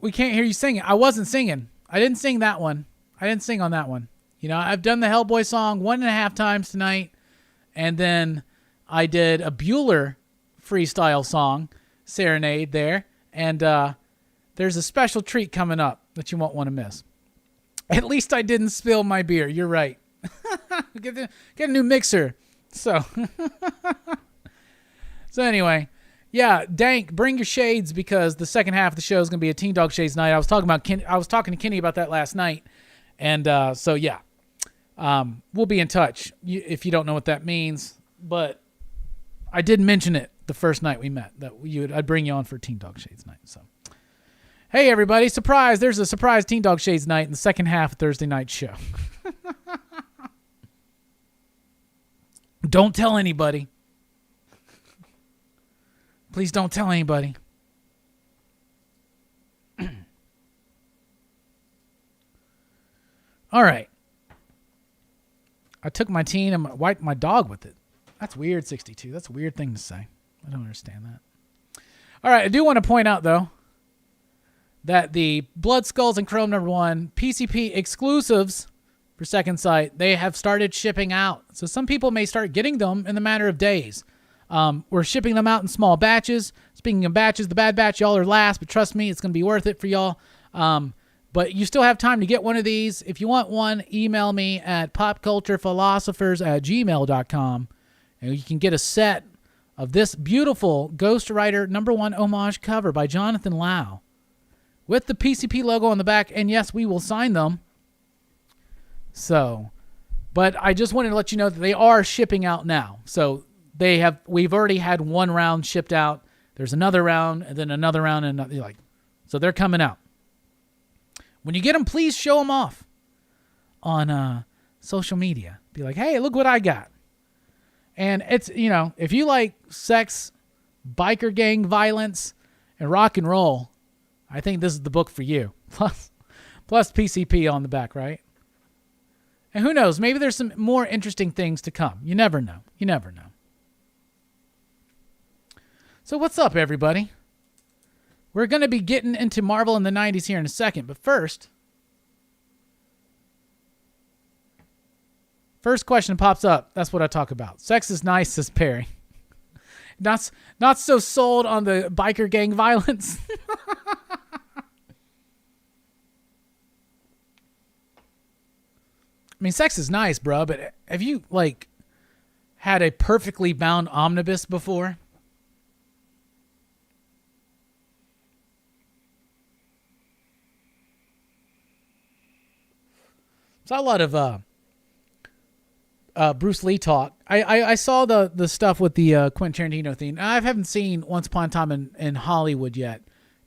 we can't hear you singing. I wasn't singing. I didn't sing that one. I didn't sing on that one. You know, I've done the Hellboy song 1.5 times tonight, and then I did a Bueller freestyle song, Serenade there, and there's a special treat coming up that you won't want to miss. At least I didn't spill my beer. You're right. Get a new mixer. So anyway, yeah, Dank, bring your shades because the second half of the show is going to be a Teen Dog Shades night. I was talking to Kenny about that last night, and so yeah, we'll be in touch if you don't know what that means. But I did mention it the first night we met that I'd bring you on for Teen Dog Shades night. So. Hey, everybody, surprise. There's a surprise Teen Dog Shades night in the second half of Thursday night show. Don't tell anybody. Please don't tell anybody. All right. I took my teen and wiped my dog with it. That's weird, 62. That's a weird thing to say. I don't understand that. All right, I do want to point out, though, that the Blood Skulls and Chrome #1 PCP exclusives for Second Sight, they have started shipping out. So some people may start getting them in the matter of days. We're shipping them out in small batches. Speaking of batches, the Bad Batch, y'all are last, but trust me, it's going to be worth it for y'all. But you still have time to get one of these. If you want one, email me at popculturephilosophers@gmail.com, and you can get a set of this beautiful Ghost Rider #1 homage cover by Jonathan Lau, with the PCP logo on the back, and yes, we will sign them. So, but I just wanted to let you know that they are shipping out now. So we've already had one round shipped out. There's another round, and then another round, and so they're coming out. When you get them, please show them off on social media. Be like, hey, look what I got. And it's, if you like sex, biker gang violence, and rock and roll, I think this is the book for you. Plus PCP on the back, right? And who knows, maybe there's some more interesting things to come. You never know. You never know. So what's up, everybody? We're going to be getting into Marvel in the 90s here in a second, but first question pops up. That's what I talk about. Sex is nice, says Perry. Not so sold on the biker gang violence. I mean, sex is nice, bro, but have you, like, had a perfectly bound omnibus before? Saw a lot of Bruce Lee talk. I saw the stuff with the Quentin Tarantino thing. I haven't seen Once Upon a Time in Hollywood yet,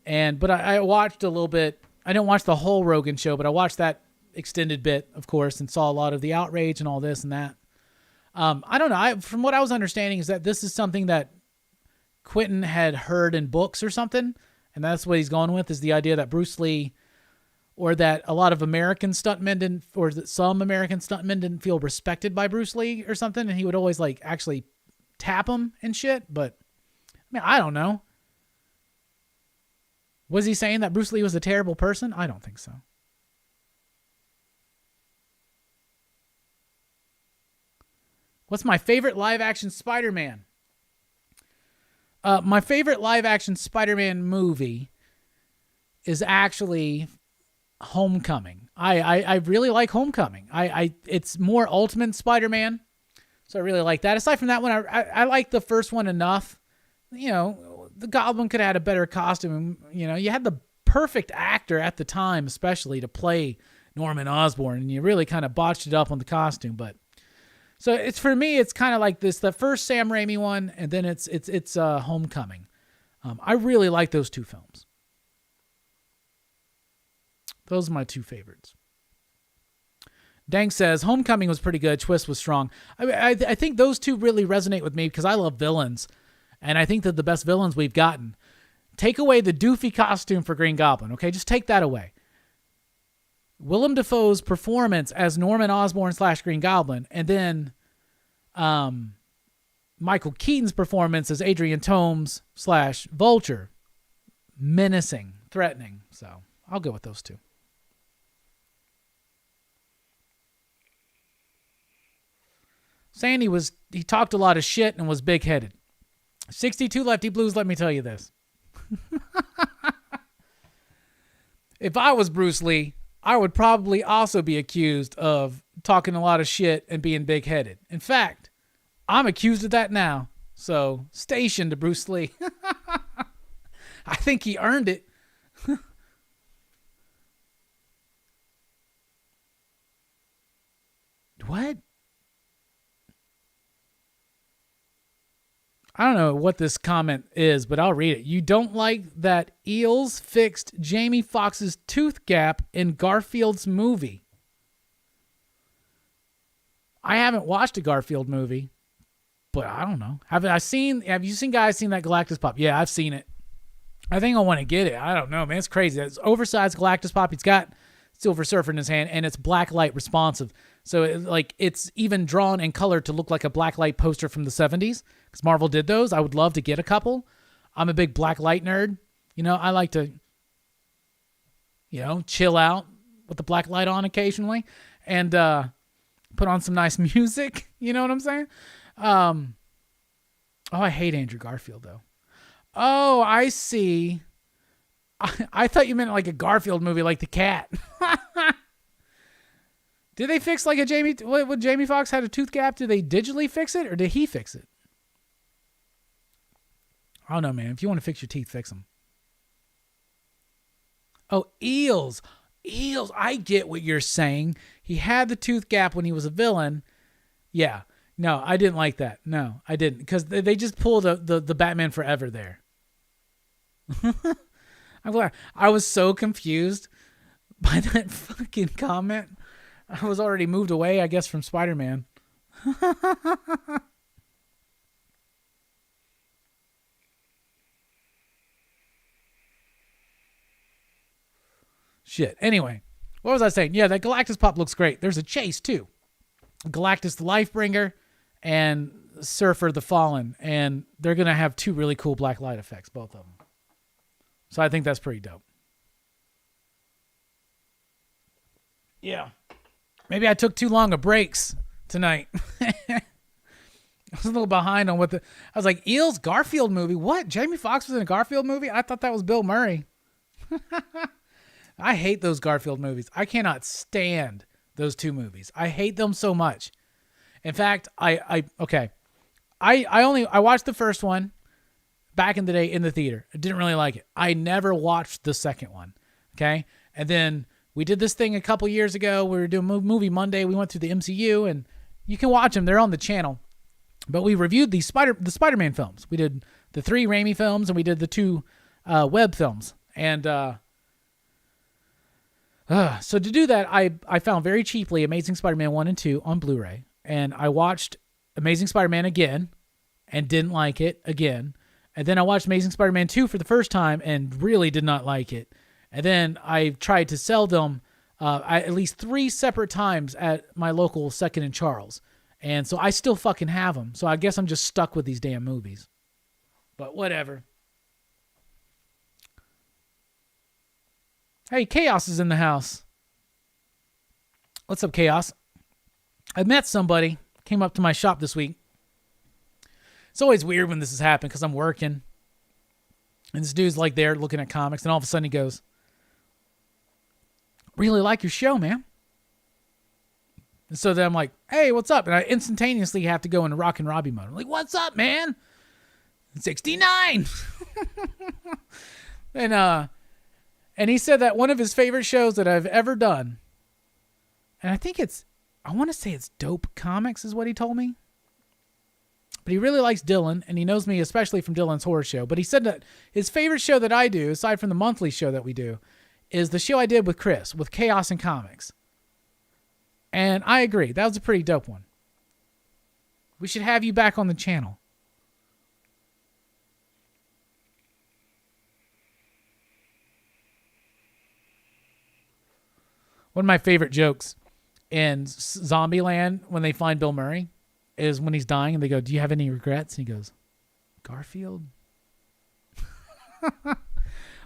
but I watched a little bit. I didn't watch the whole Rogan show, but I watched that extended bit, of course, and saw a lot of the outrage and all this and that. I don't know. From what I was understanding is that this is something that Quentin had heard in books or something, and that's what he's going with, is the idea that Bruce Lee, or that a lot of American stuntmen didn't, or that some American stuntmen didn't feel respected by Bruce Lee or something, and he would always, like, actually tap him and shit. But I mean, I don't know. Was he saying that Bruce Lee was a terrible person? I don't think so. What's my favorite live-action Spider-Man? My favorite live-action Spider-Man movie is actually Homecoming. I really like Homecoming. It's more Ultimate Spider-Man, so I really like that. Aside from that one, I like the first one enough. You know, the Goblin could have had a better costume. You know, you had the perfect actor at the time, especially to play Norman Osborn, and you really kind of botched it up on the costume. But so it's, for me, it's kind of like this: the first Sam Raimi one, and then it's Homecoming. I really like those two films. Those are my two favorites. Dank says, Homecoming was pretty good. Twist was strong. I think those two really resonate with me because I love villains. And I think that the best villains we've gotten. Take away the doofy costume for Green Goblin, okay? Just take that away. Willem Dafoe's performance as Norman Osborn / Green Goblin, and then Michael Keaton's performance as Adrian Toomes / Vulture. Menacing, threatening. So I'll go with those two. Sandy he talked a lot of shit and was big-headed. 62 Lefty Blues, let me tell you this. If I was Bruce Lee, I would probably also be accused of talking a lot of shit and being big-headed. In fact, I'm accused of that now. So, station to Bruce Lee. I think he earned it. What? I don't know what this comment is, but I'll read it. You don't like that Eels fixed Jamie Foxx's tooth gap in Garfield's movie. I haven't watched a Garfield movie, but I don't know. Have you seen guys seen that Galactus Pop? Yeah, I've seen it. I think I want to get it. I don't know, man. It's crazy. It's oversized Galactus Pop. He's got Silver Surfer in his hand, and it's black light responsive. So it's even drawn in color to look like a black light poster from the 70s. Because Marvel did those. I would love to get a couple. I'm a big black light nerd. You know, I like to, chill out with the black light on occasionally and put on some nice music. You know what I'm saying? I hate Andrew Garfield, though. Oh, I see. I thought you meant like a Garfield movie, like The Cat. Did they fix like when Jamie Foxx had a tooth gap? Did they digitally fix it or did he fix it? I don't know, man. If you want to fix your teeth, fix them. Oh, Eels. Eels. I get what you're saying. He had the tooth gap when he was a villain. Yeah. No, I didn't like that. No, I didn't. Because they just pulled the Batman Forever there. I'm glad. I was so confused by that fucking comment. I was already moved away, I guess, from Spider-Man. Shit. Anyway, what was I saying? Yeah, that Galactus Pop looks great. There's a chase, too. Galactus the Lifebringer and Surfer the Fallen. And they're going to have 2 really cool black light effects, both of them. So I think that's pretty dope. Yeah. Maybe I took too long of breaks tonight. I was a little behind on what I was like, Eels Garfield movie? What? Jamie Foxx was in a Garfield movie? I thought that was Bill Murray. I hate those Garfield movies. I cannot stand those 2 movies. I hate them so much. In fact, I watched the first one back in the day in the theater. I didn't really like it. I never watched the second one. Okay. And then we did this thing a couple years ago. We were doing Movie Monday. We went through the MCU, and you can watch them. They're on the channel. But we reviewed the Spider-Man films. We did the 3 Raimi films, and we did the 2 Webb films. And so to do that, I found very cheaply Amazing Spider-Man 1 and 2 on Blu-ray. And I watched Amazing Spider-Man again and didn't like it again. And then I watched Amazing Spider-Man 2 for the first time and really did not like it. And then I tried to sell them at least 3 separate times at my local Second and Charles. And so I still fucking have them. So I guess I'm just stuck with these damn movies. But whatever. Hey, Chaos is in the house. What's up, Chaos? I met somebody, came up to my shop this week. It's always weird when this has happened because I'm working. And this dude's like there looking at comics, and all of a sudden he goes, "Really like your show, man." And so then I'm like, "Hey, what's up?" And I instantaneously have to go into Rockin Robbie mode. I'm like, "What's up, man?" 69. And he said that one of his favorite shows that I've ever done, and I want to say it's Dope Comics is what he told me. But he really likes Dylan, and he knows me especially from Dylan's horror show. But he said that his favorite show that I do, aside from the monthly show that we do, is the show I did with Chris, with Chaos and Comics. And I agree. That was a pretty dope one. We should have you back on the channel. One of my favorite jokes in Zombieland when they find Bill Murray is when he's dying and they go, "Do you have any regrets?" And he goes, "Garfield?"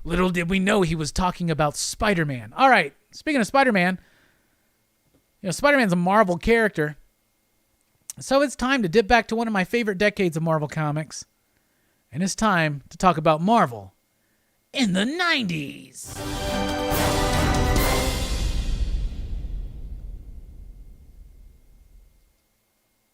Little did we know he was talking about Spider-Man. All right, speaking of Spider-Man, Spider-Man's a Marvel character. So it's time to dip back to one of my favorite decades of Marvel comics. And it's time to talk about Marvel in the 90s.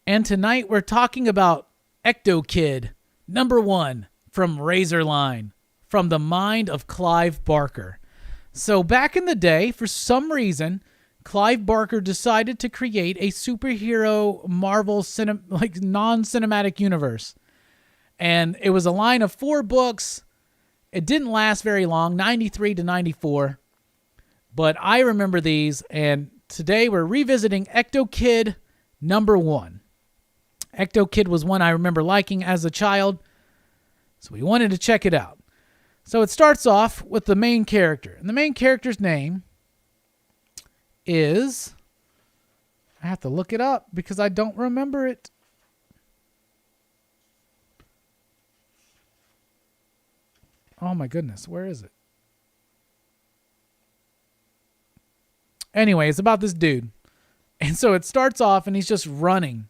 And tonight we're talking about Ectokid, #1 from Razorline, from the mind of Clive Barker. So back in the day, for some reason, Clive Barker decided to create a superhero Marvel non-cinematic universe. And it was a line of 4 books. It didn't last very long, 93 to 94. But I remember these, and today we're revisiting Ectokid #1. Ectokid was one I remember liking as a child, so we wanted to check it out. So it starts off with the main character, and the main character's name is... I have to look it up because I don't remember it. Oh my goodness, where is it? Anyway, it's about this dude. And so it starts off and he's just running.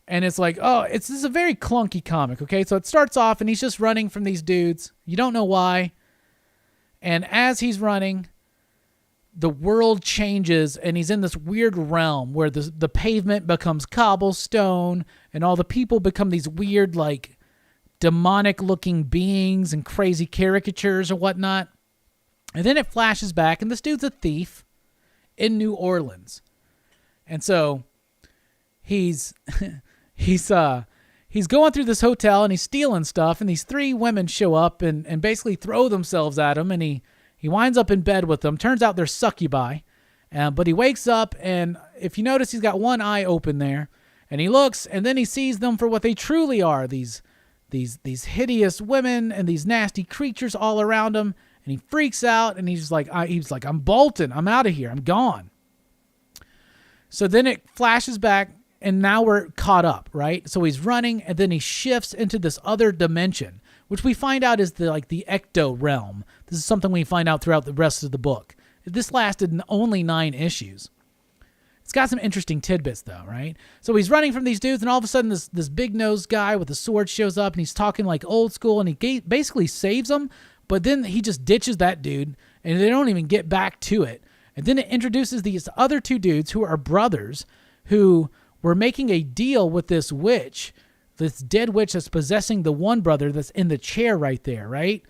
And it's like, this is a very clunky comic, okay? So it starts off and he's just running from these dudes. You don't know why. And as he's running, the world changes and he's in this weird realm where the pavement becomes cobblestone and all the people become these weird, like, demonic-looking beings and crazy caricatures or whatnot. And then it flashes back and this dude's a thief in New Orleans. And so he's going through this hotel and he's stealing stuff, and these 3 women show up and basically throw themselves at him, and he winds up in bed with them. Turns out they're succubi, but he wakes up, and if you notice, he's got one eye open there, and he looks, and then he sees them for what they truly are, these hideous women and these nasty creatures all around him, and he freaks out, and he's like, "I'm bolting. I'm out of here. I'm gone." So then it flashes back And now we're caught up, right? So he's running, and then he shifts into this other dimension, which we find out is the Ecto realm. This is something we find out throughout the rest of the book. This lasted only 9 issues. It's got some interesting tidbits, though, right? So he's running from these dudes, and all of a sudden this big-nosed guy with a sword shows up, and he's talking like old school, and he basically saves them, but then he just ditches that dude, and they don't even get back to it. And then it introduces these other 2 dudes who are brothers who were making a deal with this witch, this dead witch that's possessing the one brother that's in the chair right there, right?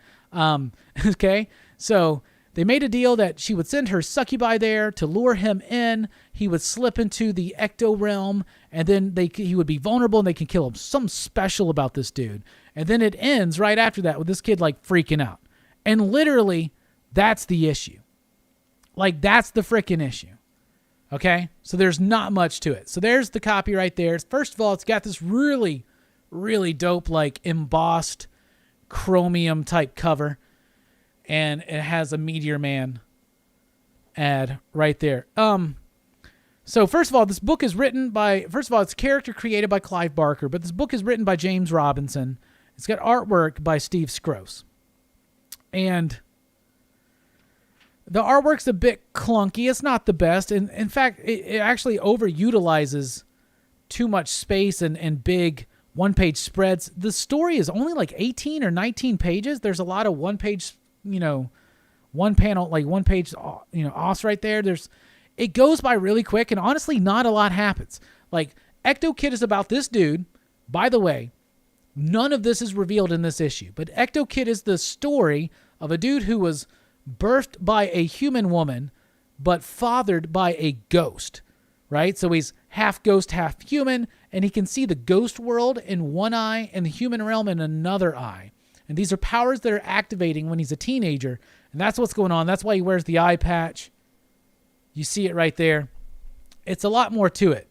Okay, so they made a deal that she would send her succubi there to lure him in. He would slip into the Ecto realm, and then he would be vulnerable, and they can kill him. Something special about this dude. And then it ends right after that with this kid like freaking out. And literally, that's the issue. Like, that's the freaking issue. Okay? So there's not much to it. So there's the copy right there. First of all, it's got this really, really dope, like, embossed chromium type cover. And it has a Meteor Man ad right there. So first of all, this book is written by, it's character created by Clive Barker, but this book is written by James Robinson. It's got artwork by Steve Skroce. And the artwork's a bit clunky. It's not the best. And in fact, it actually overutilizes too much space and big one-page spreads. The story is only like 18 or 19 pages. There's a lot of one-page, one panel, like one page, offs right there. It goes by really quick, and honestly, not a lot happens. Like, Ectokid is about this dude. By the way, none of this is revealed in this issue, but Ectokid is the story of a dude who was birthed by a human woman, but fathered by a ghost, right? So he's half ghost, half human, and he can see the ghost world in one eye and the human realm in another eye. And these are powers that are activating when he's a teenager. And that's what's going on. That's why he wears the eye patch. You see it right there. It's a lot more to it.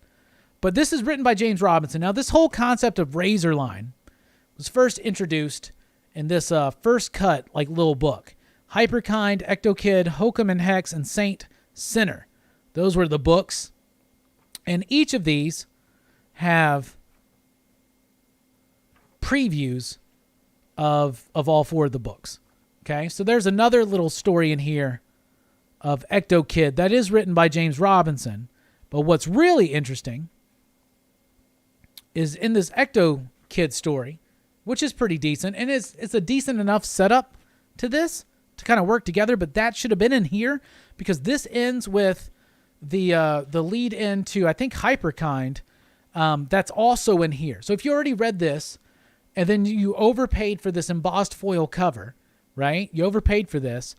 But this is written by James Robinson. Now, this whole concept of Razor Line was first introduced in this first cut, like, little book. Hyperkind, Ectokid, Hokum and Hex, and Saint Sinner. Those were the books. And each of these have previews of all 4 of the books. Okay, so there's another little story in here of Ectokid that is written by James Robinson. But what's really interesting is in this Ectokid story, which is pretty decent, and it's a decent enough setup to this to kind of work together, but that should have been in here because this ends with the lead into, I think, Hyperkind. That's also in here. So if you already read this, and then you overpaid for this embossed foil cover, right? You overpaid for this.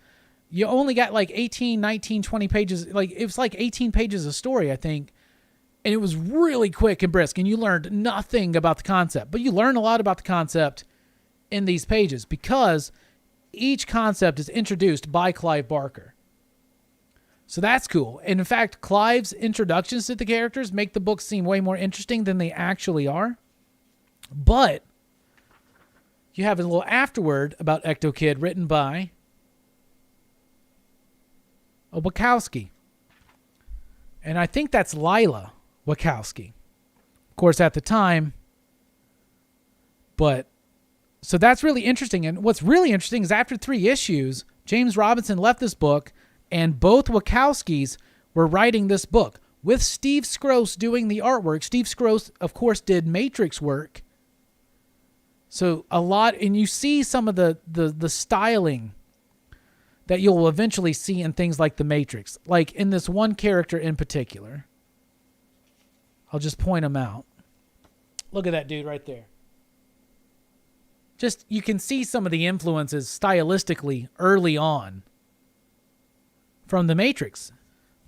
You only got like 18, 19, 20 pages. Like, it was like 18 pages of story, I think. And it was really quick and brisk, and you learned nothing about the concept. But you learn a lot about the concept in these pages because each concept is introduced by Clive Barker. So that's cool. And in fact, Clive's introductions to the characters make the book seem way more interesting than they actually are. But you have a little afterword about Ectokid written by Wachowski. And I think that's Lila Wachowski. Of course, at the time. But, so that's really interesting. And what's really interesting is after 3 issues, James Robinson left this book, and both Wachowskis were writing this book with Steve Skroce doing the artwork. Steve Skroce, of course, did Matrix work. So a lot, and you see some of the styling that you'll eventually see in things like The Matrix. Like in this one character in particular. I'll just point him out. Look at that dude right there. Just, you can see some of the influences stylistically early on from The Matrix.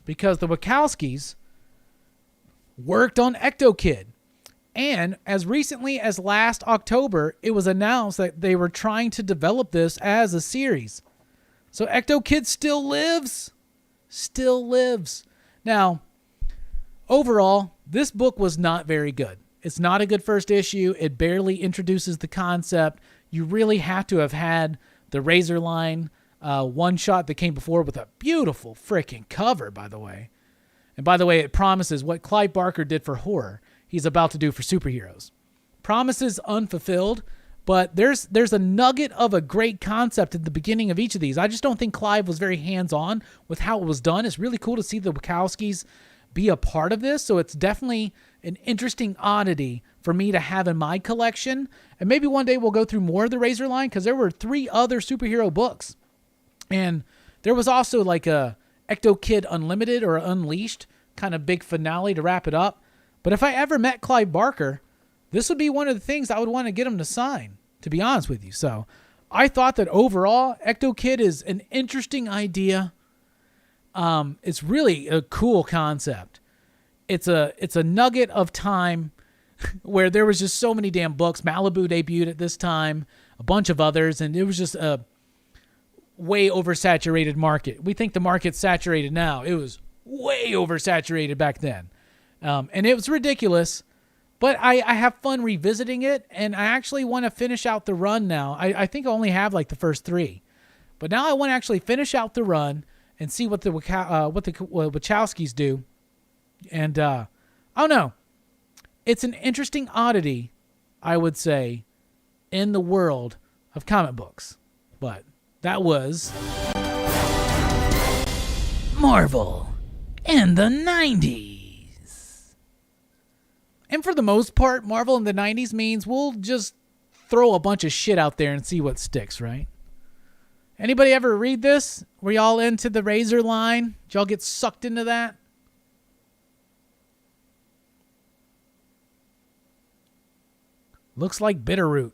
Because the Wachowskis worked on Ectokid. And as recently as last October, it was announced that they were trying to develop this as a series. So Ectokid still lives. Still lives. Now, overall, this book was not very good. It's not a good first issue. It barely introduces the concept. You really have to have had the Razor Line one-shot that came before with a beautiful freaking cover, by the way. And by the way, it promises what Clive Barker did for horror. he's about to do for superheroes. Promises unfulfilled, but there's a nugget of a great concept at the beginning of each of these. I just don't think Clive was very hands-on with how it was done. It's really cool to see the Wachowskis be a part of this, so it's definitely an interesting oddity for me to have in my collection. And maybe one day we'll go through more of the Razor line, because there were 3 other superhero books. And there was also like a Ectokid Unlimited or Unleashed kind of big finale to wrap it up. But if I ever met Clive Barker, this would be one of the things I would want to get him to sign, to be honest with you. So I thought that overall, Ectokid is an interesting idea. It's really a cool concept. It's a nugget of time where there was just so many damn books. Malibu debuted at this time, a bunch of others, and it was just a way oversaturated market. We think the market's saturated now. It was way oversaturated back then. And it was ridiculous, but I have fun revisiting it, and I actually want to finish out the run now. I think I only have like the first 3, but now I want to actually finish out the run and see what the Wachowskis do. And I don't know. It's an interesting oddity, I would say, in the world of comic books. But that was Marvel in the 90s. And for the most part, Marvel in the 90s means we'll just throw a bunch of shit out there and see what sticks, right? Anybody ever read this? Were y'all into the Razor line? Did y'all get sucked into that? Looks like Bitterroot.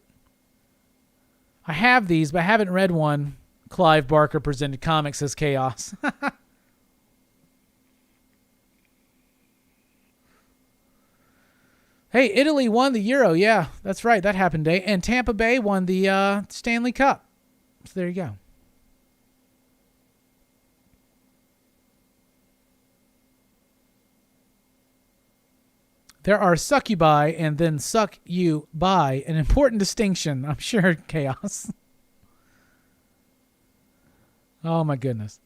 I have these, but I haven't read one. Clive Barker presented comics as Chaos. Hey, Italy won the Euro. Yeah, that's right. That happened today. And Tampa Bay won the Stanley Cup. So there you go. There are succubi and then suck you by. An important distinction, I'm sure, Chaos. Oh, my goodness.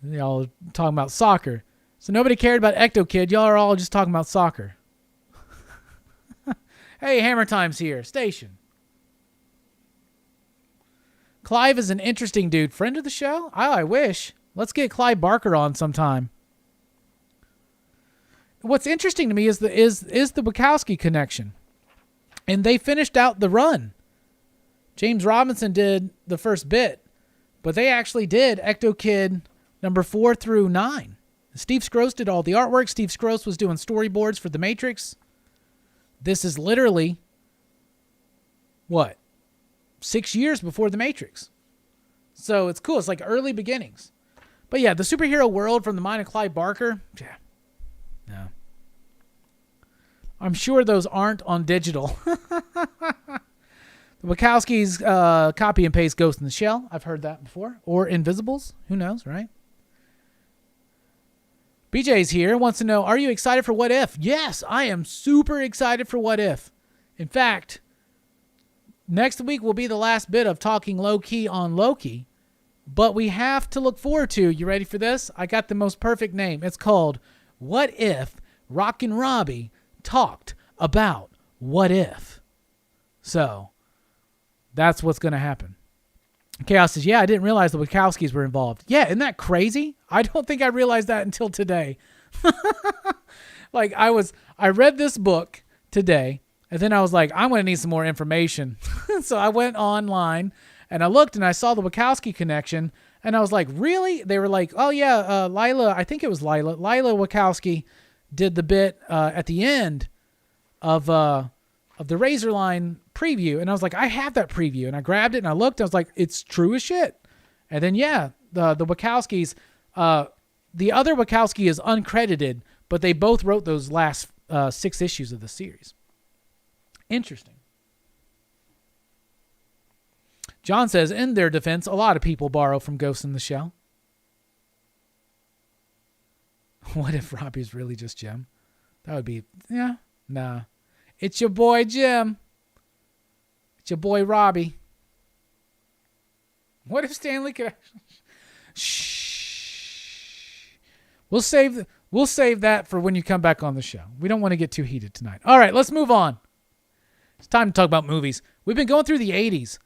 Y'all talking about soccer. So nobody cared about Ectokid. Y'all are all just talking about soccer. Hey, Hammer Time's here. Station. Clive is an interesting dude. Friend of the show? I wish. Let's get Clive Barker on sometime. What's interesting to me is the Wachowski connection. And they finished out the run. James Robinson did the first bit, but they actually did Ectokid number 4 through 9. Steve Scrose did all the artwork. Steve Scrose was doing storyboards for The Matrix. This is literally, 6 years before The Matrix. So it's cool. It's like early beginnings. But yeah, the superhero world from the mind of Clive Barker, yeah. No. I'm sure those aren't on digital. The Wachowskis copy and paste Ghost in the Shell. I've heard that before. Or Invisibles. Who knows, right? BJ's here. Wants to know, are you excited for What If? Yes, I am super excited for What If. In fact, next week will be the last bit of talking low-key on Loki. But we have to look forward to, you ready for this? I got the most perfect name. It's called What If Rockin Robbie Talked About What If. So, that's what's going to happen. Chaos says, yeah, I didn't realize the Wachowskis were involved. Yeah, isn't that crazy? I don't think I realized that until today. I read this book today, and then I was like, I'm going to need some more information. So I went online, and I looked, and I saw the Wachowski connection, and I was like, really? They were like, oh, yeah, Lila Wachowski did the bit at the end of the Razor line preview. And I was like, I have that preview. And I grabbed it and I looked. And I was like, it's true as shit. And then, yeah, the Wachowskis, the other Wachowski is uncredited, but they both wrote those last 6 issues of the series. Interesting. John says, in their defense, a lot of people borrow from Ghost in the Shell. What if Robbie's really just Jim? That would be, yeah, nah. It's your boy Jim. It's your boy Robbie. What if Stanley could... Shh. We'll save We'll save that for when you come back on the show. We don't want to get too heated tonight. All right, let's move on. It's time to talk about movies. We've been going through the 80s,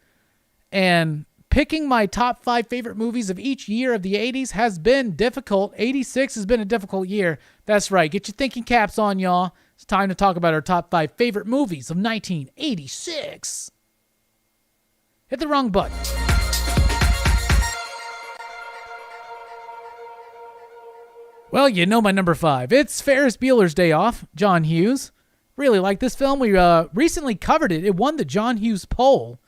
and picking my top 5 favorite movies of each year of the 80s has been difficult. 86 has been a difficult year. That's right. Get your thinking caps on, y'all. It's time to talk about our top 5 favorite movies of 1986. Hit the wrong button. Well, you know my number 5. It's Ferris Bueller's Day Off, John Hughes. Really like this film. We recently covered it. It won the John Hughes poll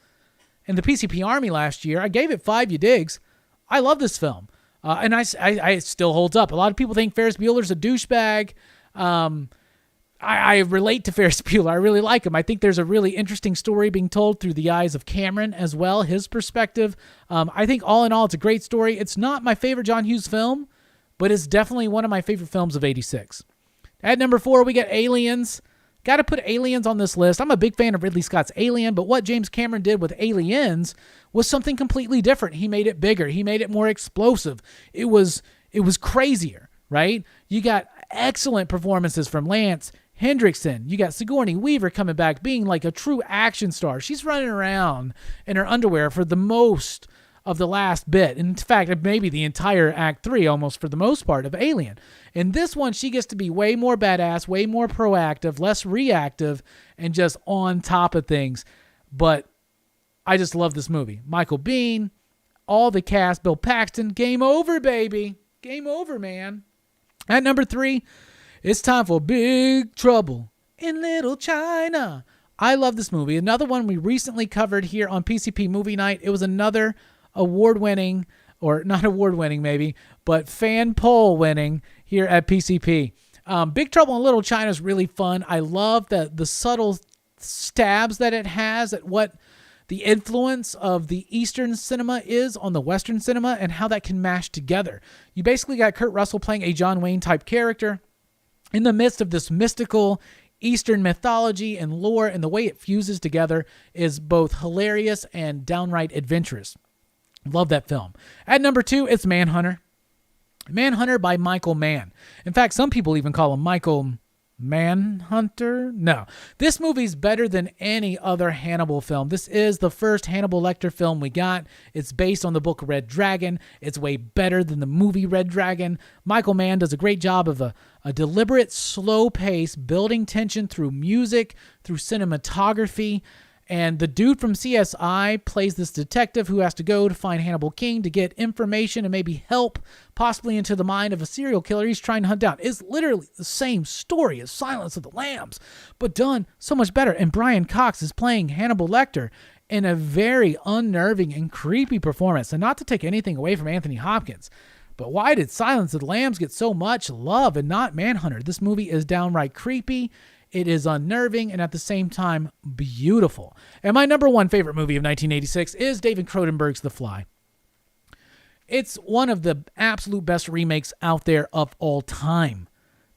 in the PCP Army last year. I gave it 5 you digs. I love this film. And I still holds up. A lot of people think Ferris Bueller's a douchebag. I relate to Ferris Bueller. I really like him. I think there's a really interesting story being told through the eyes of Cameron as well, his perspective. I think all in all, it's a great story. It's not my favorite John Hughes film, but it's definitely one of my favorite films of 86. At number 4, we got Aliens. Got to put Aliens on this list. I'm a big fan of Ridley Scott's Alien, but what James Cameron did with Aliens was something completely different. He made it bigger. He made it more explosive. It was crazier, right? You got excellent performances from Lance Hendrickson. You got Sigourney Weaver coming back, being like a true action star. She's running around in her underwear for the most of the last bit. In fact, maybe the entire Act 3 almost for the most part of Alien. In this one, she gets to be way more badass, way more proactive, less reactive, and just on top of things. But I just love this movie. Michael Biehn, all the cast, Bill Paxton, game over, baby. Game over, man. At number 3, it's time for Big Trouble in Little China. I love this movie. Another one we recently covered here on PCP Movie Night. It was another award-winning, or not award-winning maybe, but fan poll winning here at PCP. Big Trouble in Little China is really fun. I love the subtle stabs that it has at what the influence of the Eastern cinema is on the Western cinema and how that can mash together. You basically got Kurt Russell playing a John Wayne type character in the midst of this mystical Eastern mythology and lore, and the way it fuses together is both hilarious and downright adventurous. Love that film. At number 2, it's Manhunter. Manhunter by Michael Mann. In fact, some people even call him Michael Manhunter. No, this movie's better than any other Hannibal film. This is the first Hannibal Lecter film we got. It's based on the book Red Dragon. It's way better than the movie Red Dragon. Michael Mann does a great job of a deliberate, slow pace, building tension through music, through cinematography. And the dude from CSI plays this detective who has to go to find Hannibal King to get information and maybe help possibly into the mind of a serial killer he's trying to hunt down. It's literally the same story as Silence of the Lambs, but done so much better. And Brian Cox is playing Hannibal Lecter in a very unnerving and creepy performance. And not to take anything away from Anthony Hopkins, but why did Silence of the Lambs get so much love and not Manhunter? This movie is downright creepy. It is unnerving and at the same time beautiful. And my number 1 favorite movie of 1986 is David Cronenberg's The Fly. It's one of the absolute best remakes out there of all time.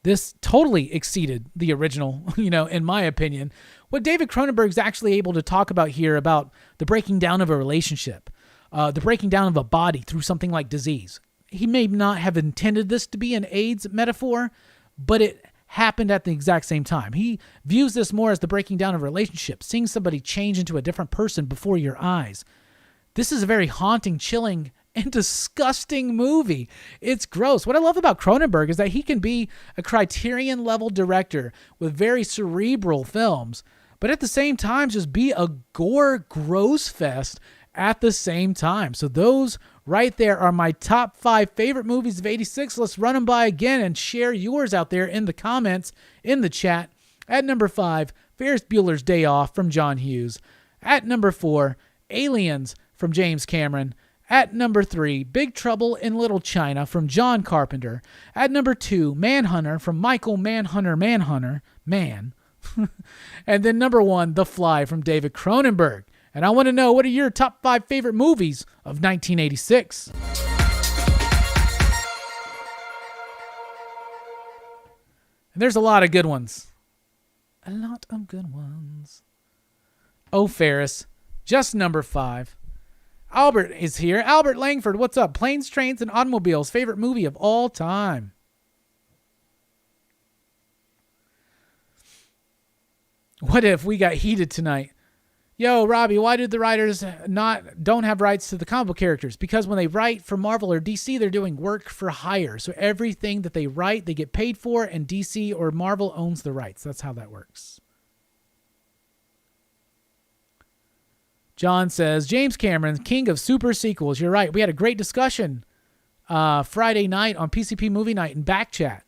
This totally exceeded the original, in my opinion. What David Cronenberg's actually able to talk about here about the breaking down of a relationship, the breaking down of a body through something like disease. He may not have intended this to be an AIDS metaphor, but it happened at the exact same time. He views this more as the breaking down of a relationship, seeing somebody change into a different person before your eyes. This is a very haunting, chilling, and disgusting movie. It's gross. What I love about Cronenberg is that he can be a Criterion-level director with very cerebral films, but at the same time just be a gore gross fest at the same time. So those right there are my top 5 favorite movies of 86. Let's run them by again and share yours out there in the comments, in the chat. At number 5, Ferris Bueller's Day Off from John Hughes. At number 4, Aliens from James Cameron. At number 3, Big Trouble in Little China from John Carpenter. At number 2, Manhunter from Michael Manhunter. And then number 1, The Fly from David Cronenberg. And I want to know, what are your top 5 favorite movies of 1986? And there's a lot of good ones. A lot of good ones. Oh, Ferris, just number 5. Albert is here. Albert Langford, what's up? Planes, Trains, and Automobiles, favorite movie of all time. What if we got heated tonight? Yo, Robbie, why did the writers don't have rights to the comic book characters? Because when they write for Marvel or DC, they're doing work for hire. So everything that they write, they get paid for, and DC or Marvel owns the rights. That's how that works. John says, James Cameron, king of super sequels. You're right. We had a great discussion Friday night on PCP Movie Night in Backchat,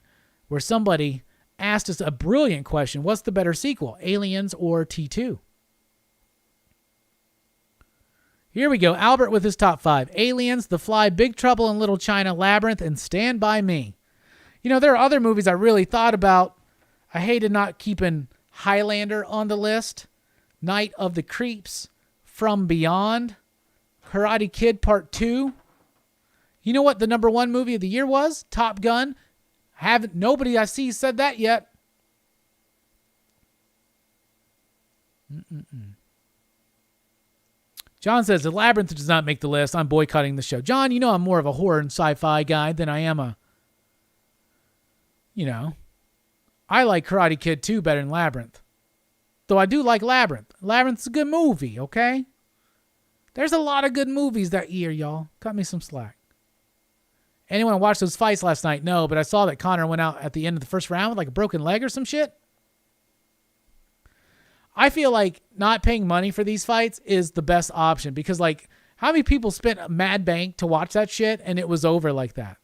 where somebody asked us a brilliant question. What's the better sequel, Aliens or T2? Here we go. Albert with his top 5. Aliens, The Fly, Big Trouble in Little China, Labyrinth, and Stand By Me. You know, there are other movies I really thought about. I hated not keeping Highlander on the list. Night of the Creeps, From Beyond, Karate Kid Part 2. You know what the number 1 movie of the year was? Top Gun. Nobody I see said that yet. John says, the Labyrinth does not make the list. I'm boycotting the show. John, you know I'm more of a horror and sci-fi guy than I am I like Karate Kid 2 better than Labyrinth. Though I do like Labyrinth. Labyrinth's a good movie, okay? There's a lot of good movies that year, y'all. Cut me some slack. Anyone watch those fights last night? No, but I saw that Connor went out at the end of the first round with like a broken leg or some shit. I feel like not paying money for these fights is the best option because, like, how many people spent a mad bank to watch that shit and it was over like that?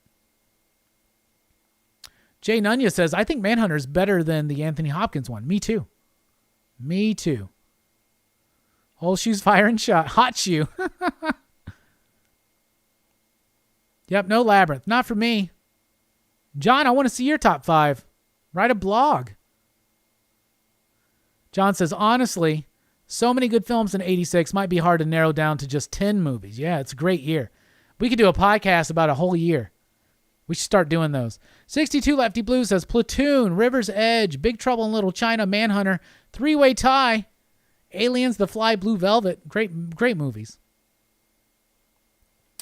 Jay Nunya says, I think Manhunter is better than the Anthony Hopkins one. Me too. Me too. Whole shoes firing shot. Hot shoe. Yep, no Labyrinth. Not for me. John, I want to see your top 5. Write a blog. John says, honestly, so many good films in 86 might be hard to narrow down to just 10 movies. Yeah, it's a great year. We could do a podcast about a whole year. We should start doing those. 62 Lefty Blue says, Platoon, River's Edge, Big Trouble in Little China, Manhunter, Three-Way Tie, Aliens, The Fly, Blue Velvet. Great movies.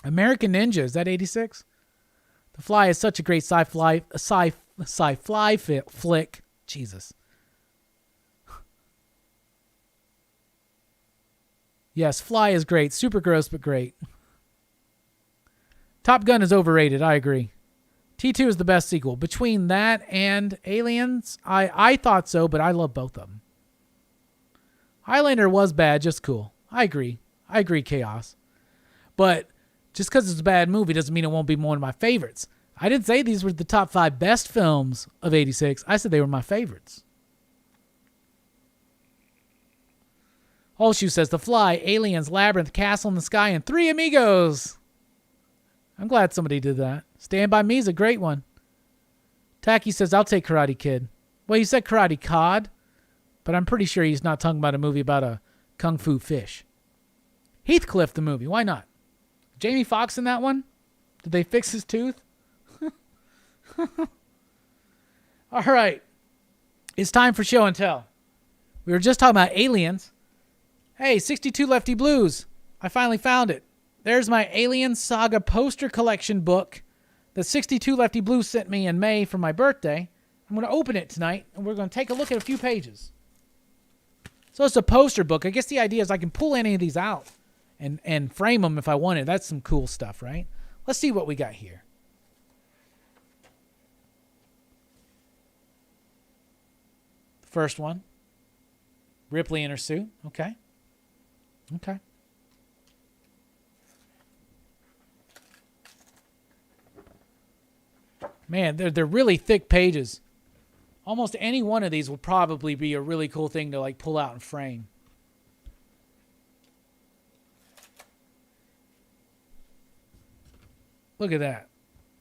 American Ninja, is that 86? The Fly is such a great sci-fi flick. Jesus. Yes, Fly is great. Super gross, but great. Top Gun is overrated. I agree. T2 is the best sequel. Between that and Aliens, I thought so, but I love both of them. Highlander was bad, just cool. I agree, Chaos. But just because it's a bad movie doesn't mean it won't be one of my favorites. I didn't say these were the top 5 best films of 86. I said they were my favorites. Holshoe says, The Fly, Aliens, Labyrinth, Castle in the Sky, and Three Amigos. I'm glad somebody did that. Stand By Me is a great one. Tacky says, I'll take Karate Kid. Well, you said Karate Cod, but I'm pretty sure he's not talking about a movie about a kung fu fish. Heathcliff, the movie. Why not? Jamie Foxx in that one? Did they fix his tooth? All right. It's time for show and tell. We were just talking about Aliens. Hey, 62 Lefty Blues. I finally found it. There's my Alien Saga poster collection book that 62 Lefty Blues sent me in May for my birthday. I'm going to open it tonight, and we're going to take a look at a few pages. So it's a poster book. I guess the idea is I can pull any of these out and frame them if I wanted. That's some cool stuff, right? Let's see what we got here. The first one. Ripley in her suit. Okay. Man, they're really thick pages. Almost any one of these will probably be a really cool thing to like pull out and frame. Look at that.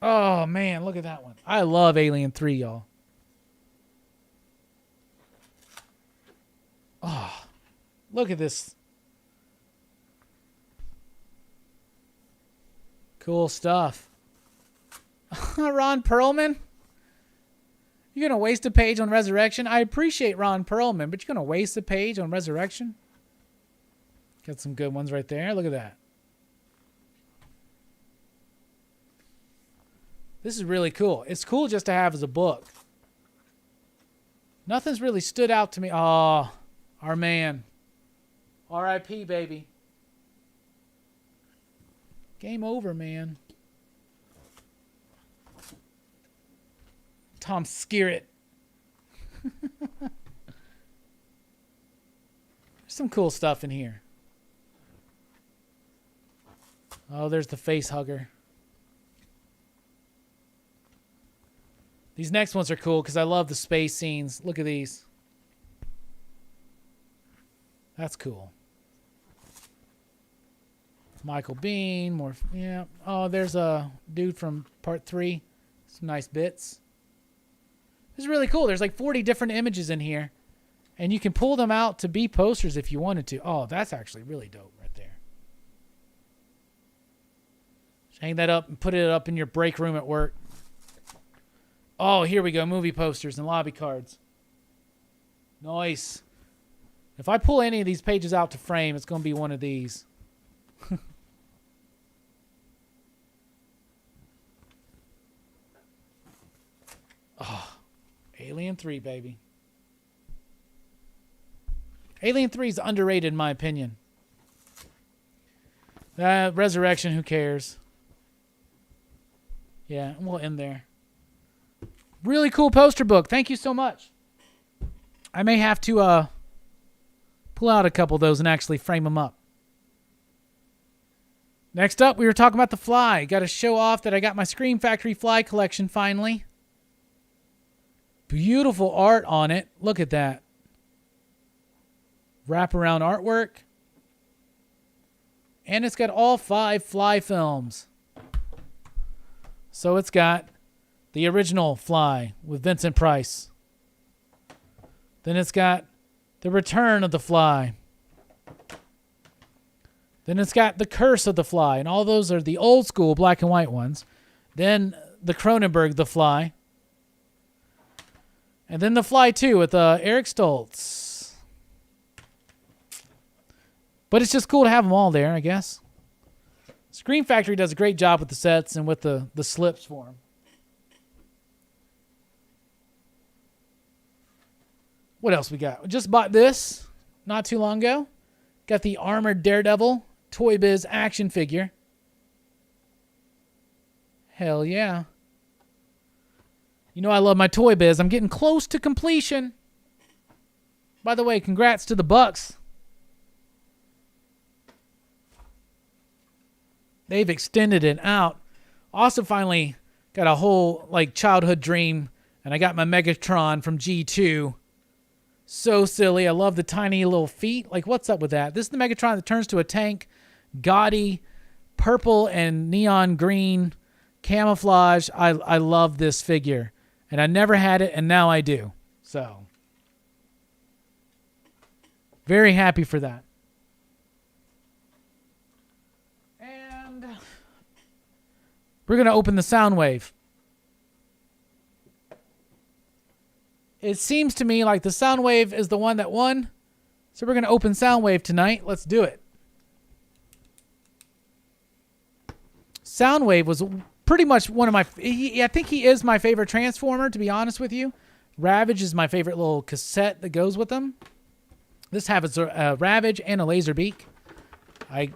Oh, man, look at that one. I love Alien 3, y'all. Oh, look at this. Cool stuff. Ron Perlman? You're going to waste a page on Resurrection? I appreciate Ron Perlman, but you're going to waste a page on Resurrection? Got some good ones right there. Look at that. This is really cool. It's cool just to have as a book. Nothing's really stood out to me. Oh, Our man. R.I.P., baby. Game over, man. Tom Skerritt. There's some cool stuff in here. Oh, there's the face hugger. These next ones are cool because I love the space scenes. Look at these. That's cool. Michael Biehn, more, yeah. Oh, there's a dude from part 3. Some nice bits. This is really cool. There's like 40 different images in here. And you can pull them out to be posters if you wanted to. Oh, that's actually really dope right there. Just hang that up and put it up in your break room at work. Oh, here we go. Movie posters and lobby cards. Nice. If I pull any of these pages out to frame, it's going to be one of these. Oh, Alien 3, baby. Alien 3 is underrated in my opinion. Resurrection, who cares? Yeah, we'll end there. Really cool poster book. Thank you so much. I may have to pull out a couple of those and actually frame them up. Next up, we were talking about the Fly. Got to show off that I got my Scream Factory Fly collection finally. Beautiful art on it. Look at that. Wraparound artwork. And it's got all 5 Fly films. So it's got the original Fly with Vincent Price. Then it's got the Return of the Fly. Then it's got the Curse of the Fly. And all those are the old school black and white ones. Then the Cronenberg The Fly. And then The Fly 2 with Eric Stoltz. But it's just cool to have them all there, I guess. Scream Factory does a great job with the sets and with the slips for them. What else we got? We just bought this not too long ago. Got the Armored Daredevil Toy Biz action figure. Hell yeah. You know I love my Toy Biz. I'm getting close to completion. By the way, congrats to the Bucks. They've extended it out. Also finally got a whole like childhood dream. And I got my Megatron from G2. So silly. I love the tiny little feet. Like, what's up with that? This is the Megatron that turns to a tank. Gaudy, purple and neon green camouflage. I love this figure. And I never had it, and now I do. So, very happy for that. And we're going to open the Soundwave. It seems to me like the Soundwave is the one that won. So we're going to open Soundwave tonight. Let's do it. Soundwave was pretty much one of my... I think he is my favorite Transformer, to be honest with you. Ravage is my favorite little cassette that goes with them. This has a Ravage and a Laserbeak. I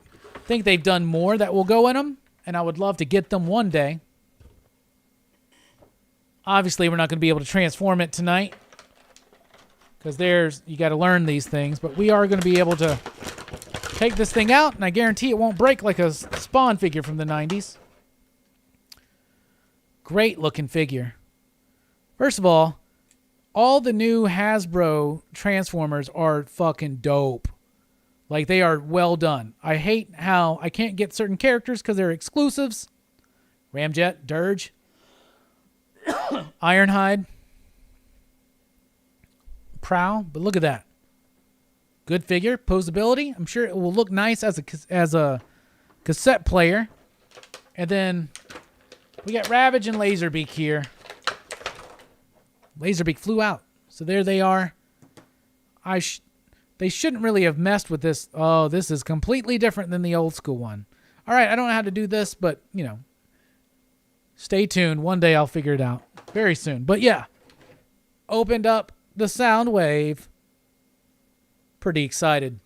think they've done more that will go in them, and I would love to get them one day. Obviously, we're not going to be able to transform it tonight because you got to learn these things, but we are going to be able to take this thing out, and I guarantee it won't break like a Spawn figure from the 90s. Great looking figure. First of all the new Hasbro Transformers are fucking dope. Like, they are well done. I hate how I can't get certain characters because they're exclusives. Ramjet, Dirge, Ironhide, Prowl, but look at that. Good figure, posability. I'm sure it will look nice as a cassette player. And then we got Ravage and Laserbeak here. Laserbeak flew out. So there they are. They shouldn't really have messed with this. Oh, this is completely different than the old school one. All right, I don't know how to do this, but, you know, stay tuned. One day I'll figure it out very soon. But, yeah, opened up the Soundwave. Pretty excited.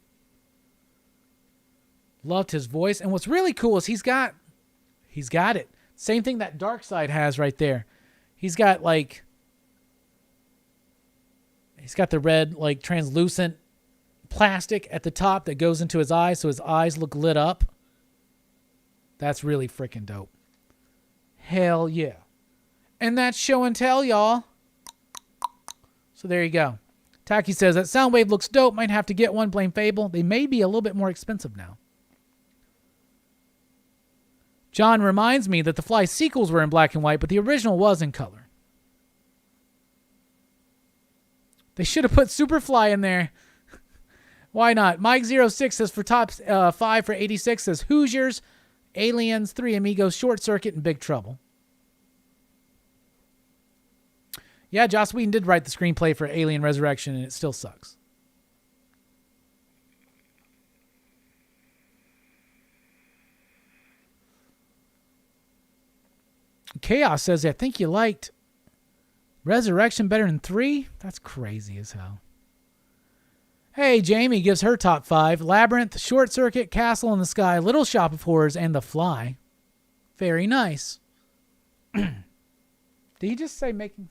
Loved his voice. And what's really cool is he's got it. Same thing that Darkseid has right there. He's got the red, like, translucent plastic at the top that goes into his eyes, so his eyes look lit up. That's really freaking dope. Hell yeah. And that's show and tell, y'all. So there you go. Taki says, that Soundwave looks dope. Might have to get one. Blame Fable. They may be a little bit more expensive now. John reminds me that the Fly sequels were in black and white, but the original was in color. They should have put Superfly in there. Why not? Mike06 says for top 5 for 86 says Hoosiers, Aliens, Three Amigos, Short Circuit, and Big Trouble. Yeah, Joss Whedon did write the screenplay for Alien Resurrection, and it still sucks. Chaos says, I think you liked Resurrection better than 3? That's crazy as hell. Hey, Jamie gives her top 5. Labyrinth, Short Circuit, Castle in the Sky, Little Shop of Horrors, and The Fly. Very nice. Did he just say making...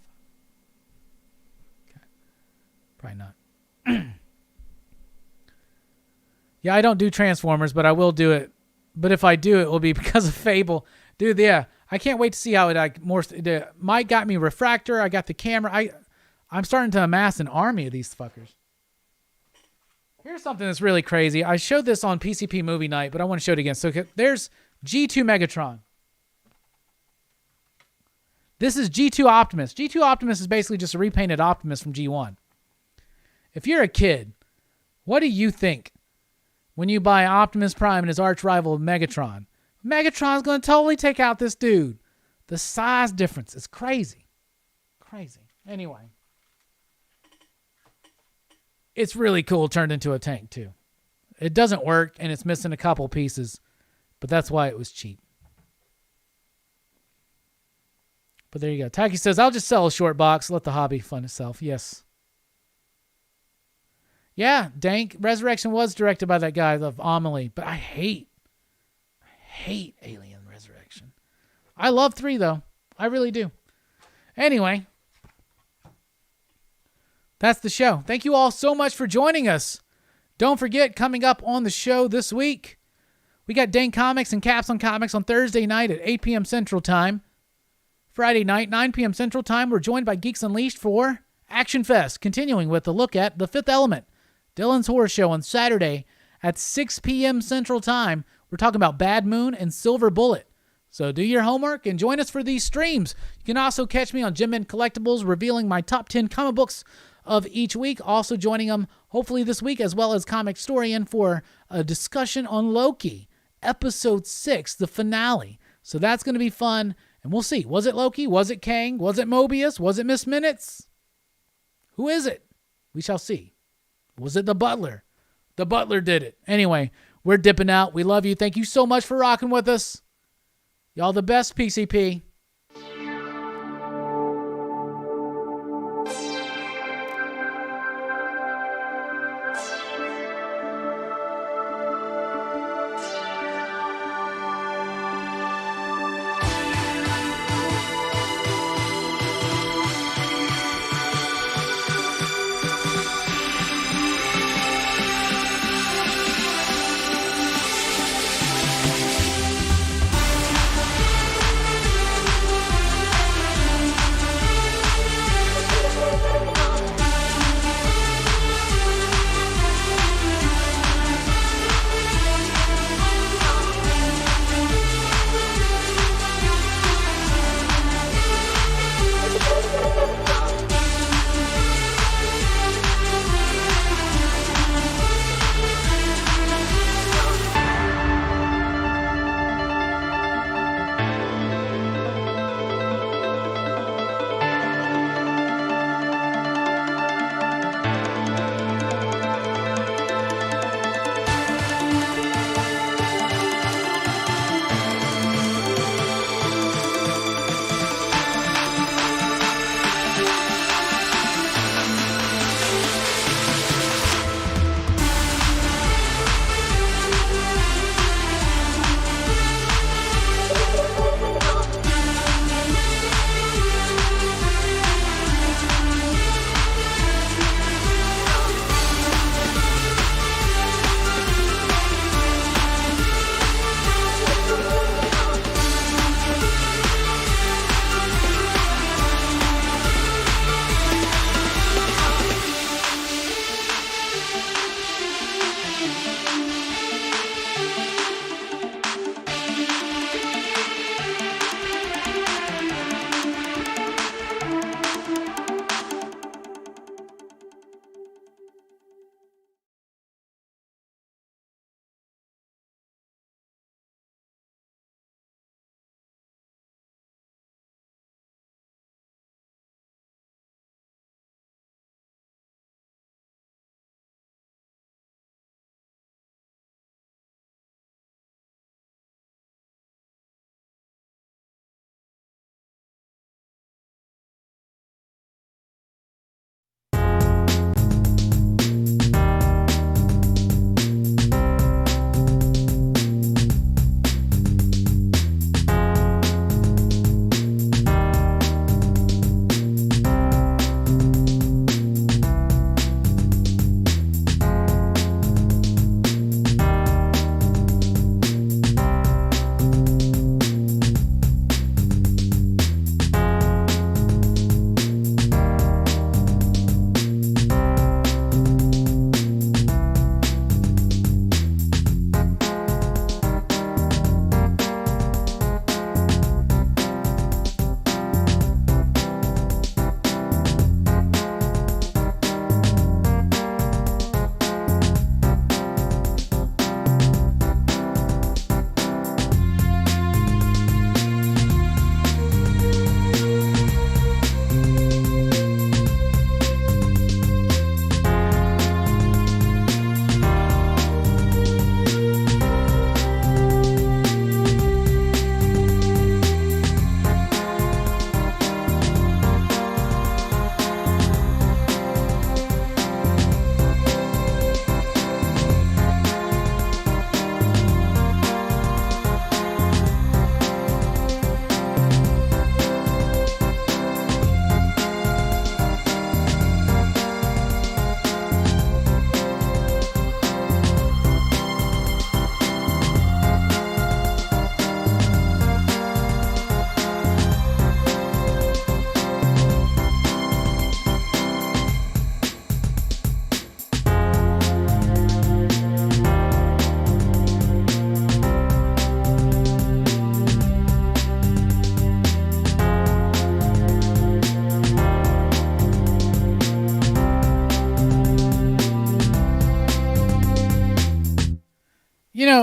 Okay. Probably not. Yeah, I don't do Transformers, but I will do it. But if I do, it will be because of Fable. Dude, yeah. I can't wait to see how it Mike got me Refractor. I got the camera. I'm starting to amass an army of these fuckers. Here's something that's really crazy. I showed this on PCP Movie Night, but I want to show it again. So there's G2 Megatron. This is G2 Optimus. G2 Optimus is basically just a repainted Optimus from G1. If you're a kid, what do you think when you buy Optimus Prime and his arch rival Megatron? Megatron's going to totally take out this dude. The size difference is crazy. Crazy. Anyway. It's really cool turned into a tank, too. It doesn't work, and it's missing a couple pieces. But that's why it was cheap. But there you go. Taki says, I'll just sell a short box. Let the hobby fund itself. Yes. Yeah, Dank. Resurrection was directed by that guy of Amelie. But I hate Alien Resurrection. I love 3, though. I really do. Anyway, that's the show. Thank you all so much for joining us. Don't forget, coming up on the show this week, we got Dane Comics and Caps on Comics on Thursday night at 8 p.m. Central Time. Friday night, 9 p.m. Central Time, we're joined by Geeks Unleashed for Action Fest, continuing with a look at The Fifth Element, Dylan's Horror Show on Saturday at 6 p.m. Central Time. We're talking about Bad Moon and Silver Bullet. So do your homework and join us for these streams. You can also catch me on Jim and Collectibles, revealing my top 10 comic books of each week. Also joining them hopefully this week, as well as Comic Storian, for a discussion on Loki, episode 6, the finale. So that's going to be fun. And we'll see. Was it Loki? Was it Kang? Was it Mobius? Was it Miss Minutes? Who is it? We shall see. Was it the Butler? The Butler did it. Anyway, we're dipping out. We love you. Thank you so much for rocking with us. Y'all the best, PCP.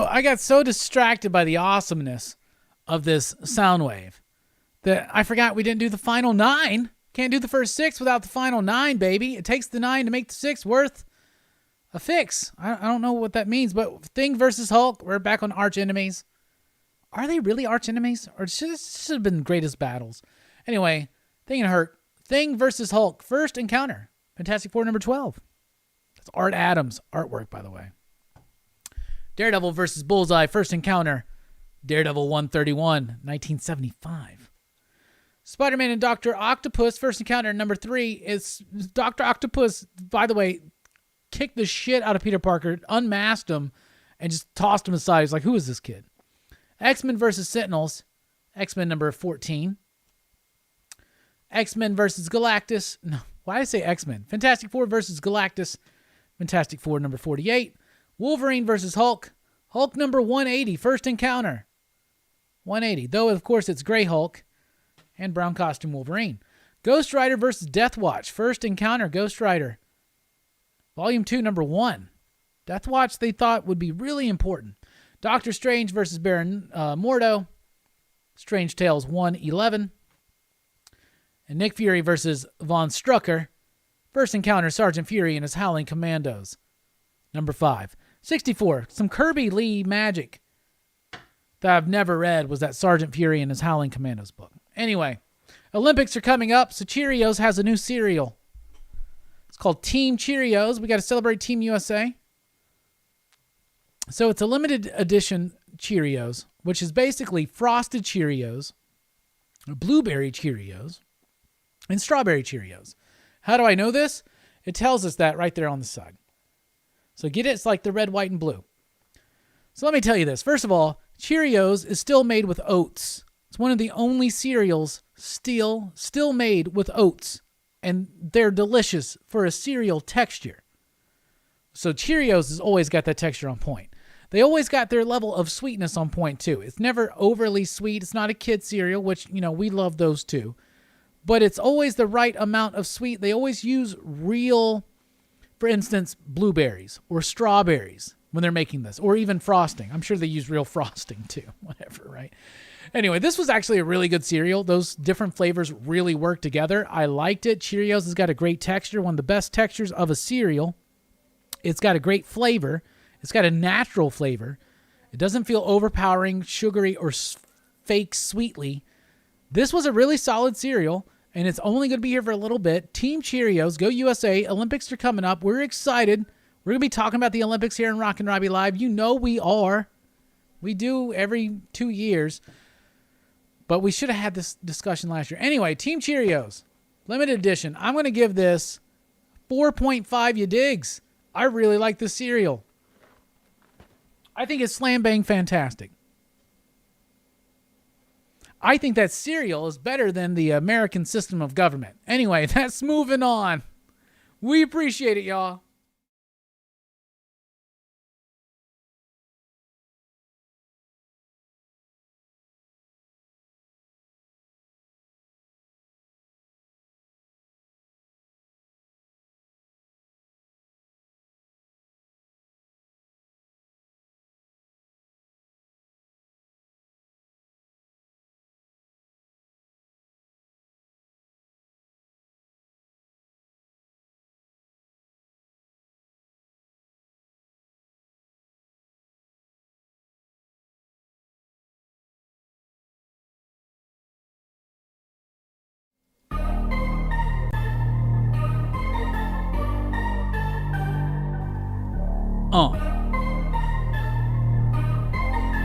I got so distracted by the awesomeness of this sound wave that I forgot we didn't do the final 9. Can't do the first 6 without the final 9, baby. It takes the 9 to make the 6 worth a fix. I don't know what that means, but Thing versus Hulk, we're back on arch enemies. Are they really arch enemies? Or should have been greatest battles? Anyway, Thing versus Hulk, first encounter. Fantastic Four number 12. That's Art Adams' artwork, by the way. Daredevil versus Bullseye, first encounter. Daredevil 131, 1975. Spider-Man and Dr. Octopus, first encounter, number 3. Is Dr. Octopus, by the way, kicked the shit out of Peter Parker, unmasked him, and just tossed him aside. He's like, who is this kid? X-Men versus Sentinels, X-Men number 14. X-Men versus Galactus. No, why did I say X-Men? Fantastic Four versus Galactus. Fantastic Four number 48. Wolverine versus Hulk. Hulk number 180, first encounter. 180, though of course it's Gray Hulk and brown costume Wolverine. Ghost Rider versus Death Watch, first encounter, Ghost Rider. Volume 2, number 1. Death Watch they thought would be really important. Doctor Strange versus Baron Mordo. Strange Tales 111. And Nick Fury versus Von Strucker. First encounter, Sergeant Fury and his Howling Commandos. Number 5. 64. Some Kirby Lee magic that I've never read was that Sergeant Fury and his Howling Commandos book. Anyway, Olympics are coming up, so Cheerios has a new cereal. It's called Team Cheerios. We got to celebrate Team USA. So it's a limited edition Cheerios, which is basically frosted Cheerios, blueberry Cheerios, and strawberry Cheerios. How do I know this? It tells us that right there on the side. So get it? It's like the red, white, and blue. So let me tell you this. First of all, Cheerios is still made with oats. It's one of the only cereals still made with oats. And they're delicious for a cereal texture. So Cheerios has always got that texture on point. They always got their level of sweetness on point too. It's never overly sweet. It's not a kid cereal, which, we love those too. But it's always the right amount of sweet. They always use real, for instance, blueberries or strawberries when they're making this, or even frosting. I'm sure they use real frosting too, whatever, right? Anyway, this was actually a really good cereal. Those different flavors really work together. I liked it. Cheerios has got a great texture, one of the best textures of a cereal. It's got a great flavor. It's got a natural flavor. It doesn't feel overpowering, sugary, or fake sweetly. This was a really solid cereal, and it's only going to be here for a little bit. Team Cheerios, go USA. Olympics are coming up. We're excited. We're going to be talking about the Olympics here in Rockin Robbie Live. You know we are. We do every 2 years. But we should have had this discussion last year. Anyway, Team Cheerios, limited edition. I'm going to give this 4.5 you digs. I really like this cereal. I think it's slam bang fantastic. I think that cereal is better than the American system of government. Anyway, that's moving on. We appreciate it, y'all.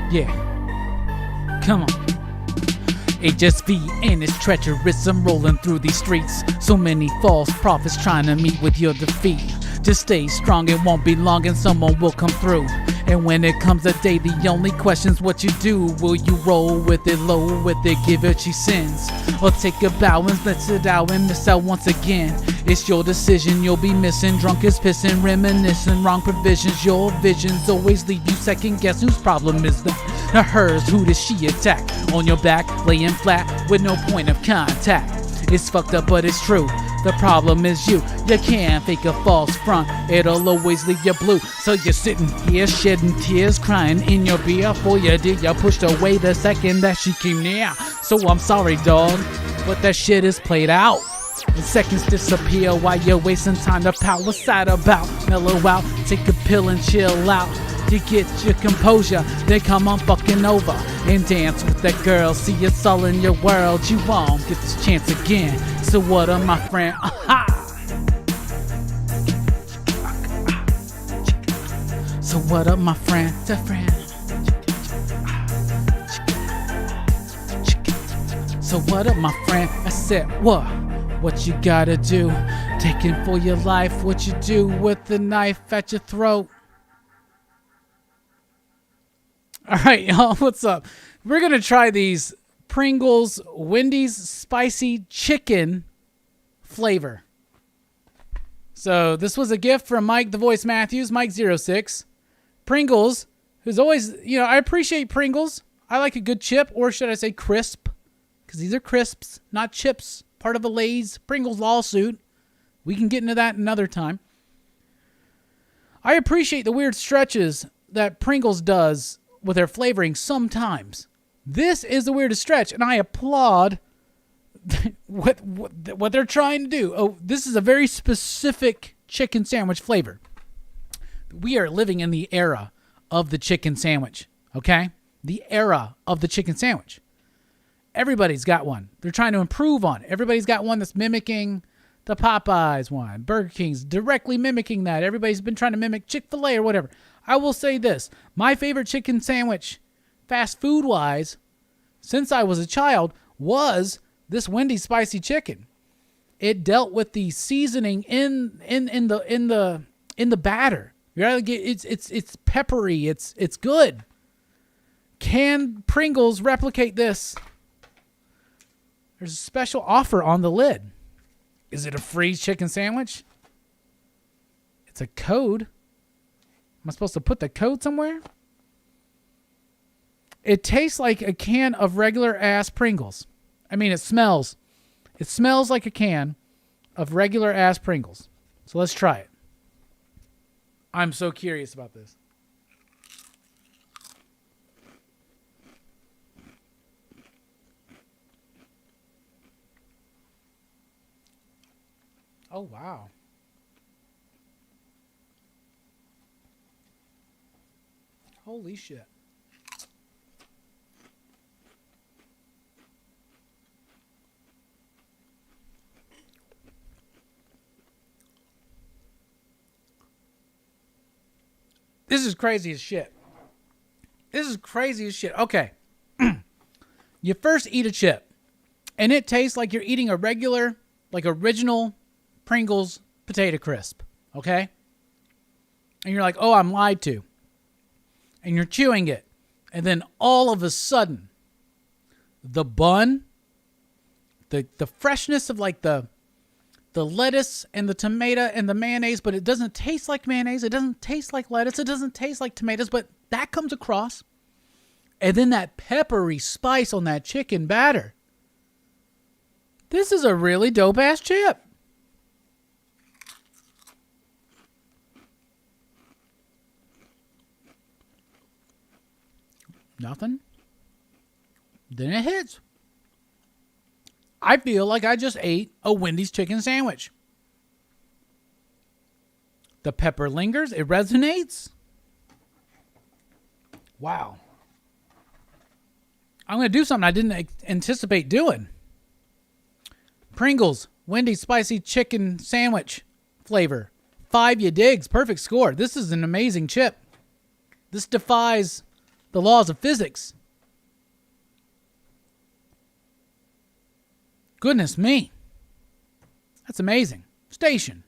Yeah. Come on. HSV and it's treacherous. I'm rolling through these streets. So many false prophets trying to meet with your defeat. Just stay strong, it won't be long and someone will come through. And when it comes a day, the only question's what you do. Will you roll with it, low with it, give it your sins? Or take a bow and let it out and miss out once again? It's your decision, you'll be missing. Drunk as pissing, reminiscing, wrong provisions. Your visions always leave you second guess. Whose problem is that? Or hers, who does she attack? On your back, laying flat with no point of contact. It's fucked up, but it's true. The problem is you can't fake a false front. It'll always leave you blue. So you're sitting here shedding tears, crying in your beer. For you did, you pushed away the second that she came near. So I'm sorry, dog, but that shit is played out. And seconds disappear while you're wasting time to pout. What's that about? Mellow out, take a pill and chill out. To get your composure, then come on fucking over and dance with that girl. See, it's all in your world. You won't get this chance again. So what up, my friend? So what up, my friend? So what up, my friend? I said, what you gotta do? Taking for your life, what you do with the knife at your throat. All right, y'all, what's up? We're going to try these Pringles Wendy's Spicy Chicken flavor. So this was a gift from Mike the Voice Matthews, Mike06. Pringles, who's always, I appreciate Pringles. I like a good chip, or should I say crisp? Because these are crisps, not chips. Part of a Lay's Pringles lawsuit. We can get into that another time. I appreciate the weird stretches that Pringles does with their flavoring sometimes. This is the weirdest stretch, and I applaud what they're trying to do. Oh, this is a very specific chicken sandwich flavor. We are living in the era of the chicken sandwich, okay? The era of the chicken sandwich. Everybody's got one. They're trying to improve on it. Everybody's got one that's mimicking the Popeyes one. Burger King's directly mimicking that. Everybody's been trying to mimic Chick-fil-A or whatever. I will say this. My favorite chicken sandwich, fast food-wise, since I was a child, was this Wendy's Spicy Chicken. It dealt with the seasoning in the batter. It's peppery. It's good. Can Pringles replicate this? There's a special offer on the lid. Is it a free chicken sandwich? It's a code. Am I supposed to put the code somewhere? It tastes like a can of regular ass Pringles. I mean, it smells like a can of regular ass Pringles. So let's try it. I'm so curious about this. Oh, wow. Holy shit. This is crazy as shit. Okay. You first eat a chip, and it tastes like you're eating a regular, like original Pringles potato crisp. Okay? And you're like, oh, I'm lied to. And you're chewing it. And then all of a sudden, the bun, the freshness of like the lettuce and the tomato and the mayonnaise, but it doesn't taste like mayonnaise. It doesn't taste like lettuce. It doesn't taste like tomatoes, but that comes across. And then that peppery spice on that chicken batter. This is a really dope-ass chip. Nothing. Then it hits. I feel like I just ate a Wendy's chicken sandwich. The pepper lingers. It resonates. Wow. I'm going to do something I didn't anticipate doing. Pringles Wendy's spicy chicken sandwich flavor. 5 ya digs. Perfect score. This is an amazing chip. This defies the laws of physics. Goodness me. That's amazing. Station.